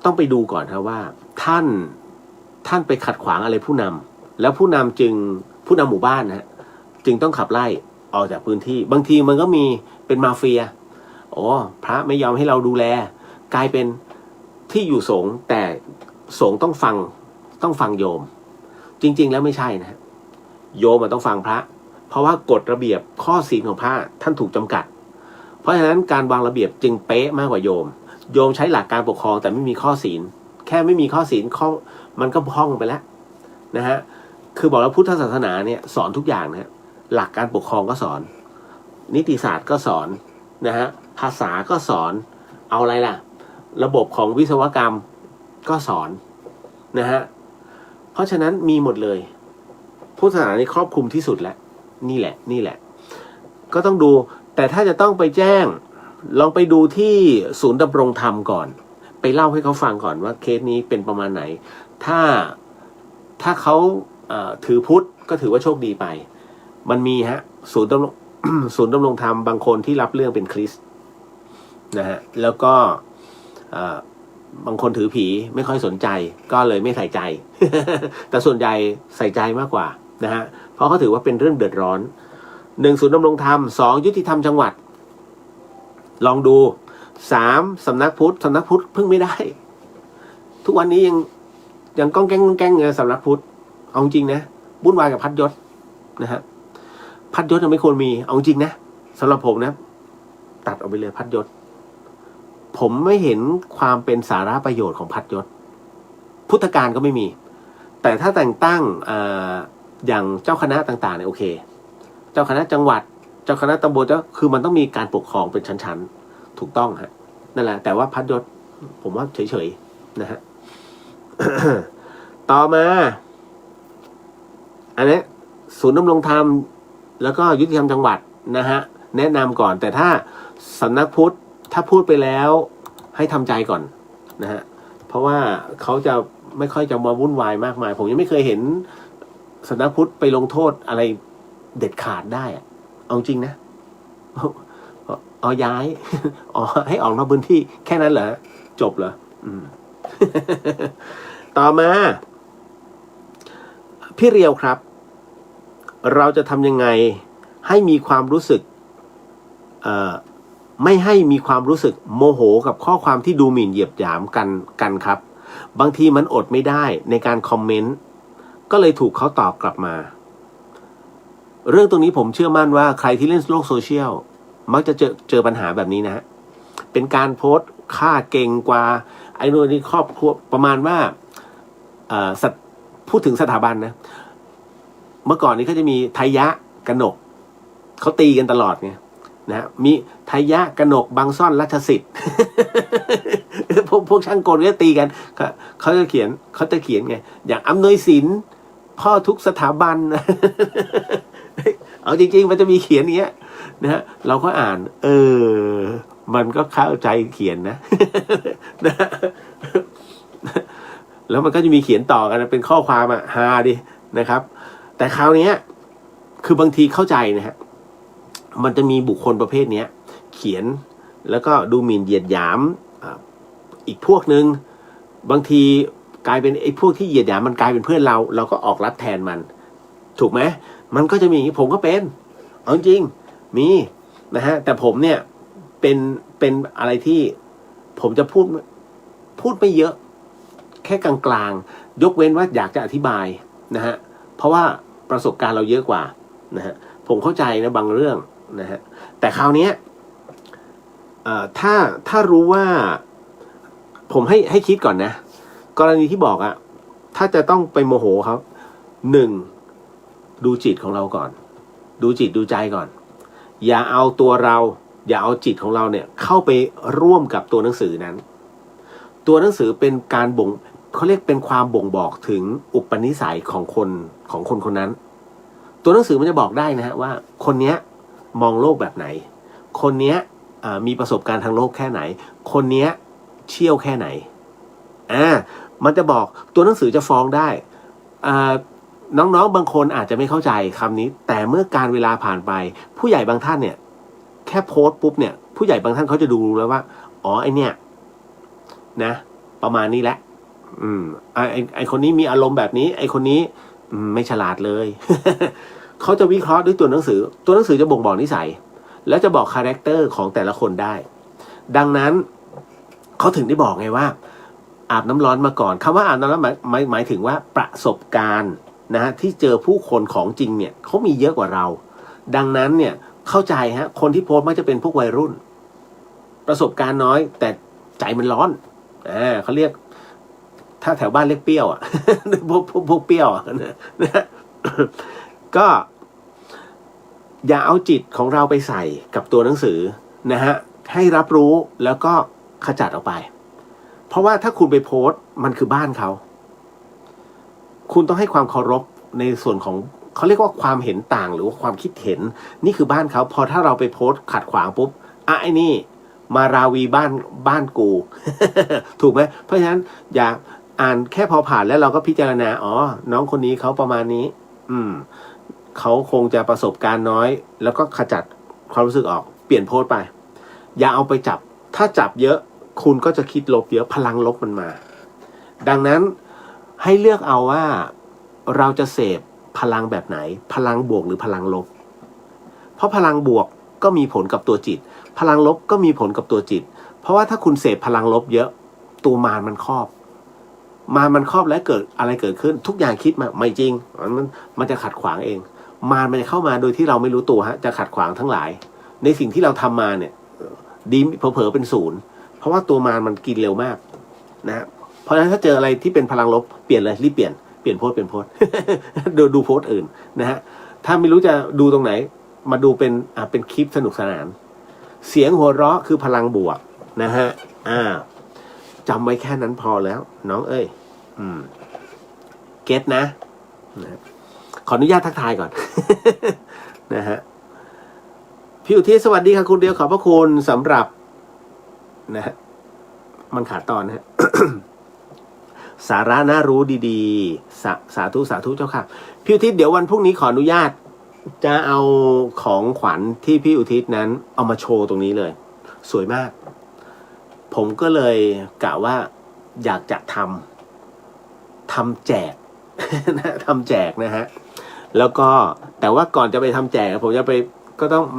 ต้องไปดูก่อนครับว่าท่านไปขัดขวางอะไรผู้นำแล้วผู้นำหมู่บ้านนะฮะจึงต้องขับไล่ออกจากพื้นที่บางทีมันก็มีเป็นมาเฟียโอ้พระไม่ยอมให้เราดูแลกลายเป็นที่อยู่สงฆ์แต่สงฆ์ต้องฟังโยมจริงๆแล้วไม่ใช่นะโยมมันต้องฟังพระเพราะว่ากฎระเบียบข้อศีลของพระท่านถูกจำกัดเพราะฉะนั้นการวางระเบียบจึงเป๊ะมากกว่าโยมใช้หลักการปกครองแต่ไม่มีข้อศีลแค่ไม่มีข้อศีลมันก็พ้องไปแล้วนะฮะคือบอกแล้วพุทธศาสนาเนี่ยสอนทุกอย่างนะหลักการปกครองก็สอนนิติศาสตร์ก็สอนนะฮะภาษาก็สอนเอาอะไรล่ะระบบของวิศวกรรมก็สอนนะฮะเพราะฉะนั้นมีหมดเลยพุทธศาสนานี่ครอบคลุมที่สุดแล้วนี่แหละก็ต้องดูแต่ถ้าจะต้องไปแจ้งลองไปดูที่ศูนย์ดำรงธรรมก่อนไปเล่าให้เขาฟังก่อนว่าเคสนี้เป็นประมาณไหนถ้าเขาถือพุทธก็ถือว่าโชคดีไปมันมีฮะศูนย์ดำรงธรรมบางคนที่รับเรื่องเป็นคริสต์นะฮะแล้วก็บางคนถือผีไม่ค่อยสนใจก็เลยไม่ใส่ใจ แต่ส่วนใหญ่ใส่ใจมากกว่านะฮะเพราะเขาถือว่าเป็นเรื่องเดือดร้อน1ศูนย์ดำรงธรรม2ยุติธรรมจังหวัดลองดู3สำนักพุทธพึ่งไม่ได้ทุกวันนี้ยังก้องแก้งเลยสำนักพุทธเอาจริงนะวุ่นวายกับพัดยศนะฮะพัดยศยังไม่ควรมีเอาจริงนะสำหรับผมนะตัดออกไปเลยพัดยศผมไม่เห็นความเป็นสาระประโยชน์ของพัดยศพุทธการก็ไม่มีแต่ถ้าแต่งตั้งอย่างเจ้าคณะต่างๆเนี่ยโอเคเจ้าคณะจังหวัดเจ้าคณะตำบลคือมันต้องมีการปกครองเป็นชั้นๆถูกต้องฮะนั่นแหละแต่ว่าพัดยศผมว่าเฉยๆนะฮะ ต่อมาอันนี้ศูนย์ดำรงธรรมแล้วก็ยุติธรรมจังหวัดนะฮะแนะนำก่อนแต่ถ้าสำนักพุทธถ้าพูดไปแล้วให้ทำใจก่อนนะฮะเพราะว่าเขาจะไม่ค่อยจะมาวุ่นวายมากมายผมยังไม่เคยเห็นสำนักพุทธไปลงโทษอะไรเด็ดขาดได้เอาจริงนะเอาย้ายให้ออกนอกพื้นที่แค่นั้นเหรอจบเหรอ ต่อมาพี่เรียวครับเราจะทำยังไงให้มีความรู้สึกไม่ให้มีความรู้สึกโมโหกับข้อความที่ดูหมิ่นเหยียดหยามกันครับบางทีมันอดไม่ได้ในการคอมเมนต์ก็เลยถูกเขาตอบกลับมาเรื่องตรงนี้ผมเชื่อมั่นว่าใครที่เล่นโลกโซเชียลมักจะเจอปัญหาแบบนี้นะฮะเป็นการโพสต์ค่าเก่งกว่าไอ้นู่นนี่ครอบครัวประมาณว่าพูดถึงสถาบันนะเมื่อก่อนนี้เขาจะมีไทยะกนกเขาตีกันตลอดไงนะมีไทยะกนกบางซ่อนรัชสิทธิ์ พวกช่างกลก็ตีกันเขาจะเขียนไงอย่างอำนวยศิลป์พ่อทุกสถาบัน เอาจริงๆมันจะมีเขียนอย่างเงี้ยนะฮะเราก็อ่านมันก็เข้าใจเขียนนะ นะแล้วมันก็จะมีเขียนต่อกันเป็นข้อความฮาดินะครับแต่คราวนี้คือบางทีเข้าใจนะฮะมันจะมีบุคคลประเภทนี้เขียนแล้วก็ดูหมิ่นเหยียดหยามอีกพวกนึงบางทีกลายเป็นไอ้พวกที่เหยียดหยามมันกลายเป็นเพื่อนเราก็ออกรับแทนมันถูกไหมมันก็จะมีผมก็เป็นเอาจริงมีนะฮะแต่ผมเนี่ยเป็นอะไรที่ผมจะพูดไม่เยอะแค่กลางๆยกเว้นว่าอยากจะอธิบายนะฮะเพราะว่าประสบการณ์เราเยอะกว่านะฮะผมเข้าใจนะบางเรื่องนะฮะแต่คราวนี้ถ้ารู้ว่าผมให้คิดก่อนนะกรณีที่บอกถ้าจะต้องไปโมโหเขา1ดูจิตของเราก่อนดูจิตดูใจก่อนอย่าเอาตัวเราอย่าเอาจิตของเราเนี่ยเข้าไปร่วมกับตัวหนังสือนั้นตัวหนังสือเป็นการเขาเรียกเป็นความบ่งบอกถึงอุปนิสัยของคนคนนั้น ตัวหนังสือมันจะบอกได้นะฮะว่าคนเนี้ยมองโลกแบบไหนคนเนี้ยมีประสบการณ์ทางโลกแค่ไหนคนเนี้ยเชี่ยวแค่ไหนมันจะบอกตัวหนังสือจะฟ้องได้น้องๆบางคนอาจจะไม่เข้าใจคำนี้แต่เมื่อการเวลาผ่านไปผู้ใหญ่บางท่านเนี่ยแค่โพสต์ปุ๊บเนี่ยผู้ใหญ่บางท่านเขาจะดูแล้วว่าอ๋อไอเนี่ยนะประมาณนี้แหละไอคนนี้มีอารมณ์แบบนี้ไอคนนี้ไม่ฉลาดเลย เขาจะวิเคราะห์ด้วยตัวหนังสือจะบ่งบอกนิสัยแล้วจะบอกคาแรคเตอร์ของแต่ละคนได้ดังนั้นเขาถึงได้บอกไงว่าอาบน้ำร้อนมาก่อนคำว่าอาบน้ำร้อนหมายถึงว่าประสบการณ์นะฮะที่เจอผู้คนของจริงเนี่ยเขามีเยอะกว่าเราดังนั้นเนี่ยเข้าใจฮะคนที่โพสต์มักจะเป็นพวกวัยรุ่นประสบการณ์น้อยแต่ใจมันร้อนเขาเรียกถ้าแถวบ้านเรียกเปรี้ยวพวกเปรี้ยวนะก็อย่าเอาจิตของเราไปใส่กับตัวหนังสือนะฮะให้รับรู้แล้วก็ขจัดออกไปเพราะว่าถ้าคุณไปโพสต์มันคือบ้านเขาคุณต้องให้ความเคารพในส่วนของเขาเรียกว่าความเห็นต่างหรือว่าความคิดเห็นนี่คือบ้านเขาพอถ้าเราไปโพสต์ขัดขวางปุ๊บไอ้นี่มาราวีบ้านกู ถูกไหมเพราะฉะนั้นอย่าอ่านแค่พอผ่านแล้วเราก็พิจารณาอ๋อน้องคนนี้เขาประมาณนี้เขาคงจะประสบการณ์น้อยแล้วก็ขจัดความรู้สึกออกเปลี่ยนโพสต์ไปอย่าเอาไปจับถ้าจับเยอะคุณก็จะคิดลบเยอะพลังลบมันมาดังนั้นให้เลือกเอาว่าเราจะเสพพลังแบบไหนพลังบวกหรือพลังลบเพราะพลังบวกก็มีผลกับตัวจิตพลังลบก็มีผลกับตัวจิตเพราะว่าถ้าคุณเสพพลังลบเยอะตัวมารมันครอบแล้วเกิดอะไรเกิดขึ้นทุกอย่างคิดมาไม่จริงมันจะขัดขวางเองมารมันจะเข้ามาโดยที่เราไม่รู้ตัวฮะจะขัดขวางทั้งหลายในสิ่งที่เราทำมาเนี่ยดีเผลอๆเป็นศูนย์เพราะว่าตัวมารมันกินเร็วมากนะเพราะฉะนั้นถ้าเจออะไรที่เป็นพลังลบเปลี่ยนเลยรีบเปลี่ยนโพสต์ดูโพสต์อื่นนะฮะถ้าไม่รู้จะดูตรงไหนมาดูเป็นคลิปสนุกสนานเสียงหัวเราะคือพลังบวกนะฮะจำไว้แค่นั้นพอแล้วน้องเอ้ยเก็ตนะขออนุญาตทักทายก่อน นะฮะพี่อุทิศสวัสดีค่ะคุณเดียวขอบพระคุณสำหรับนะฮะมันขาดตอนนะฮะ สาระน่ารู้ดีๆสาธุเจ้าค่ะพี่อุทิศเดี๋ยววันพรุ่งนี้ขออนุญาตจะเอาของขวัญที่พี่อุทิศนั้นเอามาโชว์ตรงนี้เลยสวยมากผมก็เลยกะว่าอยากจะทำแจก นะทำแจกนะฮะแล้วก็แต่ว่าก่อนจะไปทำแจกผมจะไป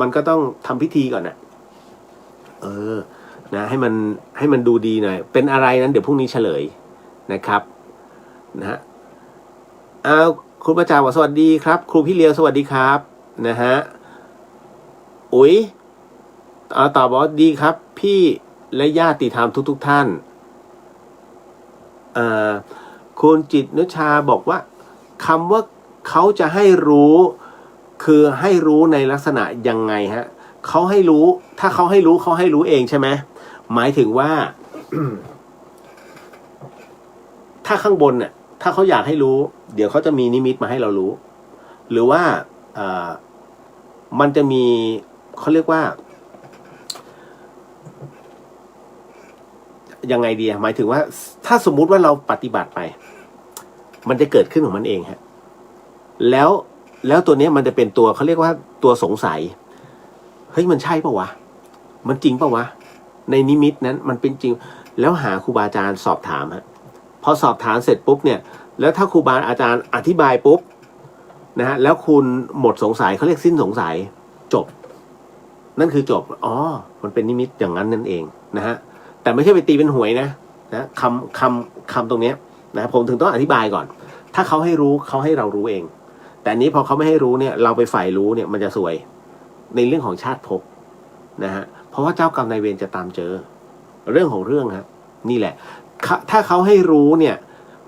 มันก็ต้องทำพิธีก่อนนะนะให้มันดูดีหน่อยเป็นอะไรนั้นเดี๋ยวพรุ่งนี้เฉลยนะครับนะฮะคุณประจาวสวัสดีครับครูพี่เลียวสวัสดีครับนะฮะอุ๋ยตอบว่าดีครับพี่และญาติธรรมทุกท่านคุณจิตนุชาบอกว่าคำว่าเขาจะให้รู้คือให้รู้ในลักษณะยังไงฮะเขาให้รู้ถ้าเขาให้รู้เองใช่ไหมหมายถึงว่า ถ้าข้างบนเนี่ยถ้าเขาอยากให้รู้เดี๋ยวเขาจะมีนิมิตมาให้เรารู้หรือว่ามันจะมีเขาเรียกว่ายังไงดีหมายถึงว่าถ้าสมมุติว่าเราปฏิบัติไปมันจะเกิดขึ้นของมันเองฮะแล้วตัวนี้มันจะเป็นตัวเขาเรียกว่าตัวสงสัยเฮ้ยมันใช่ปะวะมันจริงปะวะในนิมิตนั้นมันเป็นจริงแล้วหาครูบาอาจารย์สอบถามฮะพอสอบถามเสร็จปุ๊บเนี่ยแล้วถ้าครูบาอาจารย์อธิบายปุ๊บนะฮะแล้วคุณหมดสงสัยเขาเรียกสิ้นสงสัยจบนั่นคือจบมันเป็นนิมิตอย่างนั้นนั่นเองนะฮะแต่ไม่ใช่ไปตีเป็นหวยนะคำตรงนี้นะผมถึงต้องอธิบายก่อนถ้าเขาให้รู้เขาให้เรารู้เองแต่นี้พอเขาไม่ให้รู้เนี่ยเราไปฝ่ายรู้เนี่ยมันจะซวยในเรื่องของชาติภพนะฮะเพราะว่าเจ้ากรรมนายเวรจะตามเจอเรื่องของเรื่องฮะนี่แหละถ้าเขาให้รู้เนี่ย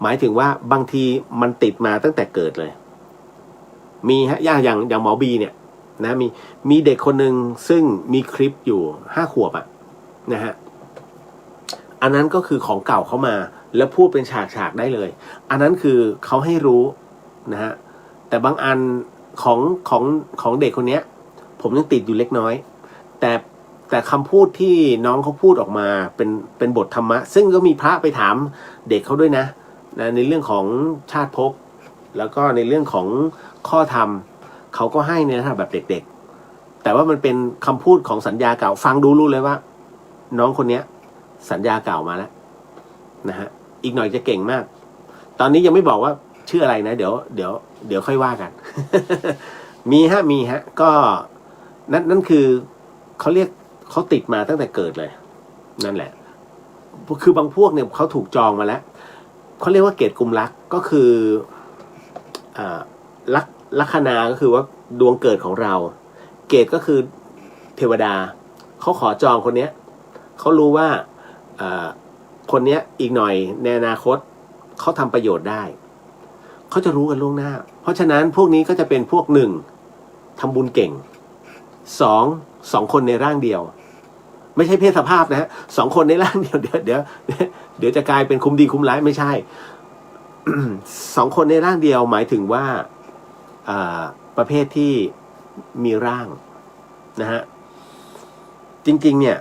หมายถึงว่าบางทีมันติดมาตั้งแต่เกิดเลยมีฮะอย่างหมอบีเนี่ยนะมีเด็กคนหนึ่งซึ่งมีคลิปอยู่5 ขวบนะฮะอันนั้นก็คือของเก่าเขามาแล้วพูดเป็นฉากได้เลยอันนั้นคือเขาให้รู้นะฮะแต่บางอัน ของของของเด็กคนเนี้ย ผมยังติดอยู่เล็กน้อยแต่คำพูดที่น้องเขาพูดออกมาเป็นบทธรรมะซึ่งก็มีพระไปถามเด็กเขาด้วยนะในเรื่องของชาติภพแล้วก็ในเรื่องของข้อธรรมเขาก็ให้ในระดับแบบเด็กๆแต่ว่ามันเป็นคำพูดของสัญญาเก่าฟังดูรู้เลยว่า น้องคนเนี้ยสัญญาเก่ามาแล้วนะฮะอีกหน่อยจะเก่งมากตอนนี้ยังไม่บอกว่าชื่ออะไรนะเดี๋ยวค่อยว่ากัน มีฮะก็นั่นคือเขาติดมาตั้งแต่เกิดเลยนั่นแหละคือบางพวกเนี่ยเขาถูกจองมาแล้วเขาเรียกว่าเกตกุมรักก็คือลัคนาก็คือว่าดวงเกิดของเราเกตก็คือเทวดาเขาขอจองคนเนี้ยเขารู้ว่าคนเนี้ยอีกหน่อยในอนาคตเขาทำประโยชน์ได้เขาจะรู้กันล่วงหน้าเพราะฉะนั้นพวกนี้ก็จะเป็นพวกหนึ่งทำบุญเก่งสองคนในร่างเดียวไม่ใช่เพศสภาพนะฮะ2 คนในร่างเดียวเดี๋ยวจะกลายเป็นคุมดีคุมร้ายไม่ใช่ 2 คนในร่างเดียวหมายถึงว่าประเภทที่มีร่างนะฮะจริงๆเนี่ย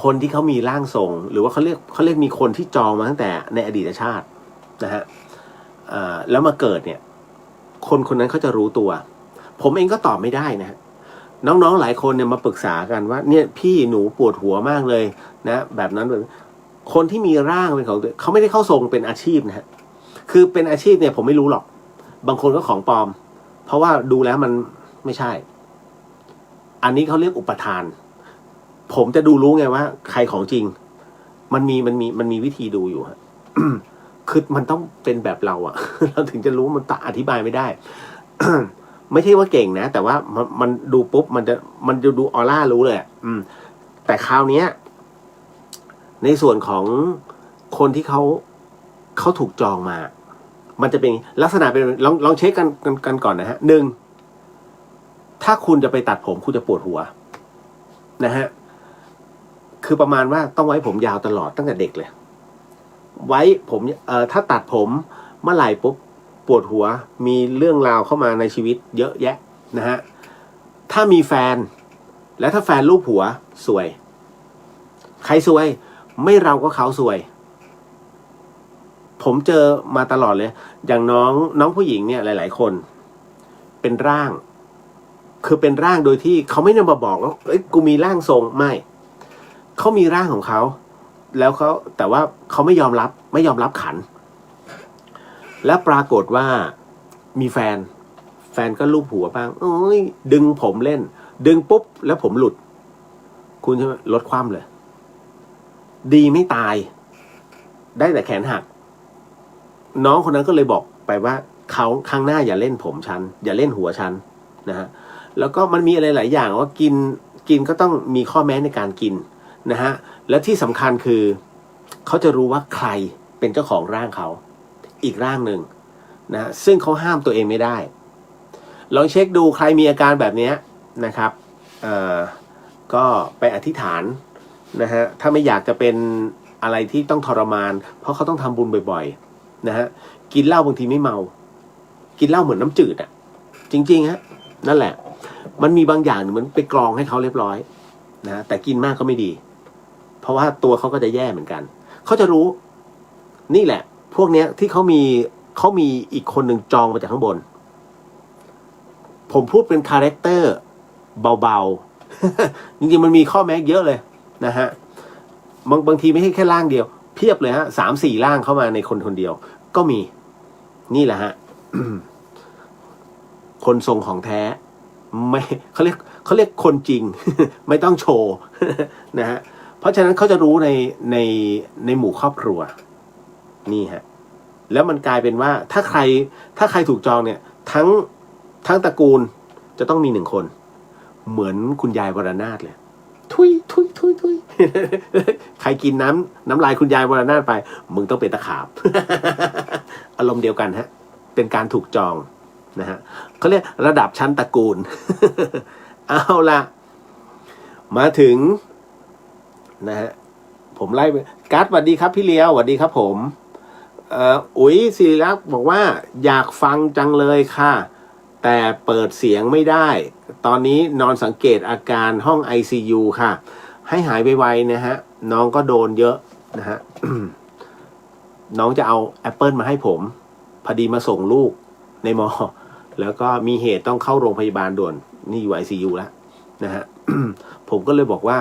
คนที่เขามีร่างทรงหรือว่าเขาเรียกมีคนที่จองมาตั้งแต่ในอดีตชาตินะฮะแล้วมาเกิดเนี่ยคนนั้นเขาจะรู้ตัวผมเองก็ตอบไม่ได้นะน้องๆหลายคนเนี่ยมาปรึกษากันว่าเนี่ยพี่หนูปวดหัวมากเลยนะแบบนั้นแบบคนที่มีร่างเป็นของตัวเขาไม่ได้เข้าทรงเป็นอาชีพนะฮะคือเป็นอาชีพเนี่ยผมไม่รู้หรอกบางคนก็ของปลอมเพราะว่าดูแล้วมันไม่ใช่อันนี้เขาเรียกอุปทานผมจะดูรู้ไงว่าใครของจริงมันมีวิธีดูอยู่ฮะ คือมันต้องเป็นแบบเราอะ เราถึงจะรู้มันอธิบายไม่ได้ ไม่ใช่ว่าเก่งนะแต่ว่ามันดูปุ๊บมันจะดูออร่ารู้เลยแต่คราวนี้ในส่วนของคนที่เขาถูกจองมามันจะเป็นลักษณะเป็นลองเช็คกันก่อนนะฮะ1ถ้าคุณจะไปตัดผมคุณจะปวดหัวนะฮะคือประมาณว่าต้องไว้ผมยาวตลอดตั้งแต่เด็กเลยไว้ผมถ้าตัดผมเมื่อไหร่ปุ๊บปวดหัวมีเรื่องราวเข้ามาในชีวิตเยอะแยะนะฮะถ้ามีแฟนและถ้าแฟนลูบหัวสวยใครสวยไม่เราก็เขาสวยผมเจอมาตลอดเลยอย่างน้องผู้หญิงเนี่ยหลายๆคนเป็นร่างคือเป็นร่างโดยที่เขาไม่ได้มาบอกว่าเอ้ยกูมีร่างทรงไม่เขามีร่างของเขาแล้วเขาแต่ว่าเขาไม่ยอมรับขันแล้วปรากฏว่ามีแฟนก็ลูบหัวบ้างโอ้ยดึงผมเล่นดึงปุ๊บแล้วผมหลุดคุณใช่ไหมลดความเลยดีไม่ตายได้แต่แขนหักน้องคนนั้นก็เลยบอกไปว่าเขาครั้งหน้าอย่าเล่นผมฉันอย่าเล่นหัวฉันนะฮะแล้วก็มันมีอะไรหลายอย่างว่ากินก็ต้องมีข้อแม้ในการกินนะฮะและที่สำคัญคือเขาจะรู้ว่าใครเป็นเจ้าของร่างเขาอีกร่างหนึ่งนะซึ่งเขาห้ามตัวเองไม่ได้ลองเช็คดูใครมีอาการแบบนี้นะครับก็ไปอธิษฐานนะฮะถ้าไม่อยากจะเป็นอะไรที่ต้องทรมานเพราะเขาต้องทำบุญบ่อยๆนะฮะกินเหล้าบางทีไม่เมากินเหล้าเหมือนน้ำจืดอ่ะจริงๆฮะนั่นแหละมันมีบางอย่างเหมือนไปกรองให้เขาเรียบร้อยนะแต่กินมากก็ไม่ดีเพราะว่าตัวเขาก็จะแย่เหมือนกันเขาจะรู้นี่แหละพวกเนี้ยที่เขามีอีกคนหนึ่งจองมาจากข้างบนผมพูดเป็นคาแรคเตอร์เบาๆ จริงๆมันมีข้อแม้เยอะเลยนะฮะบางทีไม่ใช่แค่ร่างเดียวเพียบเลยฮะ3-4ร่างเข้ามาในคนเดียวก็มีนี่แหละฮะ คนทรงของแท้ไม่เขาเรียกคนจริง ไม่ต้องโชว์ นะฮะเพราะฉะนั้นเขาจะรู้ในหมู่ครอบครัวนี่ฮะแล้วมันกลายเป็นว่าถ้าใครถูกจองเนี่ยทั้งตระกูลจะต้องมี1 คนเหมือนคุณยายวรนาถเลยทุย ใครกินน้ำลายคุณยายวรนาถไปมึงต้องเป็นตะขาบ อารมณ์เดียวกันฮะเป็นการถูกจองนะฮะเขาเรียกระดับชั้นตระกูล เอาละมาถึงนะฮะผมไล่ไปการ์ดสวัสดีครับพี่เลี้ยวสวัสดีครับผมอุ๋ยศิริลักษณ์บอกว่าอยากฟังจังเลยค่ะ แต่เปิดเสียงไม่ได้ตอนนี้นอนสังเกตอาการห้อง ICU ค่ะให้หายไวๆนะฮะน้องก็โดนเยอะนะฮะ น้องจะเอาแอปเปิลมาให้ผมพอดีมาส่งลูกในมอแล้วก็มีเหตุต้องเข้าโรงพยาบาลด่วนนี่อยู่ ICU แล้วนะฮะ ผมก็เลยบอกว่า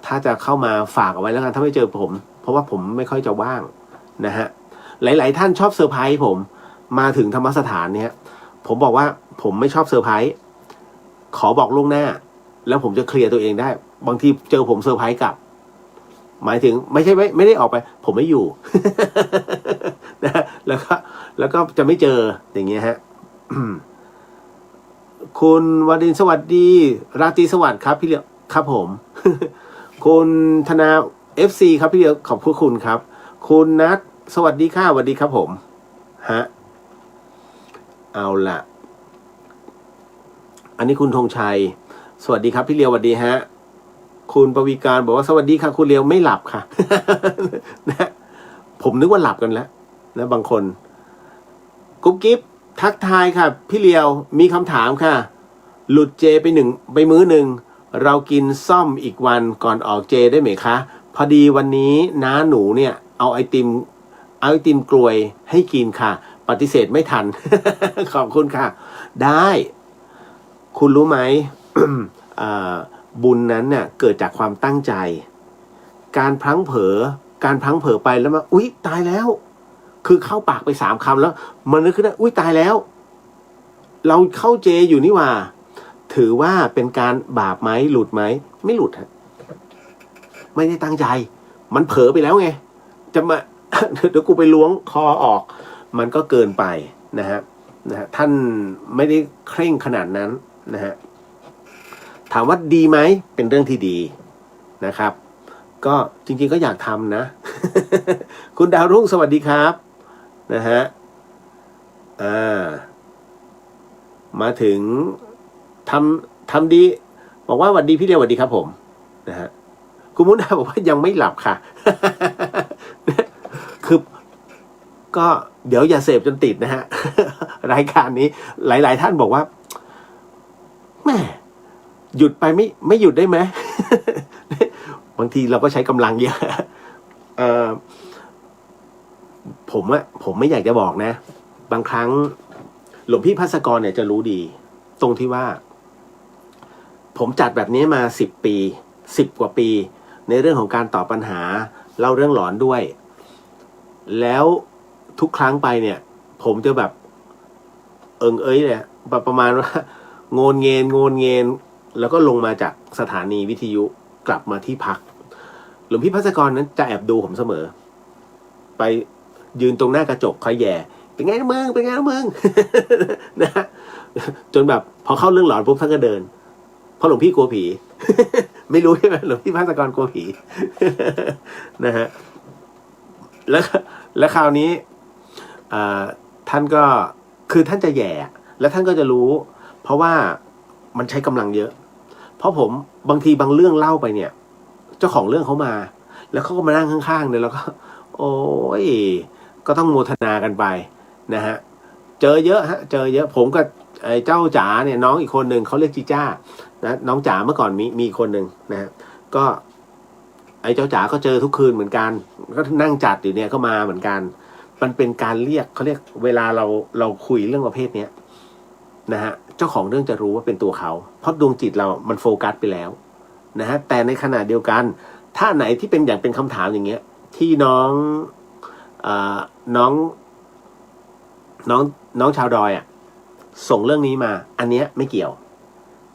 ถ้าจะเข้ามาฝากเอาไว้แล้วกันถ้าไม่เจอผมเพราะว่าผมไม่ค่อยจะว่างนะฮะหลายๆท่านชอบเซอร์ไพรส์ผมมาถึงธรรมสถานเนี่ยผมบอกว่าผมไม่ชอบเซอร์ไพรส์ขอบอกล่วงหน้าแล้วผมจะเคลียร์ตัวเองได้บางทีเจอผมเซอร์ไพรส์กลับหมายถึงไม่ใช่ไม่ได้ออกไปผมไม่อยู่ นะแล้วก็จะไม่เจออย่างเงี้ยฮะ คุณวดินทร์สวัสดีราตรีสวัสดิ์ครับพี่เลี้ยวครับผม คุณธนา FC ครับพี่เลี้ยวขอบคุณครับคุณนัทสวัสดีค่ะสวัสดีครับผมฮะเอาล่ะอันนี้คุณธงชัยสวัสดีครับพี่เลียวสวัสดีฮะคุณปวีการบอกว่าสวัสดีค่ะคุณเลียวไม่หลับค่ะ นะผมนึกว่าหลับกันแล้วนะบางคนกุ๊บกิ๊บทักทายค่ะพี่เลียวมีคำถามค่ะหลุดเจไปมื้อหนึ่งเรากินซ่อมอีกวันก่อนออกเจได้ไหมคะพอดีวันนี้น้าหนูเนี่ยเอาไอติมกลวยให้กินค่ะปฏิเสธไม่ทัน ขอบคุณค่ะได้คุณรู้ไหม บุญนั้นเนี่ยเกิดจากความตั้งใจการพลั้งเผลอไปแล้วมาอุ๊ยตายแล้วคือเข้าปากไป3 คำแล้วมันนึกขึ้นได้อุ๊ยตายแล้วเราเข้าเจอยู่นี่ว่าถือว่าเป็นการบาปไหมหลุดไหมไม่หลุดฮะไม่ได้ตั้งใจมันเผลอไปแล้วไงจะมา เดี๋ยวกูไปล้วงคอออกมันก็เกินไปนะฮะท่านไม่ได้เคร่งขนาดนั้นนะฮะถามว่าดีไหมเป็นเรื่องที่ดีนะครับก็จริงๆก็อยากทำนะ คุณดาวรุ่งสวัสดีครับนะฮะมาถึงทำดีบอกว่าสวัสดีพี่เดียวสวัสดีครับผมนะฮะคุณมุนดาบอกว่ายังไม่หลับค่ะ คือก็เดี๋ยวอย่าเสพจนติดนะฮะ รายการนี้หลายๆท่านบอกว่าแม่หยุดไปไม่หยุดได้ไหม บางทีเราก็ใช้กำลังเยอะ ผมไม่อยากจะบอกนะบางครั้งหลวงพี่ภัสกรเนี่ยจะรู้ดีตรงที่ว่าผมจัดแบบนี้มา10 กว่าปีในเรื่องของการตอบปัญหาเล่าเรื่องหลอนด้วยแล้วทุกครั้งไปเนี่ยผมจะแบบเนี่ยประมาณว่าโงนเงนแล้วก็ลงมาจากสถานีวิทยุกลับมาที่พักหลวงพี่ภัสกรนั้นจะแอบดูผมเสมอไปยืนตรงหน้ากระจกคอยแย่เป็นไงนะมึง นะจนแบบพอเข้าเรื่องหลอนปุ๊บท่านก็เดินเพราะหลวงพี่กลัวผี ไม่รู้ใช่ไหมหลวงพี่ภัสกรกลัวผี นะฮะแล้วคราวนี้ท่านก็คือท่านจะแย่แล้วท่านก็จะรู้เพราะว่ามันใช้กำลังเยอะเพราะผมบางทีบางเรื่องเล่าไปเนี่ยเจ้าของเรื่องเขามาแล้วเขาก็มานั่งข้างๆเนี่ยแล้วก็โอ้ยก็ต้องโมทนากันไปนะฮะเจอเยอะผมกับไอ้เจ้าจ๋าเนี่ยน้องอีกคนหนึ่งเขาเรียกจีจ้านะน้องจ๋าเมื่อก่อนมีคนหนึ่งนะฮะก็ไอ้เจ้าจ๋าก็เจอทุกคืนเหมือนกันก็นั่งจัดอยู่เนี่ยก็มาเหมือนกันมันเป็นการเรียกเขาเรียกเวลาเราคุยเรื่องประเภทเนี้ยนะฮะเจ้าของเรื่องจะรู้ว่าเป็นตัวเขาเพราะดวงจิตเรามันโฟกัสไปแล้วนะฮะแต่ในขณะเดียวกันถ้าไหนที่เป็นอย่างเป็นคำถามอย่างเงี้ยที่น้องชาวดอยอ่ะส่งเรื่องนี้มาอันเนี้ยไม่เกี่ยว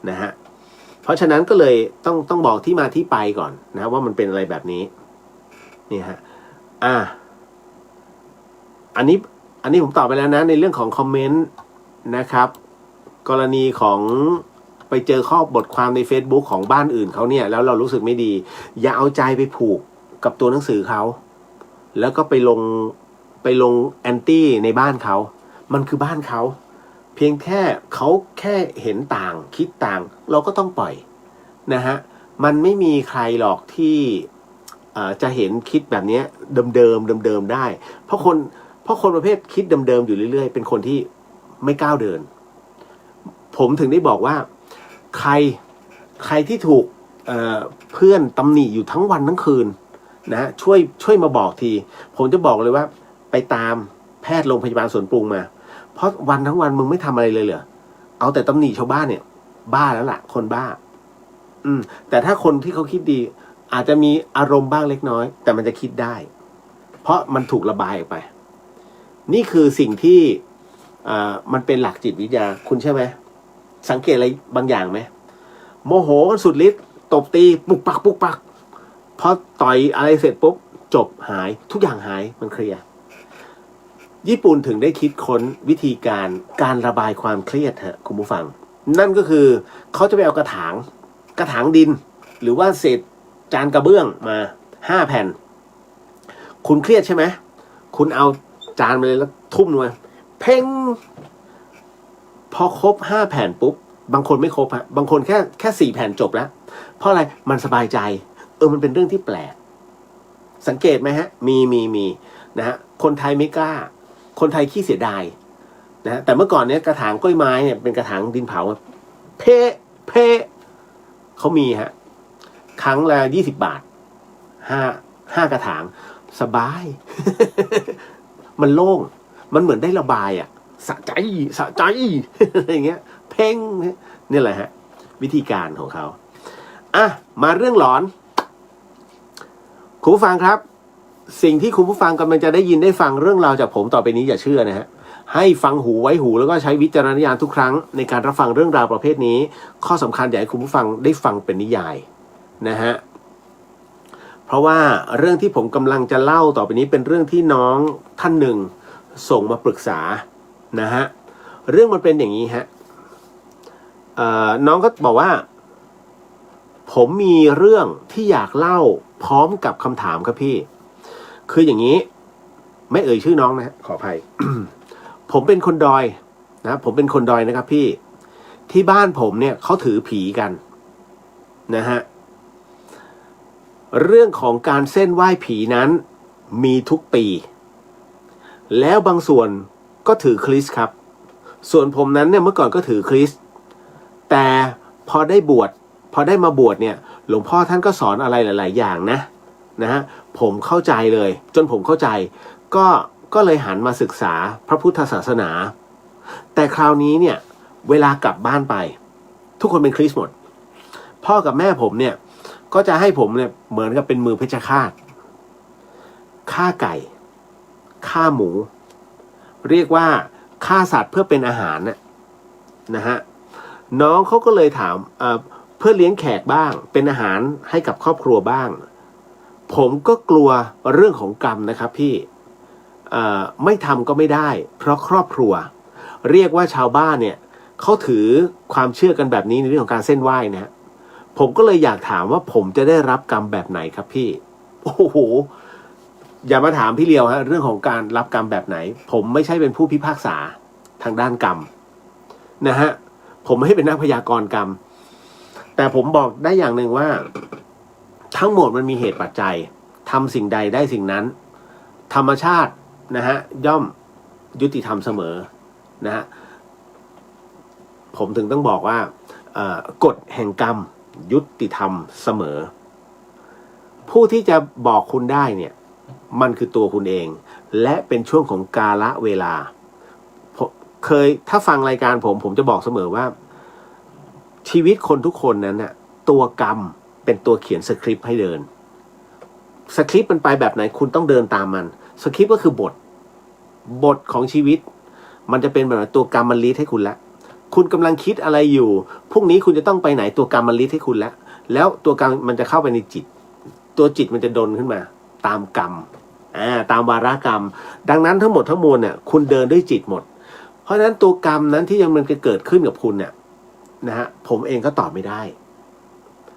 นะฮะเพราะฉะนั้นก็เลยต้องบอกที่มาที่ไปก่อนนะว่ามันเป็นอะไรแบบนี้นี่ฮะอันนี้ผมตอบไปแล้วนะในเรื่องของคอมเมนต์นะครับกรณีของไปเจอข้อบทความใน Facebook ของบ้านอื่นเขาเนี่ยแล้วเรารู้สึกไม่ดีอย่าเอาใจไปผูกกับตัวหนังสือเขาแล้วก็ไปลงแอนตี้ในบ้านเขามันคือบ้านเขาเพียงแค่เขาแค่เห็นต่างคิดต่างเราก็ต้องปล่อยนะฮะมันไม่มีใครหรอกที่จะเห็นคิดแบบนี้เดิมได้เพราะคนประเภทคิดเดิมอยู่เรื่อยๆเป็นคนที่ไม่ก้าวเดิน ผมถึงได้บอกว่าใครที่ถูกเพื่อนตำหนิอยู่ทั้งวันทั้งคืนนะช่วยมาบอกทีผมจะบอกเลยว่าไปตามแพทย์โรงพยาบาลสวนปรุงมาเพราะวันทั้งวันมึงไม่ทำอะไรเลยเหรอเอาแต่ตำหนิชาวบ้านเนี่ยบ้าแล้วล่ะคนบ้าแต่ถ้าคนที่เขาคิดดีอาจจะมีอารมณ์บ้างเล็กน้อยแต่มันจะคิดได้เพราะมันถูกระบายออกไปนี่คือสิ่งที่มันเป็นหลักจิตวิทยาคุณใช่ไหมสังเกตอะไรบางอย่างไหมโมโหกันสุดฤทธิ์ตบตีปุกปักพอต่อยอะไรเสร็จปุ๊บจบหายทุกอย่างหายมันเคลียร์ญี่ปุ่นถึงได้คิดค้นวิธีการระบายความเครียดฮะคุณผู้ฟังนั่นก็คือเขาจะไปเอากระถางดินหรือว่าเศษจานกระเบื้องมา5 แผ่นคุณเครียดใช่ไหมคุณเอาจานมาเลยแล้วทุ่มลงมาเพ่งพอครบ5 แผ่นปุ๊บบางคนไม่ครบฮะบางคนแค่4 แผ่นจบแล้วเพราะอะไรมันสบายใจมันเป็นเรื่องที่แปลกสังเกตไหมฮะมีนะฮะคนไทยไม่กล้าคนไทยขี้เสียดายนะแต่เมื่อก่อนเนี้ยกระถางกล้วยไม้เนี่ยเป็นกระถางดินเผาเพเขามีฮะครั้งละ20 บาท5 กระถางสบาย มันโล่งมันเหมือนได้ระบายสะใจอะไรอย่างเงี้ยเพ่งนี่แหละฮะวิธีการของเขามาเรื่องหลอนคุณผู้ฟังครับสิ่งที่คุณผู้ฟังกำลังจะได้ยินได้ฟังเรื่องราวจากผมต่อไปนี้อย่าเชื่อนะฮะให้ฟังหูไว้หูแล้วก็ใช้วิจารณญาณทุกครั้งในการรับฟังเรื่องราวประเภทนี้ข้อสำคัญอยากให้คุณผู้ฟังได้ฟังเป็นนิยายนะฮะเพราะว่าเรื่องที่ผมกำลังจะเล่าต่อไปนี้เป็นเรื่องที่น้องท่านหนึ่งส่งมาปรึกษานะฮะเรื่องมันเป็นอย่างนี้ฮะน้องก็บอกว่าผมมีเรื่องที่อยากเล่าพร้อมกับคำถามครับพี่คืออย่างนี้ไม่เอ่ยชื่อน้องนะขออภัย ผมเป็นคนดอยนะผมเป็นคนดอยนะครับพี่ที่บ้านผมเนี่ยเขาถือผีกันนะฮะเรื่องของการเส้นไหว้ผีนั้นมีทุกปีแล้วบางส่วนก็ถือคริสต์ครับส่วนผมนั้นเนี่ยเมื่อก่อนก็ถือคริสต์แต่พอได้มาบวชเนี่ยหลวงพ่อท่านก็สอนอะไรหลายๆอย่างนะฮะผมเข้าใจเลยจนผมเข้าใจก็เลยหันมาศึกษาพระพุทธศาสนาแต่คราวนี้เนี่ยเวลากลับบ้านไปทุกคนเป็นคริสต์หมดพ่อกับแม่ผมเนี่ยก็จะให้ผมเนี่ยเหมือนกับเป็นมือเพชฌฆาตฆ่าไก่ฆ่าหมูเรียกว่าฆ่าสัตว์เพื่อเป็นอาหารนะฮะน้องเขาก็เลยถามเพื่อเลี้ยงแขกบ้างเป็นอาหารให้กับครอบครัวบ้างผมก็กลัวเรื่องของกรรมนะครับพี่ไม่ทำก็ไม่ได้เพราะครอบครัวเรียกว่าชาวบ้านเนี่ยเขาถือความเชื่อกันแบบนี้ในเรื่องของการเส้นไหว้นะผมก็เลยอยากถามว่าผมจะได้รับกรรมแบบไหนครับพี่โอ้โหอย่ามาถามพี่เลียวฮะเรื่องของการรับกรรมแบบไหนผมไม่ใช่เป็นผู้พิพากษาทางด้านกรรมนะฮะผมไม่ให้เป็นนักพยากรณ์กรรมแต่ผมบอกได้อย่างหนึ่งว่าทั้งหมดมันมีเหตุปัจจัยทำสิ่งใดได้สิ่งนั้นธรรมชาตินะฮะย่อมยุติธรรมเสมอนะฮะผมถึงต้องบอกว่ากฎแห่งกรรมยุติธรรมเสมอผู้ที่จะบอกคุณได้เนี่ยมันคือตัวคุณเองและเป็นช่วงของกาลเวลาถ้าฟังรายการผมจะบอกเสมอว่าชีวิตคนทุกคนนั้นน่ะตัวกรรมเป็นตัวเขียนสคริปต์ให้เดินสคริปต์มันไปแบบไหนคุณต้องเดินตามมันสคริปต์ก็คือบทของชีวิตมันจะเป็นแบบตัวกรรมมันลีดให้คุณแล้วคุณกำลังคิดอะไรอยู่พรุ่งนี้คุณจะต้องไปไหนตัวกรรมมันลีดให้คุณแล้วตัวกรรมมันจะเข้าไปในจิตตัวจิตมันจะดลขึ้นมาตามกรรมตามวาระกรรมดังนั้นทั้งหมดทั้งมวลเนี่ยคุณเดินด้วยจิตหมดเพราะฉะนั้นตัวกรรมนั้นที่ยังมันจะเกิดขึ้นกับคุณเนี่ยนะฮะผมเองก็ตอบไม่ได้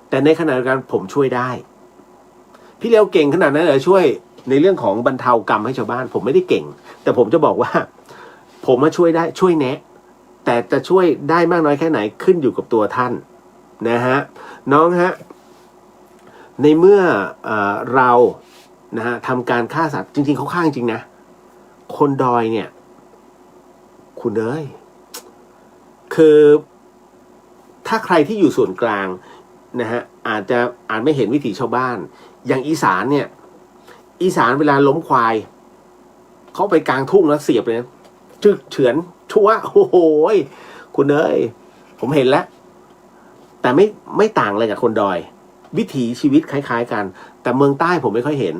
แต่ในขณะเดียวกันผมช่วยได้พี่เลี้ยวเก่งขนาดนั้นเลยช่วยในเรื่องของบรรเทากรรมให้ชาวบ้านผมไม่ได้เก่งแต่ผมจะบอกว่าผมมาช่วยได้ช่วยแนะแต่จะช่วยได้มากน้อยแค่ไหนขึ้นอยู่กับตัวท่านนะฮะน้องฮะในเมื่อเรานะฮะทำการฆ่าสัตว์จริงๆเขาฆ่าจริงนะคนดอยเนี่ยคุณเอ้ยคือ ถ้าใครที่อยู่ส่วนกลางนะฮะอาจไม่เห็นวิถีชาวบ้านอย่างอีสานเนี่ยอีสานเวลาล้มควายเขาไปกลางทุ่งแล้วเสียบเลยจึกเฉือนชั่วโอ้โหคุณเอ้ยผมเห็นแล้วแต่ไม่ต่างอะไรกับคนดอยวิถีชีวิตคล้ายๆกันแต่เมืองใต้ผมไม่ค่อยเห็น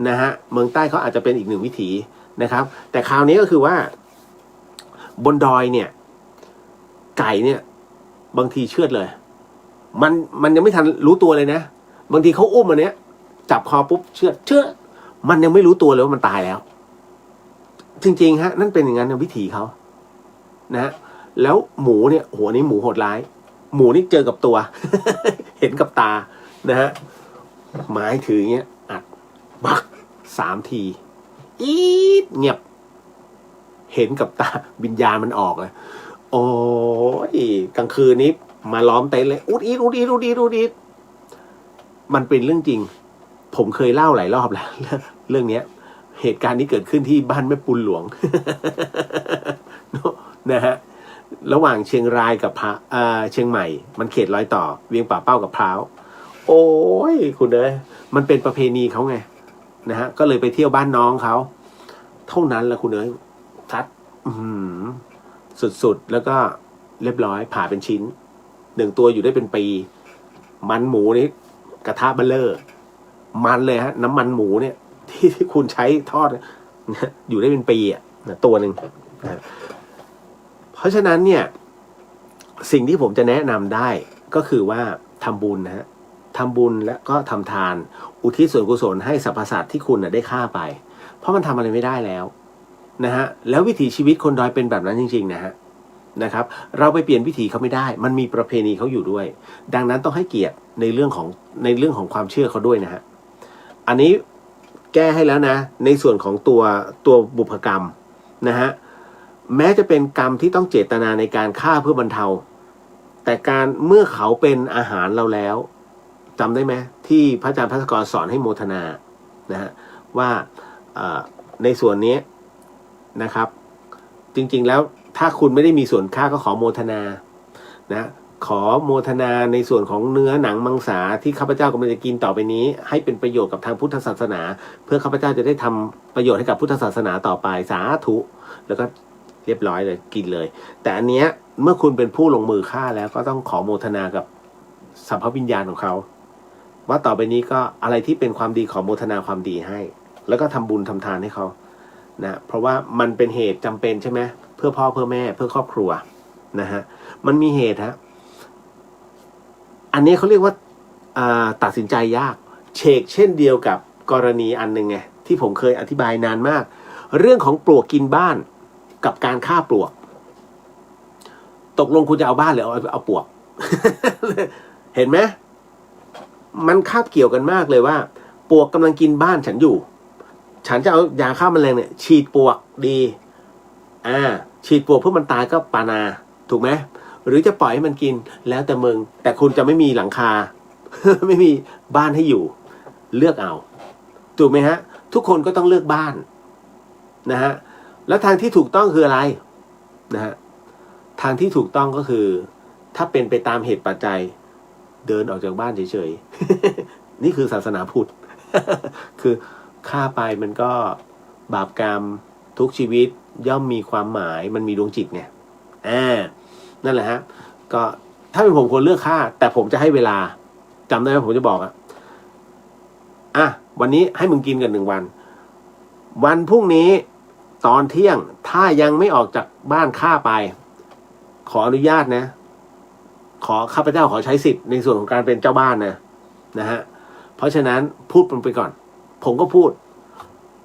นะฮะเมืองใต้เขาอาจจะเป็นอีกหนึ่งวิถีนะครับแต่คราวนี้ก็คือว่าบนดอยเนี่ยไก่เนี่ยบางทีเชือดเลยมันยังไม่ทันรู้ตัวเลยนะบางทีเขาอุ้มอันเนี้ยจับคอปุ๊บเชือดมันยังไม่รู้ตัวเลยว่ามันตายแล้วจริงๆฮะนั่นเป็นอย่างนั้นในวิถีเขานะฮะแล้วหมูเนี่ยโหนี้หมูโหดร้ายหมูนี่เจอกับตัว เห็นกับตานะฮะไม้ถืออย่างเงี้ยอัดบัก3 ทีอีดเงียบเห็นกับตาวิญญาณมันออกเลยโอ้ยกลางคืนนี้มาล้อมเต็นท์เลยอุดอีดมันเป็นเรื่องจริงผมเคยเล่าหลายรอบแล้วเรื่องเนี้ยเหตุการณ์นี้เกิดขึ้นที่บ้านแม่ปุนหลวง นะฮะระหว่างเชียงรายกับเชียงใหม่มันเขตรอยต่อเวียงป่าเป้ากับพร้าวโอ้ยคุณเอ้ยมันเป็นประเพณีเขาไงนะฮะก็เลยไปเที่ยวบ้านน้องเขาเท่านั้นแหละคุณเอ้ยทัดสุดๆแล้วก็เรียบร้อยผ่าเป็นชิ้น1 ตัวอยู่ได้เป็นปีมันหมูนี่กระทะเบลเลอร์มันเลยฮะน้ำมันหมูเนี่ยที่คุณใช้ทอดอยู่ได้เป็นปีอ่ะตัวหนึ่งนะเพราะฉะนั้นเนี่ยสิ่งที่ผมจะแนะนำได้ก็คือว่าทำบุญนะฮะทำบุญและก็ทำทานอุทิศส่วนกุศลให้สรรพสัตว์ที่คุณได้ฆ่าไปเพราะมันทำอะไรไม่ได้แล้วนะฮะแล้ววิถีชีวิตคนดอยเป็นแบบนั้นจริงๆนะครับเราไปเปลี่ยนวิถีเขาไม่ได้มันมีประเพณีเขาอยู่ด้วยดังนั้นต้องให้เกียรติในเรื่องของความเชื่อเขาด้วยนะฮะอันนี้แก้ให้แล้วนะในส่วนของตัวบุพกรรมนะฮะแม้จะเป็นกรรมที่ต้องเจตนาในการฆ่าเพื่อบรรเทาแต่การเมื่อเขาเป็นอาหารเราแล้วจำได้ไหมที่พระอาจารย์ภัสกรสอนให้โมทนานะฮะว่าในส่วนนี้นะครับจริงๆแล้วถ้าคุณไม่ได้มีส่วนค่าก็ขอโมทนานะขอโมทนาในส่วนของเนื้อหนังมังสาที่ข้าพเจ้ากำลังจะกินต่อไปนี้ให้เป็นประโยชน์กับทางพุทธศาสนาเพื่อข้าพเจ้าจะได้ทำประโยชน์ให้กับพุทธศาสนาต่อไปสาธุแล้วก็เรียบร้อยเลยกินเลยแต่อันเนี้ยเมื่อคุณเป็นผู้ลงมือฆ่าแล้วก็ต้องขอโมทนากับสัมภวิญญาณของเขาว่าต่อไปนี้ก็อะไรที่เป็นความดีขอโมทนาความดีให้แล้วก็ทำบุญทำทานให้เขานะเพราะว่ามันเป็นเหตุจำเป็นใช่ไหมเพื่อพ่อเพื่อแม่เพื่อครอบครัวนะฮะมันมีเหตุฮะอันนี้เขาเรียกว่าตัดสินใจยากเช่นเดียวกับกรณีอันหนึ่งไงที่ผมเคยอธิบายนานมากเรื่องของปลวกกินบ้านกับการฆ่าปลวกตกลงคุณจะเอาบ้านหรือเอาปลวก เห็นไหมมันคาบเกี่ยวกันมากเลยว่าปลวกกำลังกินบ้านฉันอยู่ฉันจะเอายาฆ่าแมลงเนี่ยฉีดปลวกดีฉีดปลวกเพื่อมันตายก็ปานาถูกไหมหรือจะปล่อยให้มันกินแล้วแต่มึงแต่คุณจะไม่มีหลังคา ไม่มีบ้านให้อยู่เลือกเอาถูกไหมฮะทุกคนก็ต้องเลือกบ้านนะฮะแล้วทางที่ถูกต้องคืออะไรนะฮะทางที่ถูกต้องก็คือถ้าเป็นไปตามเหตุปัจจัยเดินออกจากบ้านเฉยๆ นี่คือศาสนาพุทธ คือฆ่าไปมันก็บาปกรรมทุกชีวิตย่อมมีความหมายมันมีดวงจิตไงนั่นแหละฮะก็ถ้าเป็นผมควรเลือกฆ่าแต่ผมจะให้เวลาจำได้ไหมผมจะบอกวันนี้ให้มึงกินกัน1 วันวันพรุ่งนี้ตอนเที่ยงถ้ายังไม่ออกจากบ้านฆ่าไปขออนุญาตนะข้าพเจ้าขอใช้สิทธิ์ในส่วนของการเป็นเจ้าบ้านนะฮะเพราะฉะนั้นพูดมันไปก่อนผมก็พูด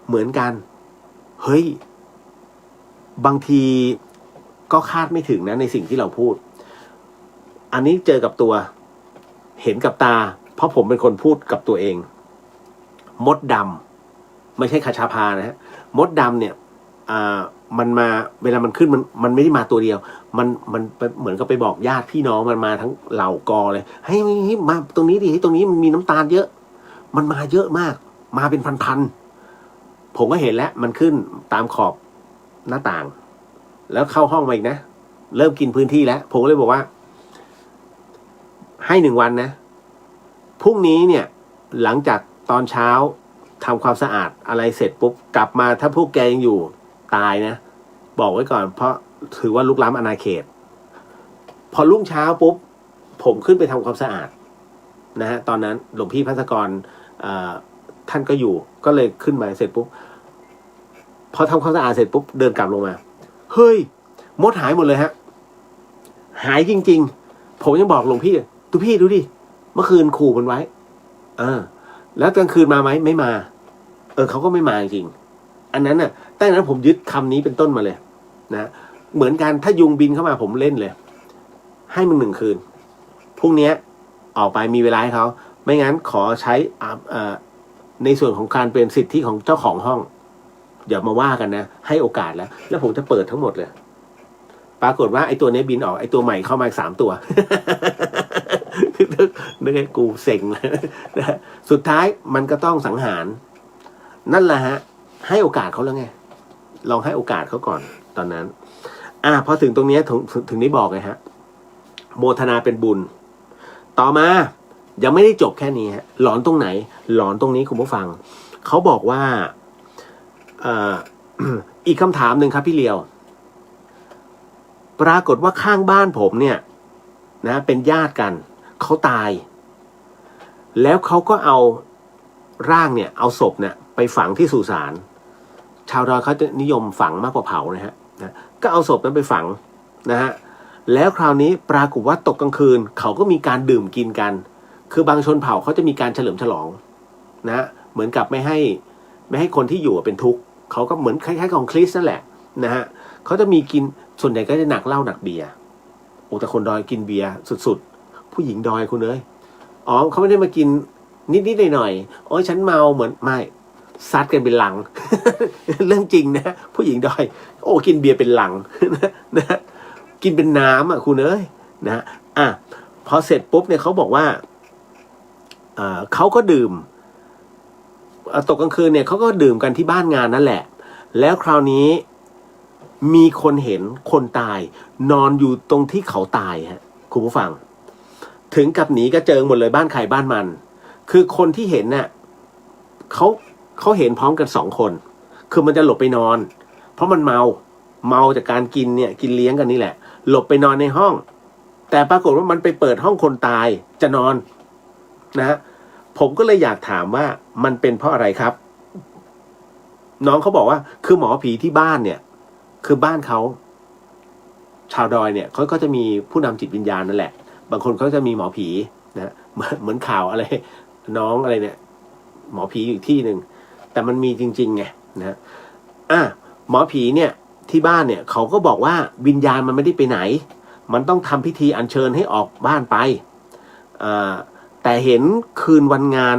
เหมือนกันเฮ้ยบางทีก็คาดไม่ถึงนะในสิ่งที่เราพูดอันนี้เจอกับตัวเห็นกับตาเพราะผมเป็นคนพูดกับตัวเองมดดำไม่ใช่คชาพานะฮะมดดำเนี่ยมันมาเวลามันขึ้นมันไม่ได้มาตัวเดียวมันเหมือนกับไปบอกญาติพี่น้องมันมาทั้งเหล่ากอเลยให้มาตรงนี้ดิให้ตรงนี้มันมีน้ำตาลเยอะมันมาเยอะมากมาเป็นพันๆผมก็เห็นแล้วมันขึ้นตามขอบหน้าต่างแล้วเข้าห้องมาอีกนะเริ่มกินพื้นที่แล้วผมก็เลยบอกว่า ให้1 วันนะพรุ่งนี้เนี่ยหลังจากตอนเช้าทำความสะอาดอะไรเสร็จปุ๊บกลับมาถ้าพวกแกยังอยู่ตายนะบอกไว้ก่อนเพราะถือว่าลุกล้ำอาณาเขตพอรุ่งเช้าปุ๊บผมขึ้นไปทำความสะอาดนะฮะตอนนั้นหลวงพี่ภัสกรท่านก็อยู่ก็เลยขึ้นมาเสร็จปุ๊บพอทำความสะอาดเสร็จปุ๊บเดินกลับลงมาเฮ้ยมดหายหมดเลยฮะหายจริงๆผมยังบอกหลวงพี่ดูดิเมื่อคืนขู่มันไว้แล้วกลางคืนมาไหมไม่มาเขาก็ไม่มาจริงอันนั้นน่ะตั้งแต่นั้นผมยึดคำนี้เป็นต้นมาเลยนะเหมือนกันถ้ายุงบินเข้ามาผมเล่นเลยให้มึง1 คืนพรุ่งนี้ออกไปมีเวลาให้เขาไม่งั้นขอใช้ในส่วนของการเป็นสิทธิของเจ้าของห้องเดี๋ยวมาว่ากันนะให้โอกาสแล้วผมจะเปิดทั้งหมดเลยปรากฏว่าไอ้ตัวนี้บินออกไอ้ตัวใหม่เข้ามา3 ตัว นึกให้กูเซ็งเลยนะสุดท้ายมันก็ต้องสังหารนั่นแหละฮะให้โอกาสเขาแล้วไงลองให้โอกาสเขาก่อนตอนนั้นพอถึงตรงนี้ถึงได้บอกไงฮะโมทนาเป็นบุญต่อมายังไม่ได้จบแค่นี้ฮะหลอนตรงไหนหลอนตรงนี้คุณผู้ฟังเขาบอกว่าอีกคำถามหนึ่งครับพี่เลียวปรากฏว่าข้างบ้านผมเนี่ยนะเป็นญาติกันเขาตายแล้วเขาก็เอาร่างเนี่ยเอาศพเนี่ยไปฝังที่สุสานชาวดอยเขาจะนิยมฝังมากกว่าเผานะฮะก็เอาศพนั้นไปฝังนะฮะแล้วคราวนี้ปรากฏว่าตกกลางคืนเขาก็มีการดื่มกินกันคือบางชนเผ่าเขาจะมีการเฉลิมฉลองนะเหมือนกับไม่ให้คนที่อยู่เป็นทุกข์เขาก็เหมือนคล้ายๆของคริสต์นั่นแหละนะฮะเขาจะมีกินส่วนใหญ่ก็จะหนักเหล้าหนักเบียร์แต่คนดอยกินเบียร์สุดๆผู้หญิงดอยคุณเลยเขาไม่ได้มากินนิดๆหน่อยๆฉันเมาเหมือนไม่ซัดกันเป็นหลัง เรื่องจริงนะผู้หญิงดอยกินเบียร์เป็นหลัง นะกินเป็นน้ำคุณนะพอเสร็จปุ๊บเนี่ยเขาบอกว่าเขาก็ดื่มตกกลางคืนเนี่ยเขาก็ดื่มกันที่บ้านงานนั่นแหละแล้วคราวนี้มีคนเห็นคนตายนอนอยู่ตรงที่เขาตายฮะคุณผู้ฟังถึงกับหนีกระเจิงหมดเลยบ้านใครบ้านมันคือคนที่เห็นเนี่ยเขาเห็นพร้อมกัน2 คนคือมันจะหลบไปนอนเพราะมันเมาจากการกินเนี่ยกินเลี้ยงกันนี่แหละหลบไปนอนในห้องแต่ปรากฏว่ามันไปเปิดห้องคนตายจะนอนนะผมก็เลยอยากถามว่ามันเป็นเพราะอะไรครับน้องเขาบอกว่าคือหมอผีที่บ้านเนี่ยคือบ้านเขาชาวดอยเนี่ยเขาก็จะมีผู้นำจิตวิญญาณนั่นแหละบางคนเขาจะมีหมอผีนะเหมือนข่าวอะไรน้องอะไรเนี่ยหมอผีอยู่ที่หนึ่งแต่มันมีจริงๆไงนะหมอผีเนี่ยที่บ้านเนี่ยเขาก็บอกว่าวิญญาณมันไม่ได้ไปไหนมันต้องทำพิธีอัญเชิญให้ออกบ้านไปแต่เห็นคืนวันงาน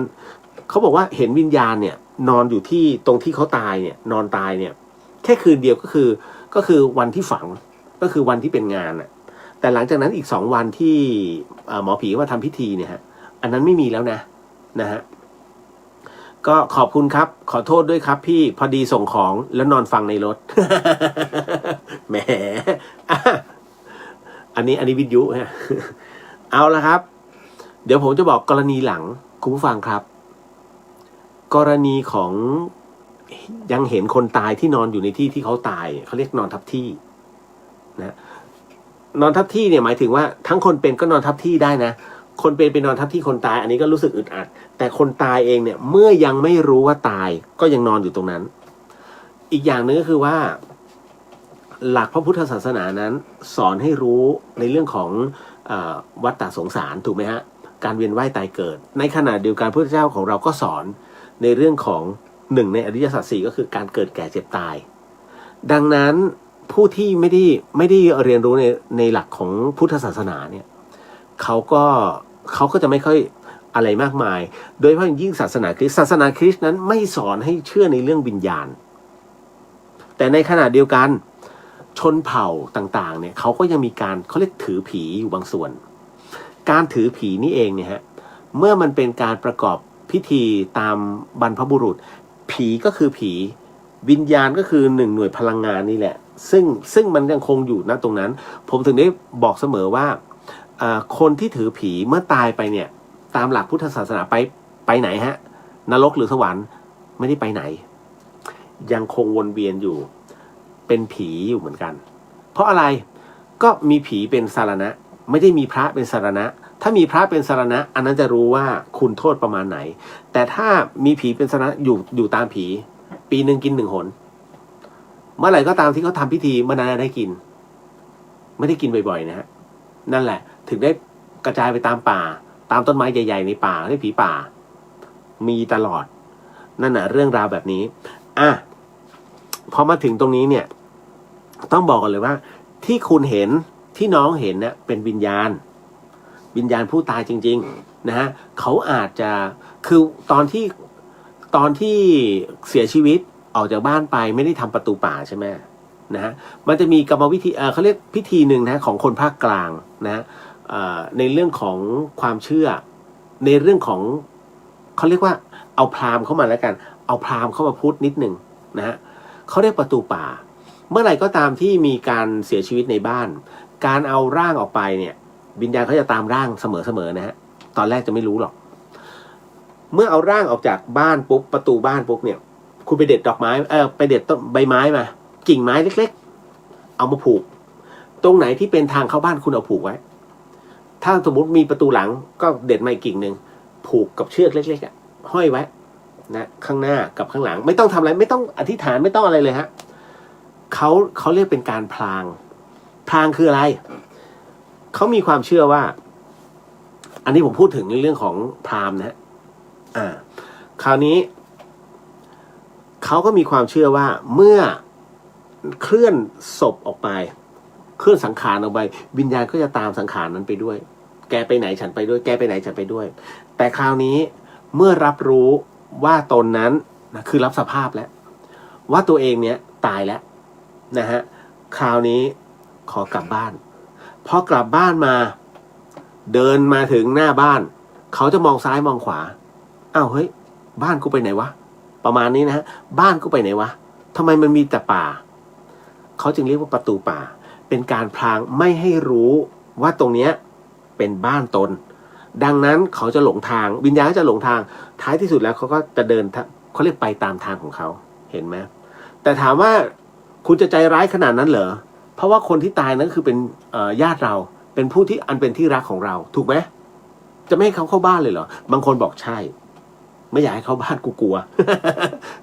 เขาบอกว่าเห็นวิญญาณเนี่ยนอนอยู่ที่ตรงที่เขาตายเนี่ยนอนตายเนี่ยแค่คืนเดียวก็คือวันที่ฝังก็คือวันที่เป็นงานแต่หลังจากนั้นอีก2 วันที่หมอผีมาทำพิธีเนี่ยฮะอันนั้นไม่มีแล้วนะฮะก็ขอบคุณครับขอโทษด้วยครับพี่พอดีส่งของแล้วนอนฟังในรถ แหมอันนี้วิทยุฮะ เอาละครับเดี๋ยวผมจะบอกกรณีหลังคุณผู้ฟังครับกรณีของยังเห็นคนตายที่นอนอยู่ในที่ที่เขาตายเขาเรียกนอนทับที่นะนอนทับที่เนี่ยหมายถึงว่าทั้งคนเป็นก็นอนทับที่ได้นะคนเป็นไปนอนทับที่คนตายอันนี้ก็รู้สึกอึดอัดแต่คนตายเองเนี่ยเมื่อยังไม่รู้ว่าตายก็ยังนอนอยู่ตรงนั้นอีกอย่างนึงก็คือว่าหลักพระพุทธศาสนานั้นสอนให้รู้ในเรื่องของวัฏฏะสงสารถูกไหมฮะการเวียนว่ายตายเกิดในขณะเดียวกันพระพุทธเจ้าของเราก็สอนในเรื่องของ1ในอริยสัจ4ก็คือการเกิดแก่เจ็บตายดังนั้นผู้ที่ไม่ได้เรียนรู้ในหลักของพุทธศาสนาเนี่ยเขาก็จะไม่ค่อยอะไรมากมายโดยเฉพาะยิ่งศาสนาคริสต์นั้นไม่สอนให้เชื่อในเรื่องวิญญาณแต่ในขณะเดียวกันชนเผ่าต่างๆเนี่ยเขาก็ยังมีการเขาเรียกถือผีอยู่บางส่วนการถือผีนี่เองเนี่ยฮะเมื่อมันเป็นการประกอบพิธีตามบรรพบุรุษผีก็คือผีวิญญาณก็คือ1 หน่วยพลังงานนี่แหละซึ่งมันยังคงอยู่ณตรงนั้นผมถึงได้บอกเสมอว่า คนที่ถือผีเมื่อตายไปเนี่ยตามหลักพุทธศาสนาไปไหนฮะนรกหรือสวรรค์ไม่ได้ไปไหนยังคงวนเวียนอยู่เป็นผีอยู่เหมือนกันเพราะอะไรก็มีผีเป็นสารณะไม่ได้มีพระเป็นสารณะถ้ามีพระเป็นสารณะอันนั้นจะรู้ว่าคุณโทษประมาณไหนแต่ถ้ามีผีเป็นสารณะอยู่ตามผีปีหนึ่งกิน1 หนเมื่อไหร่ก็ตามที่เขาทำพิธีเมื่อนั้นได้กินไม่ได้กินบ่อยๆนะฮะนั่นแหละถึงได้กระจายไปตามป่าตามต้นไม้ใหญ่ๆในป่าเรียกผีป่ามีตลอดนั่นน่ะเรื่องราวแบบนี้พอมาถึงตรงนี้เนี่ยต้องบอกกันเลยว่าที่คุณเห็นที่น้องเห็นเนี่ยเป็นวิญญาณผู้ตายจริงๆนะฮะเขาอาจจะคือตอนที่เสียชีวิตออกจากบ้านไปไม่ได้ทำประตูป่าใช่ไหมนะฮะมันจะมีกรรมวิธีเขาเรียกพิธีหนึ่งนะของคนภาคกลางนะในเรื่องของความเชื่อในเรื่องของเขาเรียกว่าเอาพราหมณ์เข้ามาแล้วกันเอาพราหมณ์เข้ามาพูดนิดหนึ่งนะฮะเขาเรียกประตูป่าเมื่อไหร่ก็ตามที่มีการเสียชีวิตในบ้านการเอาร่างออกไปเนี่ยวิญญาณเขาจะตามร่างเสมอนะฮะตอนแรกจะไม่รู้หรอกเมื่อเอาร่างออกจากบ้านปุ๊บประตูบ้านปุ๊บเนี่ยคุณไปเด็ดดอกไม้ไปเด็ดต้นใบไม้มากิ่งไม้เล็กๆเอามาผูกตรงไหนที่เป็นทางเข้าบ้านคุณเอาผูกไว้ถ้าสมมติมีประตูหลังก็เด็ดมาอีกกิ่งหนึ่งผูกกับเชือกเล็กๆห้อยไว้นะข้างหน้ากับข้างหลังไม่ต้องทำอะไรไม่ต้องอธิษฐานไม่ต้องอะไรเลยฮะเขาเรียกเป็นการพลางคืออะไรเขามีความเชื่อว่าอันนี้ผมพูดถึงในเรื่องของพราหมณ์นะฮะคราวนี้เขาก็มีความเชื่อว่าเมื่อเคลื่อนศพออกไปเคลื่อนสังขารออกไปวิญญาณก็จะตามสังขารนั้นไปด้วยแกไปไหนฉันไปด้วยแกไปไหนฉันไปด้วยแต่คราวนี้เมื่อรับรู้ว่าตนนั้นนะคือรับสภาพแล้วว่าตัวเองเนี้ยตายแล้วนะฮะคราวนี้ขอกลับบ้านพอกลับบ้านมาเดินมาถึงหน้าบ้านเขาจะมองซ้ายมองขวาอ้าวเฮ้ยบ้านกูไปไหนวะประมาณนี้นะฮะบ้านกูไปไหนวะทำไมมันมีแต่ป่าเขาจึงเรียกว่าประตูป่าเป็นการพรางไม่ให้รู้ว่าตรงเนี้ยเป็นบ้านตนดังนั้นเขาจะหลงทางวิญญาณจะหลงทางท้ายที่สุดแล้วเขาก็จะเดินเขาเรียกไปตามทางของเขาเห็นไหมแต่ถามว่าคุณจะใจร้ายขนาดนั้นเหรอเพราะว่าคนที่ตายนั้นคือเป็นญาติเราเป็นผู้ที่อันเป็นที่รักของเราถูกไหมจะไม่ให้เขาเข้าบ้านเลยเหรอบางคนบอกใช่ไม่อยากให้เข้าบ้านกูกลัว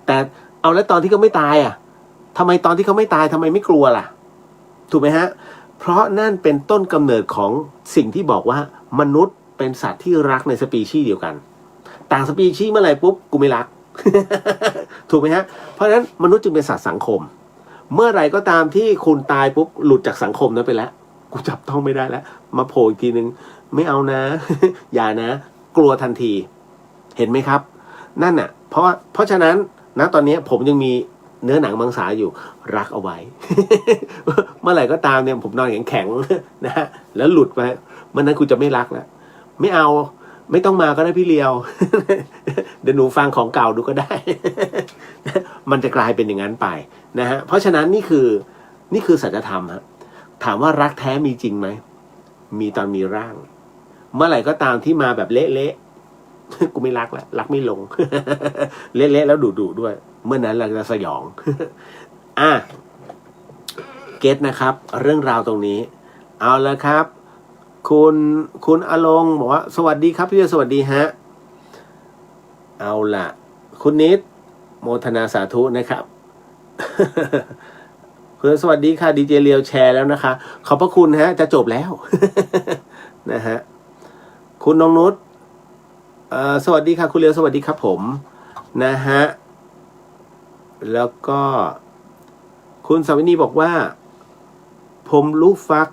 แต่เอาแล้วตอนที่เขาไม่ตายทำไมตอนที่เขาไม่ตายทำไมไม่กลัวล่ะถูกไหมฮะเพราะนั่นเป็นต้นกำเนิดของสิ่งที่บอกว่ามนุษย์เป็นสัตว์ที่รักในสปีชีส์เดียวกันต่างสปีชีส์เมื่อไหร่ปุ๊บกูไม่รัก ถูกไหมฮะเพราะฉะนั้นมนุษย์จึงเป็นสัตว์สังคมเมื่อไหร่ก็ตามที่คุณตายปุ๊บหลุดจากสังคมนั้นไปแล้วกูจับต้องไม่ได้แล้วมาโผล่อีกทีนึงไม่เอานะ อย่านะกลัวทันทีเห็นไหมครับนั่นน่ะเพราะฉะนั้นนะตอนนี้ผมยังมีเนื้อหนังมังสาอยู่รักเอาไว้ เมื่อไหร่ก็ตามเนี่ยผมนอนแข็งๆนะฮะแล้วหลุดไปเมื่อนั้นคุณจะไม่รักแล้วไม่เอาไม่ต้องมาก็ได้พี่เลียว เดี๋ยวหนูฟังของเก่าดูก็ได้ มันจะกลายเป็นอย่างนั้นไปนะฮะเพราะฉะนั้นนี่คือสัจธรรมฮะถามว่ารักแท้มีจริงไหมมีตอนมีร่างเมื่อไหร่ก็ตามที่มาแบบเละๆ กูไม่รักแล้วรักไม่ลง เละๆแล้วดุๆด้วยเมื่อนั้นเราจะสยอง เก็ตนะครับ เรื่องราวตรงนี้เอาละครับ คุณอลงบอกว่าสวัสดีครับพี่สวัสดีฮะเอาล่ะคุณนิดโมทนาสาธุนะครับ คุณสวัสดีค่ะดีเจเลียวแชร์แล้วนะคะขอบพระคุณฮะจะจบแล้ว นะฮะคุณน้องนุชสวัสดีค่ะคุณเลียวสวัสดีครับผมนะฮะแล้วก็คุณสาวินีบอกว่าผมลูกฟัก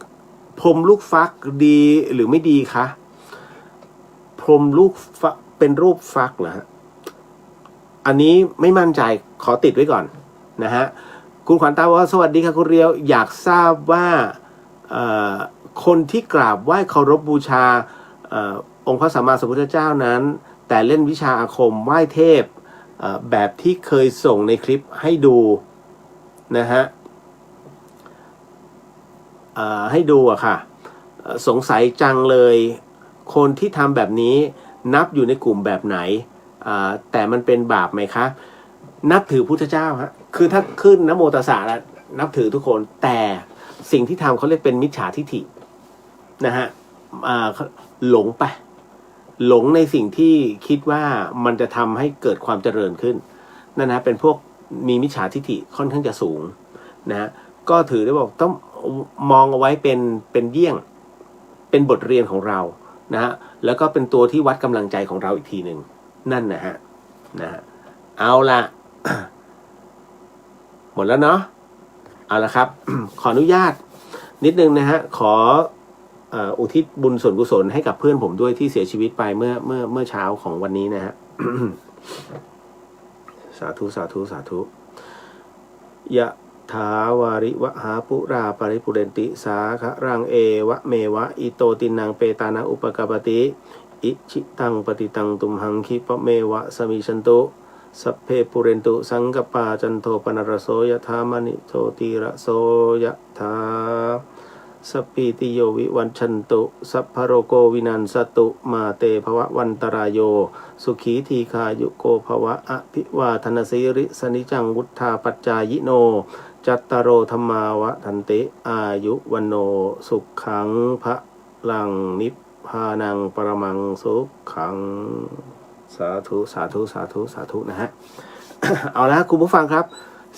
ดีหรือไม่ดีคะพรมลูกฟักเป็นรูปฟักเหรอฮะอันนี้ไม่มั่นใจขอติดไว้ก่อนนะฮะคุณขวัญตาบอกว่าสวัสดีค่ะคุณเรียวอยากทราบว่าคนที่กราบไหว้เคารพบูชาองค์พระสัมมาสัมพุทธเจ้านั้นแต่เล่นวิชาอาคมไหว้เทพแบบที่เคยส่งในคลิปให้ดูนะฮะให้ดูอะค่ะ สงสัยจังเลย คนที่ทำแบบนี้นับอยู่ในกลุ่มแบบไหนแต่มันเป็นบาปไหมคะนับถือพุทธเจ้าฮะคือถ้าขึ้นนะโมตัสสะแล้วนับถือทุกคนแต่สิ่งที่ทำเขาเรียกเป็นมิจฉาทิฐินะฮะหลงไปหลงในสิ่งที่คิดว่ามันจะทำให้เกิดความเจริญขึ้นนั่นนะเป็นพวกมีมิจฉาทิฐิค่อนข้างจะสูงนะก็ถือได้บอกต้องมองเอาไว้เป็นเยี่ยงเป็นบทเรียนของเรานะฮะแล้วก็เป็นตัวที่วัดกำลังใจของเราอีกทีหนึ่งนั่นนะฮะเอาละ หมดแล้วเนาะเอาละครับ ขออนุญาตนิดนึงนะฮะขออุทิศบุญส่วนกุศลให้กับเพื่อนผมด้วยที่เสียชีวิตไปเมื่อเช้าของวันนี้นะฮะ สาธุสาธุสาธุยะถาวาริวหาปุราปริปุเรนติสาคะรังเอวะเมวะอิโตตินังเปตานังอุปกปติอิชิตังปฏิตังตุมหังคิปะเมวะสมิชันตุสัพเพปุเรนตุสังกปาจันโทปนรโสยถามณิโชติระโสยถาสัพพิติโยวิวัชชันตุสัพพโรโกวินันสตุมาเตภวะวันตรายโยสุขีทีคายุโกภวะอภิวาทนาสิริสนิจังวุฒาปัจจายโนจัตตารโอธรรมาวะทันติอายุวันโนสุขังพระลังนิพพานังปรมังสุขังสาธุสาธุสาธุสาธุนะฮะ เอาละคุณผู้ฟังครับ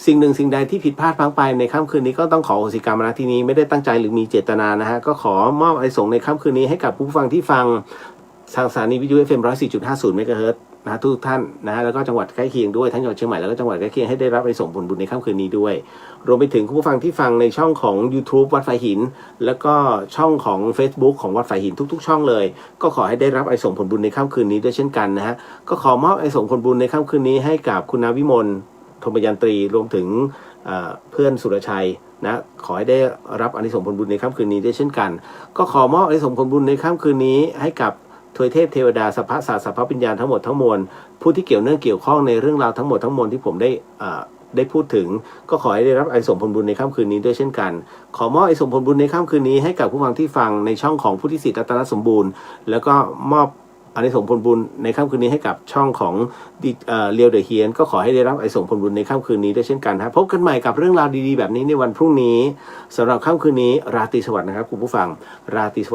สิ่งหนึ่งสิ่งใดที่ผิดพลาดพลั้งไปในค่ำคืนนี้ก็ต้องขออโหสิกรรมนะที่นี้ไม่ได้ตั้งใจหรือมีเจตนานะฮะก็ขอมอบอานิสงส์ในค่ำคืนนี้ให้กับผู้ฟังที่ฟังทางสถานีวิทยุ FM 104.50 เมกะเฮิรตซ์นะทุกท่านนะฮะแล้วก็จังหวัดใกล้เคียงด้วยทั้งจังหวัดเชียงใหม่แล้วก็จังหวัดใกล้เคียงให้ได้รับอานิสงส์ผลบุญในค่ำคืนนี้ด้วยรวมไปถึงผู้ฟังที่ฟังในช่องของ YouTube วัดฝายหินแล้วก็ช่องของ Facebook ของวัดฝายหินทุกๆช่องเลยก็ขอให้ได้รับอานิสงส์ผลบุญในค่ำคืนนี้ด้วยเช่นกันนะฮะก็ขอมอบอานิสงส์ผลบุญในค่ำคืนนี้ให้กับคุณนาวิมลธมยันตรีรวมถึงเพื่อนสุรชัยนะขอให้ได้รับอานิสงส์ผลบุญในค่ำคืนนี้ด้วยเช่นกันก็ขอมอบอานิสงส์ผลบุญในค่ำคืนนี้ให้กับทวยเทพเทวดาสัพพะสัตว์สัพพะวิญญาณทั้งหมดทั้งมวลผู้ที่เกี่ยวเนื่องเกี่ยวข้องในเรื่องราวทั้งหมดทั้งมวลที่ผมได้พูดถึงก็ขอให้ได้รับอานิสงส์ผลบุญในค่ำคืนนี้ด้วยเช่นกันขอมอบอานิสงส์ผลบุญในค่ำคืนนี้ให้กับผู้ฟังที่ฟังในช่องของผู้ที่สิทธิ์รัตนสมบูรณ์แล้วก็มอบอานิสงส์ผลบุญในค่ำคืนนี้ให้กับช่องของเรียวเดอะเฮียนก็ขอให้ได้รับอานิสงส์ผลบุญในค่ำคืนนี้ด้วยเช่นกันครับพบกันใหม่กับเรื่องราวดีๆแบบนี้ในวันพรุ่งนี้สำหรับค่ำคืนนี้ราตรีสวัสดิ์นะครับคุณผู้ฟังราตรีสวัสดิ์